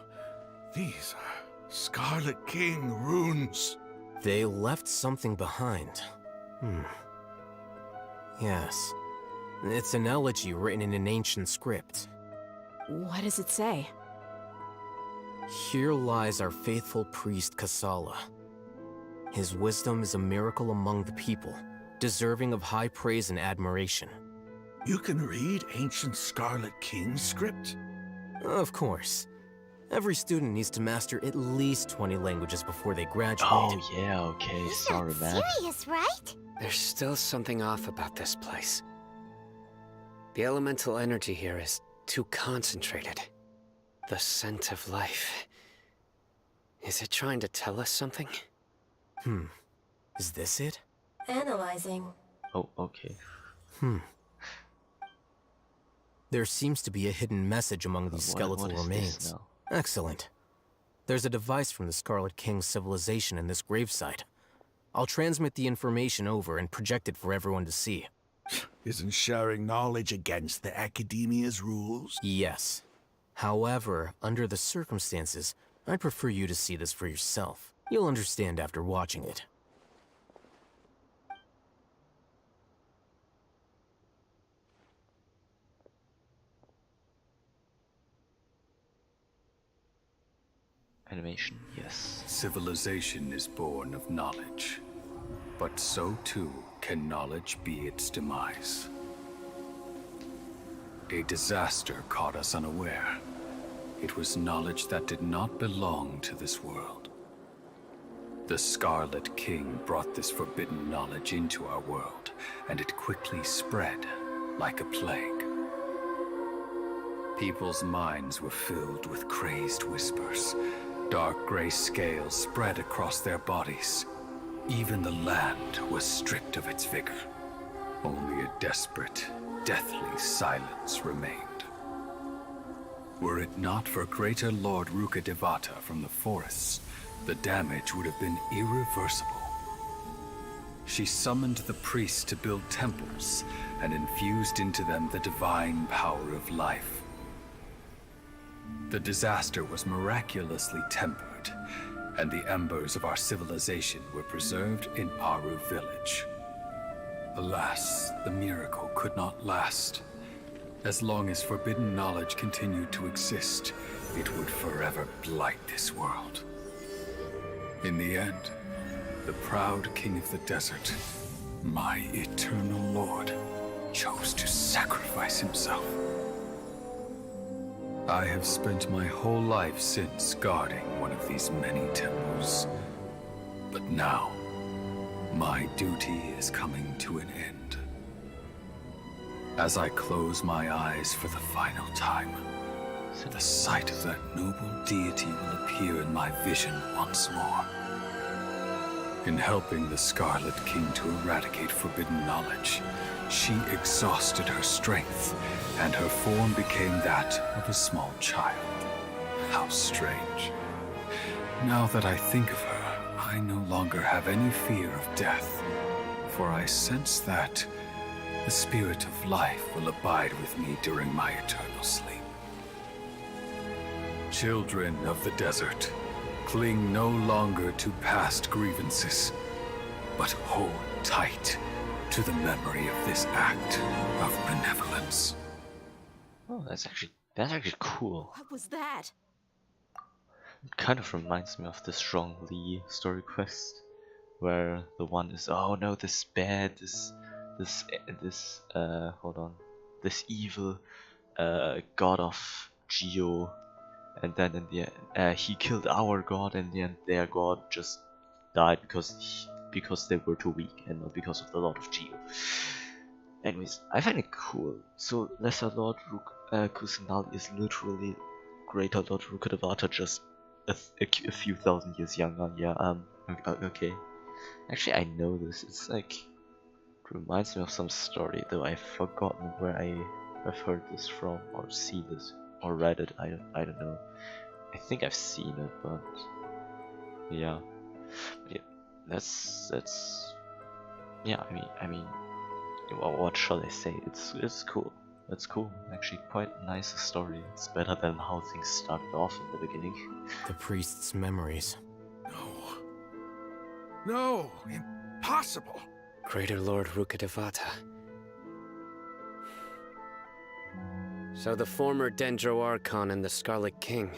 these are Scarlet King runes. They left something behind. Yes. It's an elegy written in an ancient script. What does it say? Here lies our faithful priest Kasala. His wisdom is a miracle among the people, deserving of high praise and admiration. You can read ancient Scarlet King script? Of course. Every student needs to master at least 20 languages before they graduate. Oh yeah, okay, sorry man. Serious, right? There's still something off about this place. The elemental energy here is too concentrated. The scent of life. Is it trying to tell us something? Is this it? Analyzing. Oh, okay. There seems to be a hidden message among these skeletal what is remains. this now? Excellent. There's a device from the Scarlet King's civilization in this gravesite. I'll transmit the information over and project it for everyone to see. Isn't sharing knowledge against the Academia's rules? Yes. However, under the circumstances, I'd prefer you to see this for yourself. You'll understand after watching it. Animation, yes. Civilization is born of knowledge. but so too can knowledge be its demise. A disaster caught us unaware. It was knowledge that did not belong to this world. The Scarlet King brought this forbidden knowledge into our world, and it quickly spread like a plague. People's minds were filled with crazed whispers. Dark gray scales spread across their bodies. Even the land was stripped of its vigor. Only a desperate, deathly silence remained. Were it not for Greater Lord Rukkhadevata from the forests, the damage would have been irreversible. She summoned the priests to build temples and infused into them the divine power of life. The disaster was miraculously tempered, and the embers of our civilization were preserved in Aru village. Alas, the miracle could not last. As long as forbidden knowledge continued to exist, it would forever blight this world. In the end, the proud king of the desert, my eternal lord, chose to sacrifice himself. I have spent my whole life since guarding one of these many temples. But now, my duty is coming to an end. As I close my eyes for the final time, the sight of that noble deity will appear in my vision once more. In helping the Scarlet King to eradicate forbidden knowledge, she exhausted her strength, and her form became that of a small child. How strange. Now that I think of her, I no longer have any fear of death, for I sense that the spirit of life will abide with me during my eternal sleep. Children of the desert, cling no longer to past grievances, but hold tight to the memory of this act of benevolence. Oh, that's actually cool. What was that? It kind of reminds me of the Strong Lee story quest, where the one is, oh no, this bad, this evil god of Geo, and then in the end, he killed our god, and in the end their god just died because they were too weak and not because of the Lord of Geo. Anyways, I find it cool. So Lesser Lord Kusanali is literally Greater Lord Rukkhadevata, just a few thousand years younger. Yeah, okay. Actually, I know this. It's like, it reminds me of some story, though I've forgotten where I've heard this from, or seen this, or read it. I don't know. I think I've seen it, but yeah. That's yeah. I mean, what shall I say? It's cool. It's cool. Actually, quite a nice story. It's better than how things started off in the beginning. The priest's memories. No, impossible. Greater Lord Rukkhadevata. So the former Dendro Archon and the Scarlet King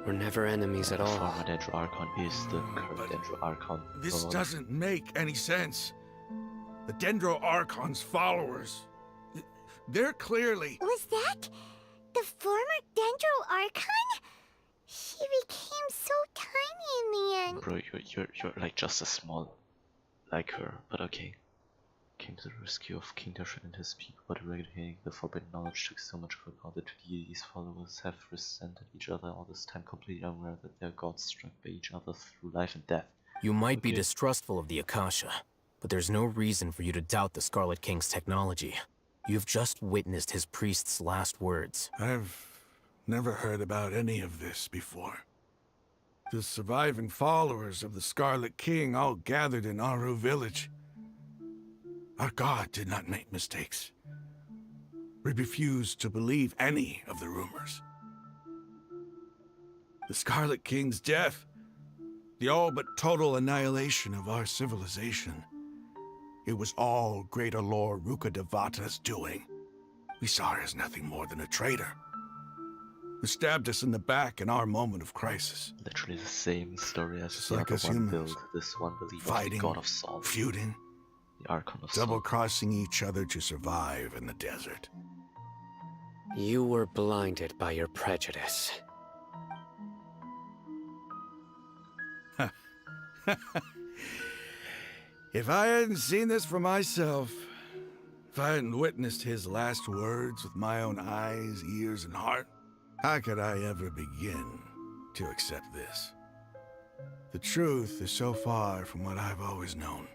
were never enemies at all. The former Dendro Archon is the current Dendro Archon. This doesn't make any sense. The Dendro Archon's followers, they're clearly... Was that the former Dendro Archon? She became so tiny in the end. Bro, you're like just as small like her, but okay. Came to the rescue of King Dehya and his people, but eradicating the forbidden knowledge took so much effort. The two deities' followers have resented each other all this time, completely unaware that their gods struck by each other through life and death. You might be distrustful of the Akasha, but there's no reason for you to doubt the Scarlet King's technology. You've just witnessed his priest's last words. I've never heard about any of this before. The surviving followers of the Scarlet King all gathered in Aru village. Our god did not make mistakes. We refused to believe any of the rumors. The Scarlet King's death, the all but total annihilation of our civilization, it was all Greater Lord Rukkhadevata's doing. We saw her as nothing more than a traitor. who stabbed us in the back in our moment of crisis. Literally the same story as Just the like other us one humans. built. This one believed in Fighting, the god of salt. feuding, The Archon of salt. double-crossing each other to survive in the desert. You were blinded by your prejudice. If I hadn't seen this for myself, if I hadn't witnessed his last words with my own eyes, ears, and heart, how could I ever begin to accept this? The truth is so far from what I've always known.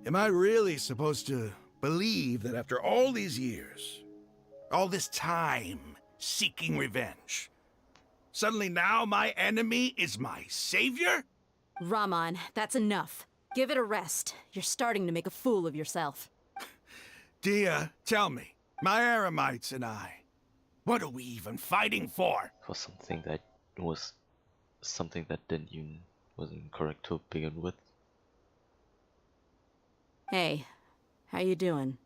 Am I really supposed to believe that after all these years, all this time seeking revenge, suddenly now my enemy is my savior? Rahman, that's enough. Give it a rest. You're starting to make a fool of yourself. Dehya, tell me, my Aramites and I, what are we even fighting for? For something that wasn't correct to begin with. Hey, how you doing?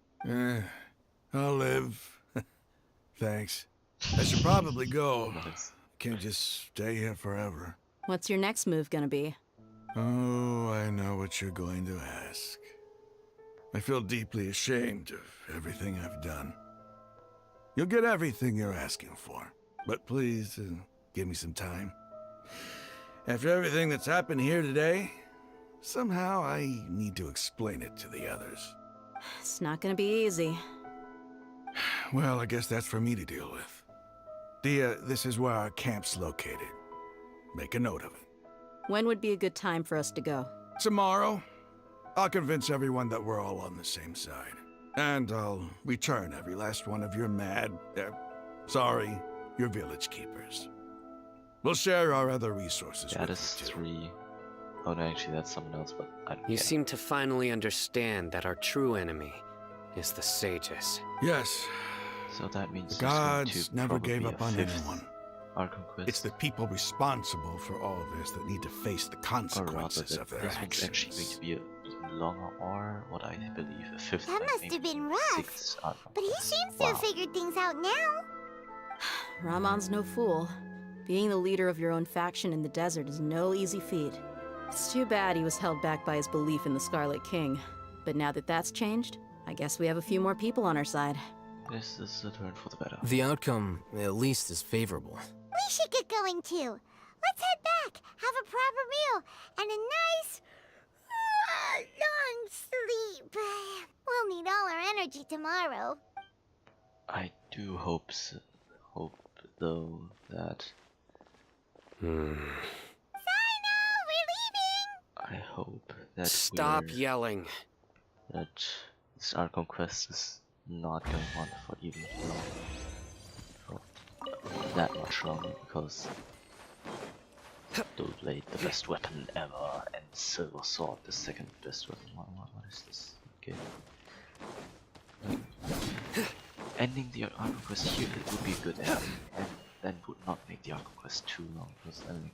I'll live. Thanks. I should probably go. Nice. Can't just stay here forever. What's your next move gonna be? Oh, I know what you're going to ask. I feel deeply ashamed of everything I've done. You'll get everything you're asking for, but please, give me some time. After everything that's happened here today, somehow I need to explain it to the others. It's not gonna be easy. Well, I guess that's for me to deal with. Dehya, this is where our camp's located. Make a note of it. When would be a good time for us to go? Tomorrow, I'll convince everyone that we're all on the same side. And I'll return every last one of your your village keepers. We'll share our other resources That with is you too. 3. Oh no, actually that's someone else, but I don't You get it. seem to finally understand that our true enemy is the sages. Yes. So that means The there's going gods to never probably gave be up a on 5th anyone. Archon Quest. It's the people responsible for all this that need to face the Or rather, consequences of their there's actually going actions. to be a even longer, or what I believe a 5th. That and must maybe have been rough. 6th Archon But he Quest. seems to Wow. have figured things out now. Rahman's no fool. Being the leader of your own faction in the desert is no easy feat. It's too bad he was held back by his belief in the Scarlet King. But now that that's changed, I guess we have a few more people on our side. This is a turn for the better. The outcome, at least, is favorable. We should get going too. Let's head back, have a proper meal, and a nice, long sleep. We'll need all our energy tomorrow. I do hope though that Cyno, we're leaving! I hope that Stop yelling. that this Archon Quest is not going on for even long, for that much longer, because Dual Blade, the best weapon ever, and Silver Sword, the second best weapon. What is this? Okay. Ending the Archon Quest here, it would be a good ending, and then would not make the Archon Quest too long, because then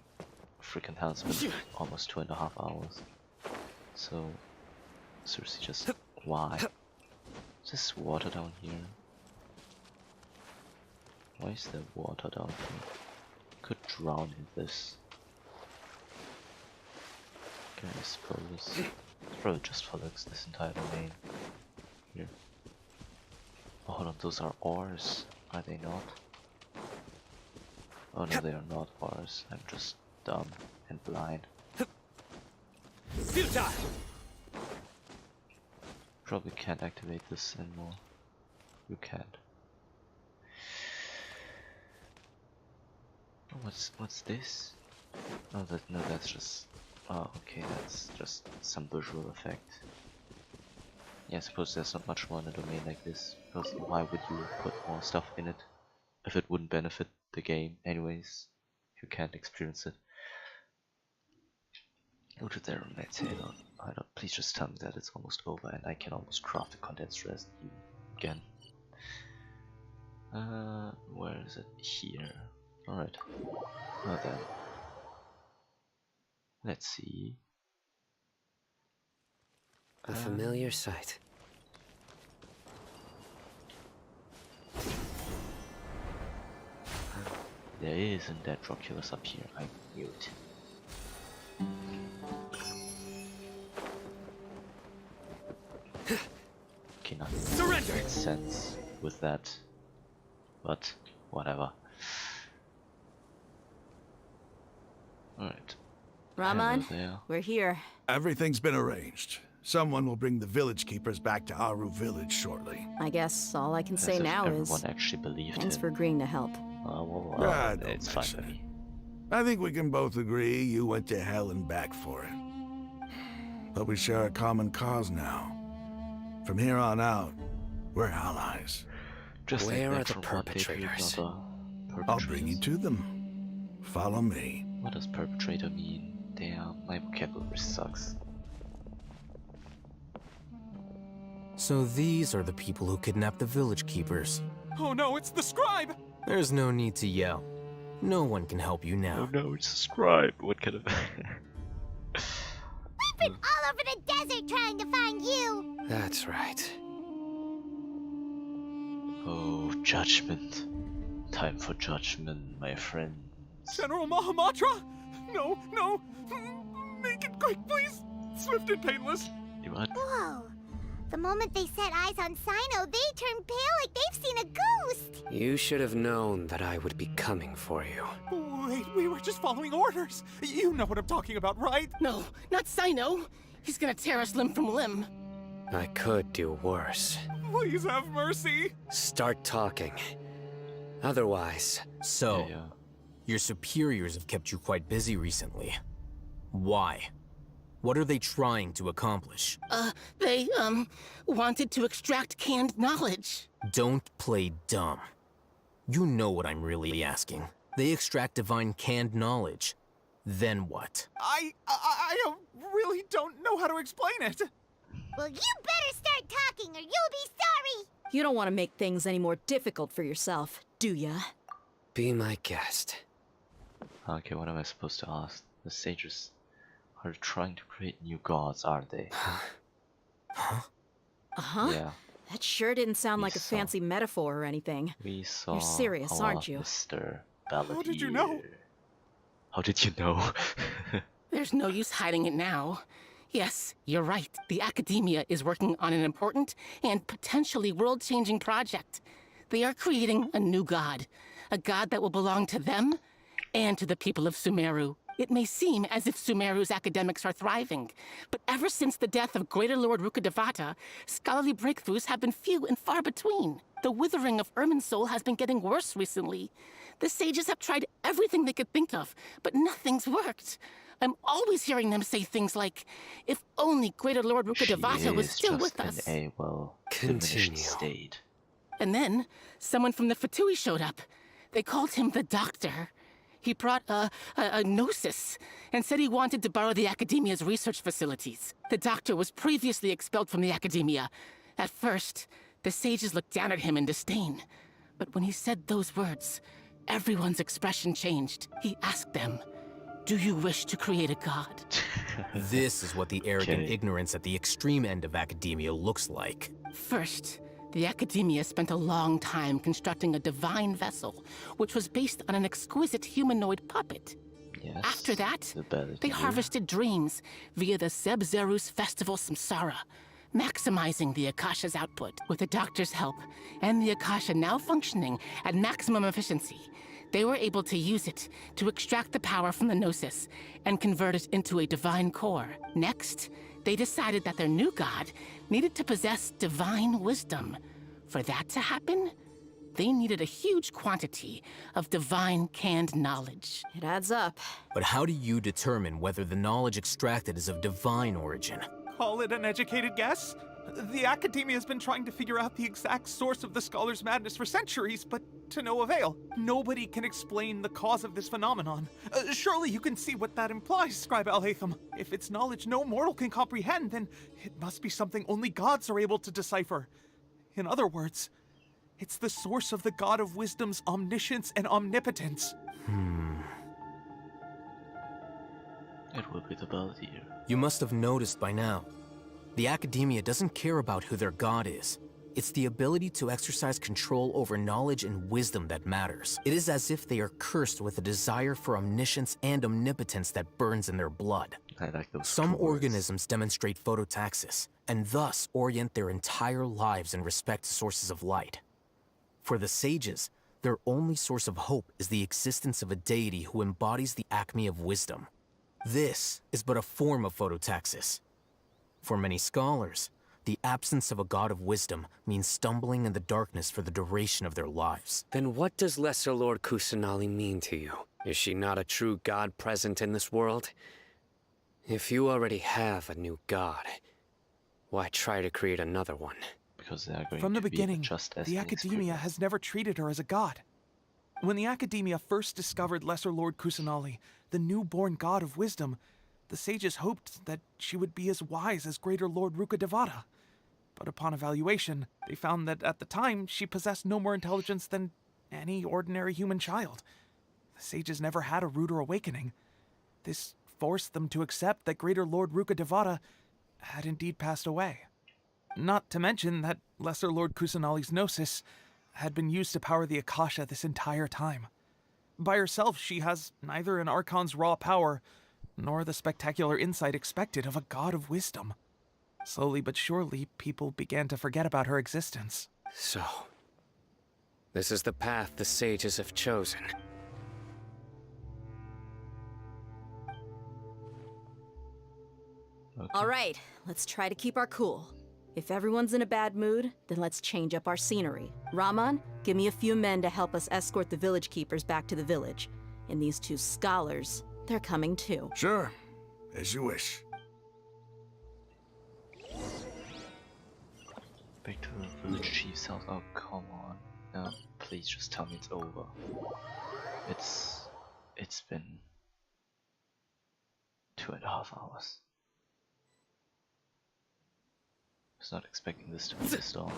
freaking hell, it's been almost 2.5 hours. So, seriously, just why? Just water down here. Why is there water down here? Could drown in this. Okay, I suppose it's probably just for looks, this entire domain. Here. Oh, hold on, those are ores, are they not? Oh no, they are not ores. I'm just dumb and blind. Futile! Probably can't activate this anymore. You can't. Oh, what's this? Oh, that's just. Oh, okay, that's just some visual effect. Yeah, I suppose there's not much more in a domain like this, because why would you put more stuff in it if it wouldn't benefit the game anyways? You can't experience it. Go to there and let's say I don't. Please just tell me that it's almost over and I can almost craft a condensed residue again. Where is it? Here. Alright. Well then. Let's see. A familiar sight. There isn't that Dracula's up here. I knew it. Okay, nothing Surrender! makes sense with that, but whatever. Alright. Rahman, Hello there. we're here. Everything's been arranged. Someone will bring the village keepers back to Aru village shortly. I guess all I can As say if now everyone is actually believed thanks him. for agreeing to help. Don't It's fine mention for me. I think we can both agree you went to hell and back for it. But we share a common cause now. From here on out, we're allies. Just Where like are the from one day to perpetrators? another. I'll bring you to them. Follow me. What does perpetrator mean? Damn, my vocabulary sucks. So these are the people who kidnapped the village keepers. Oh no, it's the scribe! There's no need to yell. No one can help you now. Oh no, it's a scribe. What kind of... We've been all over the desert trying to find you! That's right. Oh, judgment. Time for judgment, my friend. General Mahamatra? No, no! Make it quick, please! Swift and painless! You what? Whoa. The moment they set eyes on Cyno, they turn pale like they've seen a ghost! You should have known that I would be coming for you. Wait, we were just following orders. You know what I'm talking about, right? No, not Cyno. He's gonna tear us limb from limb. I could do worse. Please have mercy. Start talking. Otherwise... So, your superiors have kept you quite busy recently. Why? What are they trying to accomplish? They, wanted to extract canned knowledge. Don't play dumb. You know what I'm really asking. They extract divine canned knowledge. Then what? I really don't know how to explain it. Well, you better start talking or you'll be sorry! You don't want to make things any more difficult for yourself, do ya? Be my guest. Okay, what am I supposed to ask? The sages are trying to create new gods, aren't they? Uh-huh. Yeah. That sure didn't sound like a fancy metaphor or anything. We saw You're serious, our aren't you? Mr. Balladeer. How did you know? How did you know? There's no use hiding it now. Yes, you're right. The Academia is working on an important and potentially world-changing project. They are creating a new god. A god that will belong to them and to the people of Sumeru. It may seem as if Sumeru's academics are thriving, but ever since the death of Greater Lord Rukkhadevata, scholarly breakthroughs have been few and far between. The withering of Irminsul has been getting worse recently. The sages have tried everything they could think of, but nothing's worked. I'm always hearing them say things like, if only Greater Lord Rukkhadevata was still with us. In a, well, diminished state. And then, someone from the Fatui showed up. They called him the Doctor. He brought a gnosis and said he wanted to borrow the Academia's research facilities. The Doctor was previously expelled from the Academia. At first, the sages looked down at him in disdain. But when he said those words, everyone's expression changed. He asked them, do you wish to create a god? This is what the arrogant ignorance at the extreme end of academia looks like. First, the Academia spent a long time constructing a divine vessel, which was based on an exquisite humanoid puppet. Yes, After that, they harvested dreams via the Zeb-Zerus Festival Samsara, maximizing the Akasha's output. With the Doctor's help, and the Akasha now functioning at maximum efficiency, they were able to use it to extract the power from the Gnosis and convert it into a divine core. Next, they decided that their new god needed to possess divine wisdom. For that to happen, they needed a huge quantity of divine canned knowledge. It adds up. But how do you determine whether the knowledge extracted is of divine origin? Call it an educated guess? The Academia has been trying to figure out the exact source of the scholar's madness for centuries, but to no avail. Nobody can explain the cause of this phenomenon. Surely you can see what that implies, Scribe Al-Haytham. If it's knowledge no mortal can comprehend, then it must be something only gods are able to decipher. In other words, it's the source of the God of Wisdom's omniscience and omnipotence. It will be the Balladeer. You must have noticed by now. The Academia doesn't care about who their god is. It's the ability to exercise control over knowledge and wisdom that matters. It is as if they are cursed with a desire for omniscience and omnipotence that burns in their blood. I like those Some words. organisms demonstrate phototaxis, and thus orient their entire lives in respect to sources of light. For the sages, their only source of hope is the existence of a deity who embodies the acme of wisdom. This is but a form of phototaxis. For many scholars, the absence of a god of wisdom means stumbling in the darkness for the duration of their lives. Then what does Lesser Lord Kusanali mean to you? Is she not a true god present in this world? If you already have a new god, why try to create another one? Because they are going From the to beginning, be just as the Academia has never treated her as a god. When the Academia first discovered Lesser Lord Kusanali, the newborn god of wisdom, the sages hoped that she would be as wise as Greater Lord Rukkhadevata. But upon evaluation, they found that at the time, she possessed no more intelligence than any ordinary human child. The sages never had a ruder awakening. This forced them to accept that Greater Lord Rukkhadevata had indeed passed away. Not to mention that Lesser Lord Kusanali's gnosis had been used to power the Akasha this entire time. By herself, she has neither an Archon's raw power, nor the spectacular insight expected of a god of wisdom. Slowly but surely, people began to forget about her existence. So, this is the path the sages have chosen. Okay. All right, let's try to keep our cool. If everyone's in a bad mood, then let's change up our scenery. Rahman, give me a few men to help us escort the village keepers back to the village. And these two scholars, they're coming too. Sure, as you wish. Back to the village chief's house. Oh, come on. No, please just tell me it's over. It's been 2.5 hours. I was not expecting this to be this long.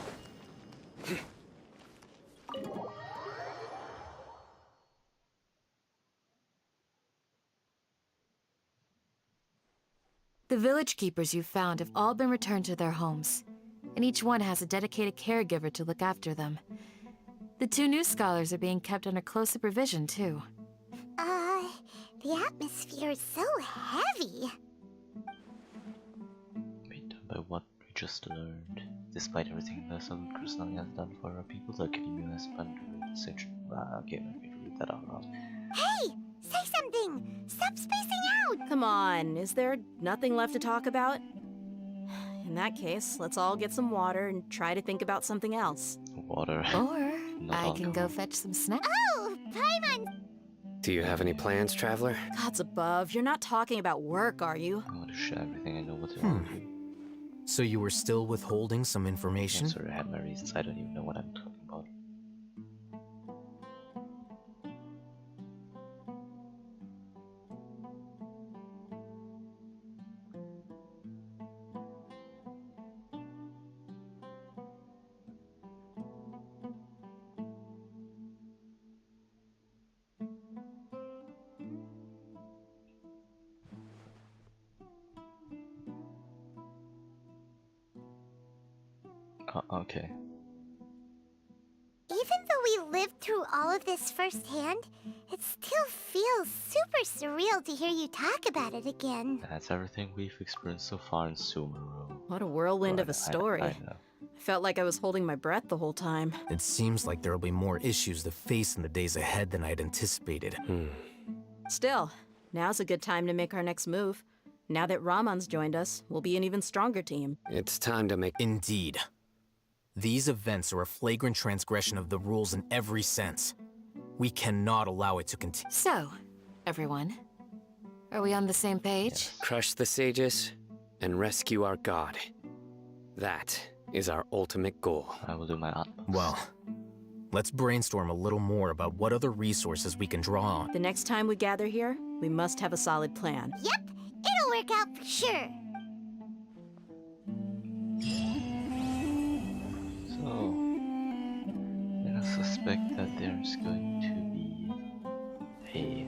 The village keepers you found have all been returned to their homes, and each one has a dedicated caregiver to look after them. The two new scholars are being kept under close supervision, too. The atmosphere is so heavy. Wait, but what we just learned, despite everything Lesser Lord Kusanali has done for our people, the Academia has planned to read the sage. Okay, I'm going to read that out loud. Hey! Say something! Stop spacing out! Come on, is there nothing left to talk about? In that case, let's all get some water and try to think about something else. Water. Or Not I can go alcohol. fetch some snacks. Oh! Paimon! Do you have any plans, traveler? Gods above, you're not talking about work, are you? I want to share everything I know with you. So you were still withholding some information? Sorry, I had my reasons. I don't even know what I'm talking about. Okay. Even though we lived through all of this firsthand, it still feels super surreal to hear you talk about it again. That's everything we've experienced so far in Sumeru. What a whirlwind of a story. I know. I felt like I was holding my breath the whole time. It seems like there'll be more issues to face in the days ahead than I'd anticipated. Still, now's a good time to make our next move. Now that Rahman's joined us, we'll be an even stronger team. It's time to make... Indeed. These events are a flagrant transgression of the rules in every sense. We cannot allow it to continue. So, everyone, are we on the same page? Crush the sages and rescue our god. That is our ultimate goal. I will do my utmost. Well, let's brainstorm a little more about what other resources we can draw on. The next time we gather here, we must have a solid plan. Yep, it'll work out for sure. So, then I suspect that there's going to be a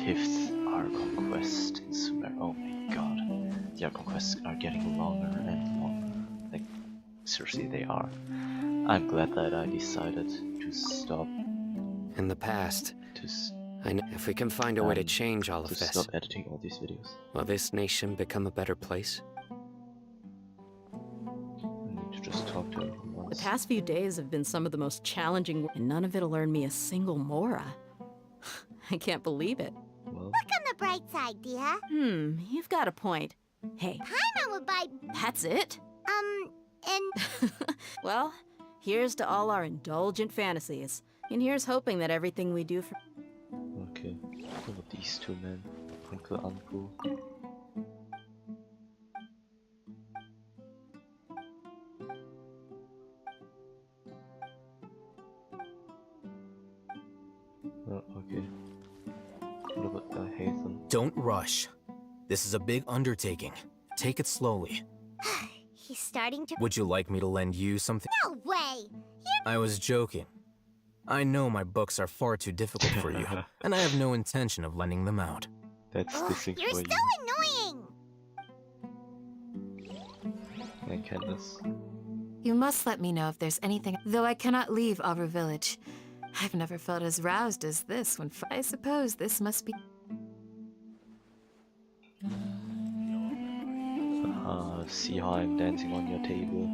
5th Archon Quest in Sumeru. Oh my god. The Archon Quests are getting longer and longer. Like, seriously, they are. I'm glad that I decided to stop. In the past, if we can find a way to change all of this, stop editing all these videos. Will this nation become a better place? I need to just talk to everyone once. The past few days have been some of the most challenging, and none of it'll earn me a single mora. I can't believe it. Well. Look on the bright side, Dehya. You've got a point. Hey. Paimon would buy... That's it? And... Well, here's to all our indulgent fantasies. And here's hoping that everything we do for... Okay, what about these two men? Uncle, uncle. Oh, okay. What about Haytham? Don't rush. This is a big undertaking. Take it slowly. He's starting to... Would you like me to lend you something? No way! I was joking. I know my books are far too difficult for you, and I have no intention of lending them out. That's the thing You're for so you. annoying! And Candace. You must let me know if there's anything. Though I cannot leave our village, I've never felt as roused as this when I suppose this must be. See how I'm dancing on your table.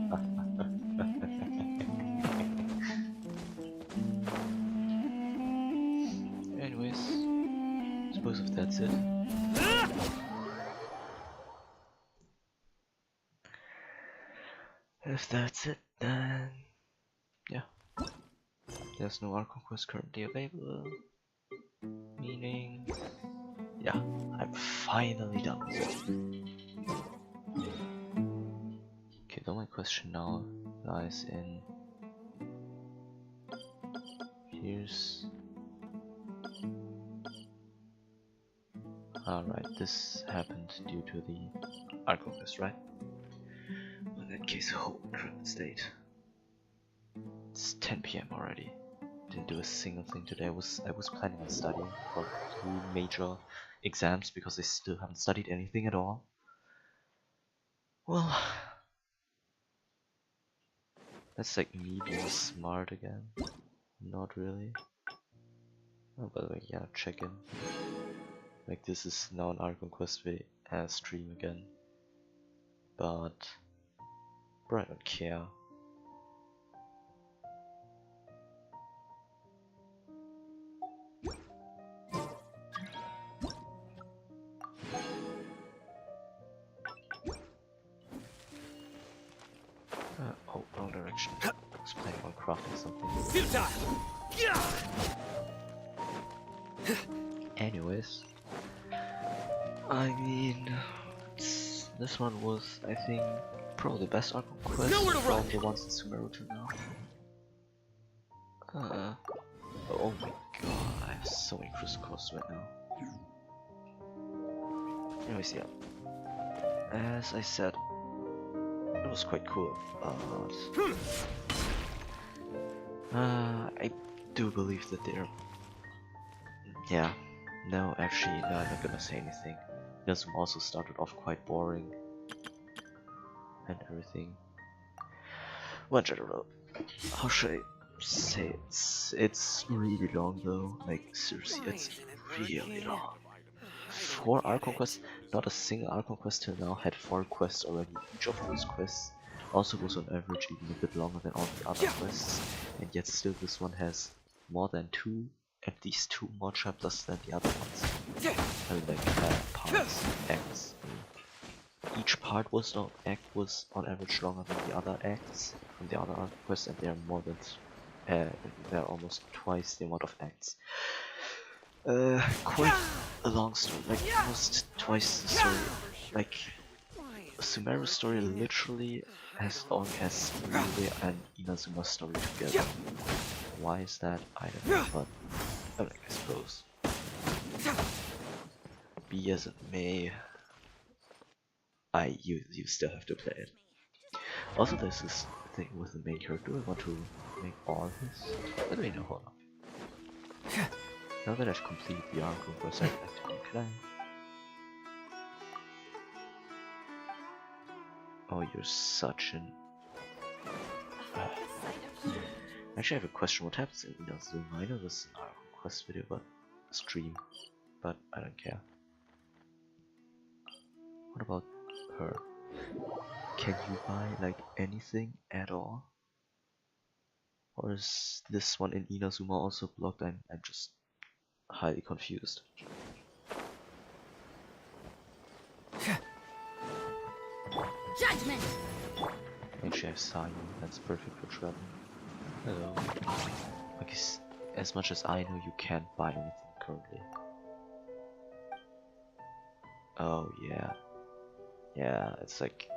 Anyways, suppose if that's it. If that's it, then yeah. There's no Archon Quest currently available. Meaning, yeah, I'm finally done with it. Okay, the only question now lies in here's alright, this happened due to the Archon Quest, right? In that case, holy crap, it's late. It's 10 PM already. Didn't do a single thing today. I was planning on studying for 2 major exams because I still haven't studied anything at all. Well, that's like me being smart again. Not really. Oh, by the way, yeah, check in. Like, this is now an Archon Quest stream again. But I don't care. Oh, wrong direction. I was planning on crafting something. Anyways, I mean, this one was, I think, probably the best Archon Quest from the ones in Sumeru till now. Oh my god, I have so many crystal costs right now. Anyways, yeah. As I said, it was quite cool, but I do believe that they're... Yeah, no, actually, no, I'm not gonna say anything. This one also started off quite boring and everything. Well, in general, how should I say it? It's really long though, like seriously, it's really long. 4 Archon Quests, not a single Archon Quest till now had 4 quests already. Each of those quests also goes on average even a bit longer than all the other quests, and yet still this one has more than 2, at least 2 more chapters than the other ones. I mean, like parts, acts. Each part was act was on average longer than the other acts from the other Archon quests, and they're more than they're almost twice the amount of acts. Quite a long story, like almost twice the story. Like Sumeru's story literally as long as Ryude and Inazuma's story together. Why is that? I don't know, but I suppose. Be as it may, you still have to play it. Also, there's this thing with the main character. Do I want to make all this? Let me know. Hold on. Now that I've completed the Archon Quest, I'd like to decline. Oh, you're such an Actually, I have a question. What happens in Inazuma? I know this is an Archon Quest video, but stream, but I don't care. What about her? Can you buy like anything at all? Or is this one in Inazuma also blocked? I'm just highly confused. Judgment! Actually, I have Cyno. That's perfect for traveling. Hello. I guess as much as I know, you can't buy anything currently. Oh yeah. Yeah, it's like,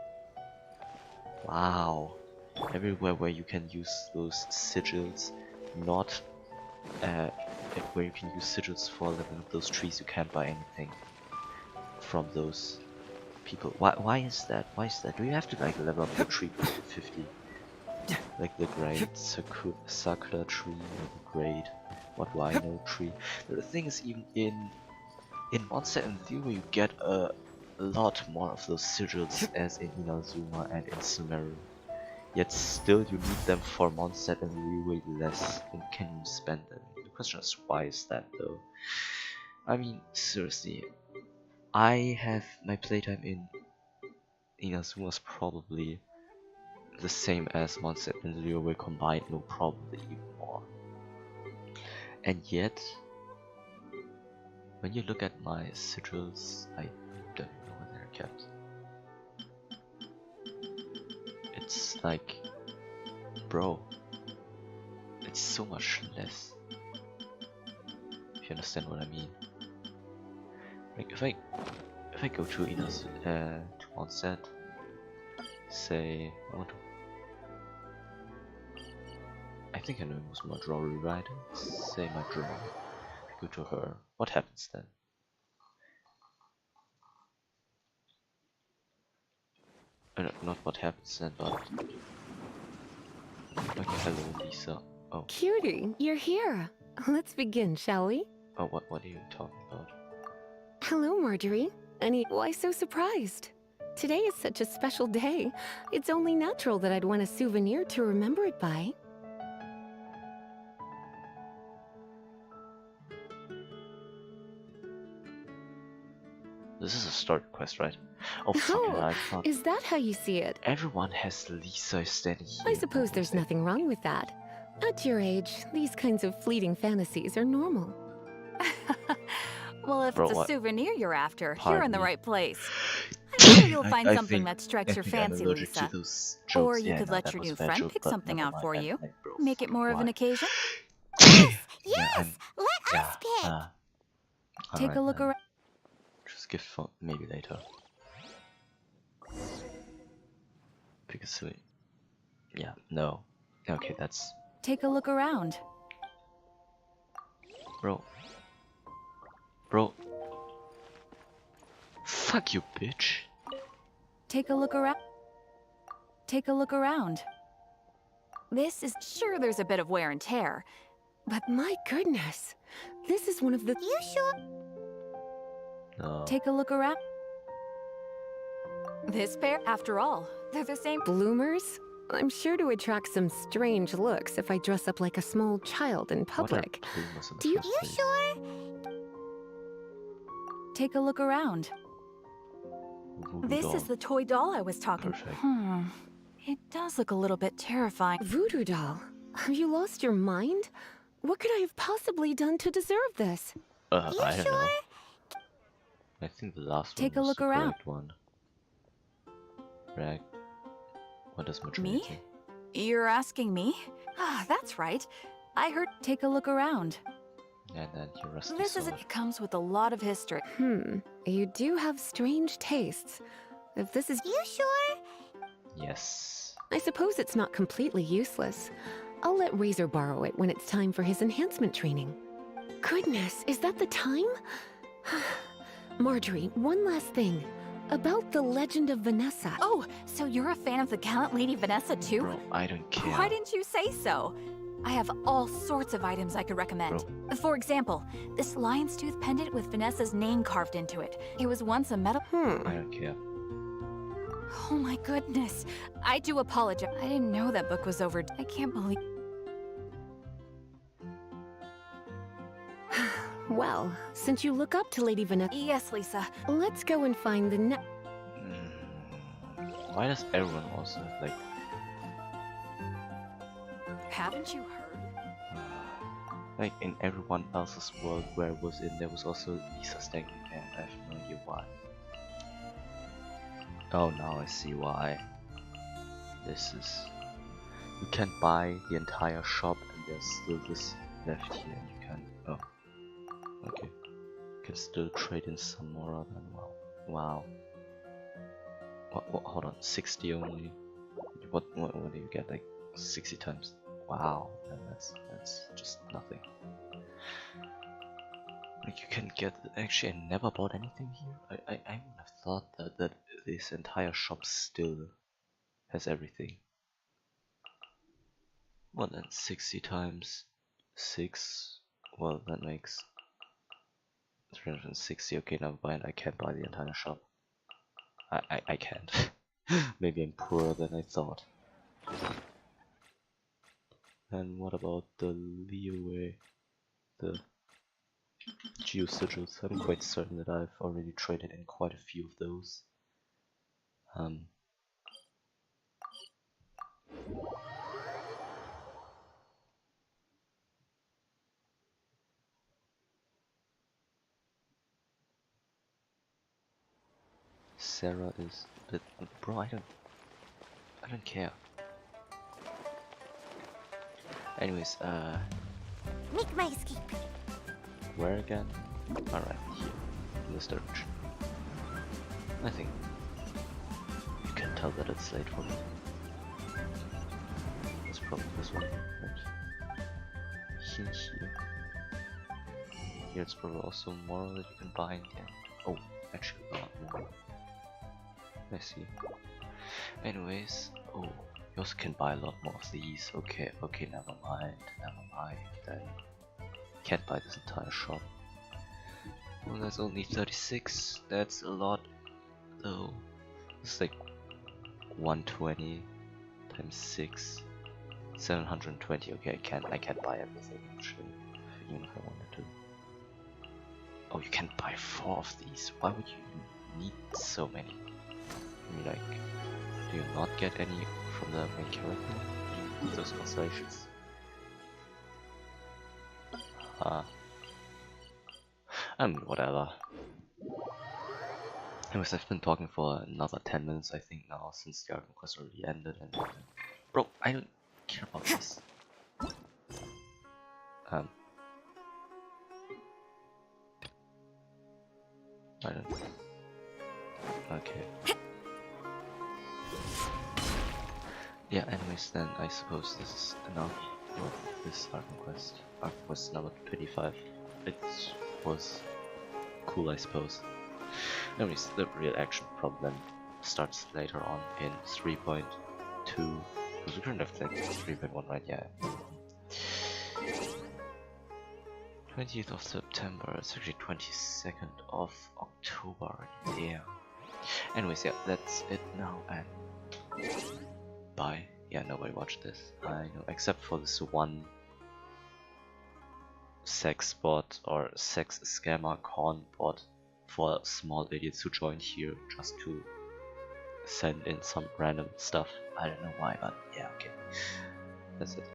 wow. Everywhere where you can use those sigils, not where you can use sigils for leveling up those trees, you can't buy anything from those people. Why is that? Why is that? Do you have to like level up the tree to 50? Like the great sakura tree or the great what rhino tree. The thing is, even in Monster and Zero you get a lot more of those sigils as in Inazuma and in Sumeru. Yet still you need them for Mondstadt and Liyue less than can you spend them. The question is, why is that though? I mean, seriously, I have my playtime in Inazuma is probably the same as Mondstadt and Liyue combined, no, probably even more. And yet, when you look at my sigils, I don't know where they're kept. It's like, bro, it's so much less. If you understand what I mean. Like if I go to to Mondstadt, say I want to. I think I know it was my Drory, right? Say my Drory. Go to her. What happens then? Not what happens then, but okay, hello Lisa. Oh. Cutie, you're here. Let's begin, shall we? Oh, what are you talking about? Hello, Marjorie. Why so surprised? Today is such a special day. It's only natural that I'd want a souvenir to remember it by. This is a start quest, right? Oh, fucking I thought Is that how you see it? everyone has Lisa standing here. I suppose there's nothing wrong with that. At your age, these kinds of fleeting fantasies are normal. Well, if Bro, it's a what? souvenir you're after, you're Pardon in the me. right place. I'm sure you'll find I something think- that strikes I your think I'm fancy, allergic to Lisa. those Or jokes. you Yeah, could no, let that your was new a bad friend joke, pick but something never out mind. for you. Bro, Make it more of an why? occasion. Yes, Yeah, let us pick. Take alright a look then. around. Just give for maybe later. Pick a silly. Yeah, no. Okay, that's Take a look around. bro. Bro. Fuck you, bitch. Take a look around. Take a look around. This is sure there's a bit of wear and tear, But my goodness, this is one of the... You sure? No. take a look around. This pair, after all, they're the same. Bloomers? I'm sure to attract some strange looks if I dress up like a small child in What are public. bloomers in the Do you- first You place? sure? Take a look around. Voodoo This doll. is the toy doll I was talking Perfect. It does look a little bit terrifying. Voodoo doll? Have you lost your mind? What could I have possibly done to deserve this? I don't know. I think the last Take one a was look the around. correct one. Rag. What does majority? Me? You're asking me? Ah, that's right. I heard take a look around. And then your rusty This is sword. it comes with a lot of history. You do have strange tastes. If this is... You sure? Yes. I suppose it's not completely useless. I'll let Razor borrow it when it's time for his enhancement training. Goodness, is that the time? Marjorie, one last thing. About the legend of Vanessa. Oh, so you're a fan of the gallant Lady Vanessa too? Bro, I don't care. Why didn't you say so? I have all sorts of items I could recommend. For example, this lion's tooth pendant with Vanessa's name carved into it. It was once a metal... I don't care. Oh my goodness. I do apologize. I didn't know that book was over. I can't believe... Well, since you look up to Lady Vanessa... Yes, Lisa. Let's go and find the Why does everyone also have, like... Haven't you heard? Like, in everyone else's world where I was in, there was also Lisa staying there. I have no idea why. Oh, now I see why. This is... You can buy the entire shop and there's still this left here and you can... Oh. Okay. You can still trade in some more than... Wow. What, hold on, 60 only? What do you get, like 60 times? Wow, and that's just nothing. Like you can get, actually I never bought anything here. I would have thought that this entire shop still has everything. Well then 60 times 6, well that makes 360, okay never mind, I can't buy the entire shop. I can't. Maybe I'm poorer than I thought. And what about the leeway? The geo sigils? I'm quite certain that I've already traded in quite a few of those. Sarah is, but bro, I don't care. Anyways, Make my escape. where again? Alright, here, in this direction. I think you can tell that it's late for me. It's probably this one, right? Here. Here it's probably also more that you can buy in the end. Oh, actually a lot more. I see. Anyways, oh, you also can buy a lot more of these. Okay, never mind. Then can't buy this entire shop. Well, that's only 36. That's a lot, though. It's like 120 times 6, 720. Okay, I can't buy everything actually, even if I wanted to. Oh, you can buy 4 of these. Why would you need so many? I mean, like, do you not get any from the main character? Those constellations. I mean, whatever. Anyways, I've been talking for another 10 minutes, I think, now, since the Archon Quest already ended, and... Bro, I don't care about this. I don't... Okay. Yeah, anyways, then I suppose this is enough with this Archon Quest. Archon Quest number 25. It was cool, I suppose. Anyways, the real action problem starts later on in 3.2. Because we currently have like 3.1, right? Yeah. 20th of September, it's actually 22nd of October, yeah. Anyways, yeah, that's it now, and bye. Yeah, nobody watched this, I know, except for this one sex bot or sex scammer con bot for small idiots who joined here just to send in some random stuff. I don't know why, but yeah, okay. That's it.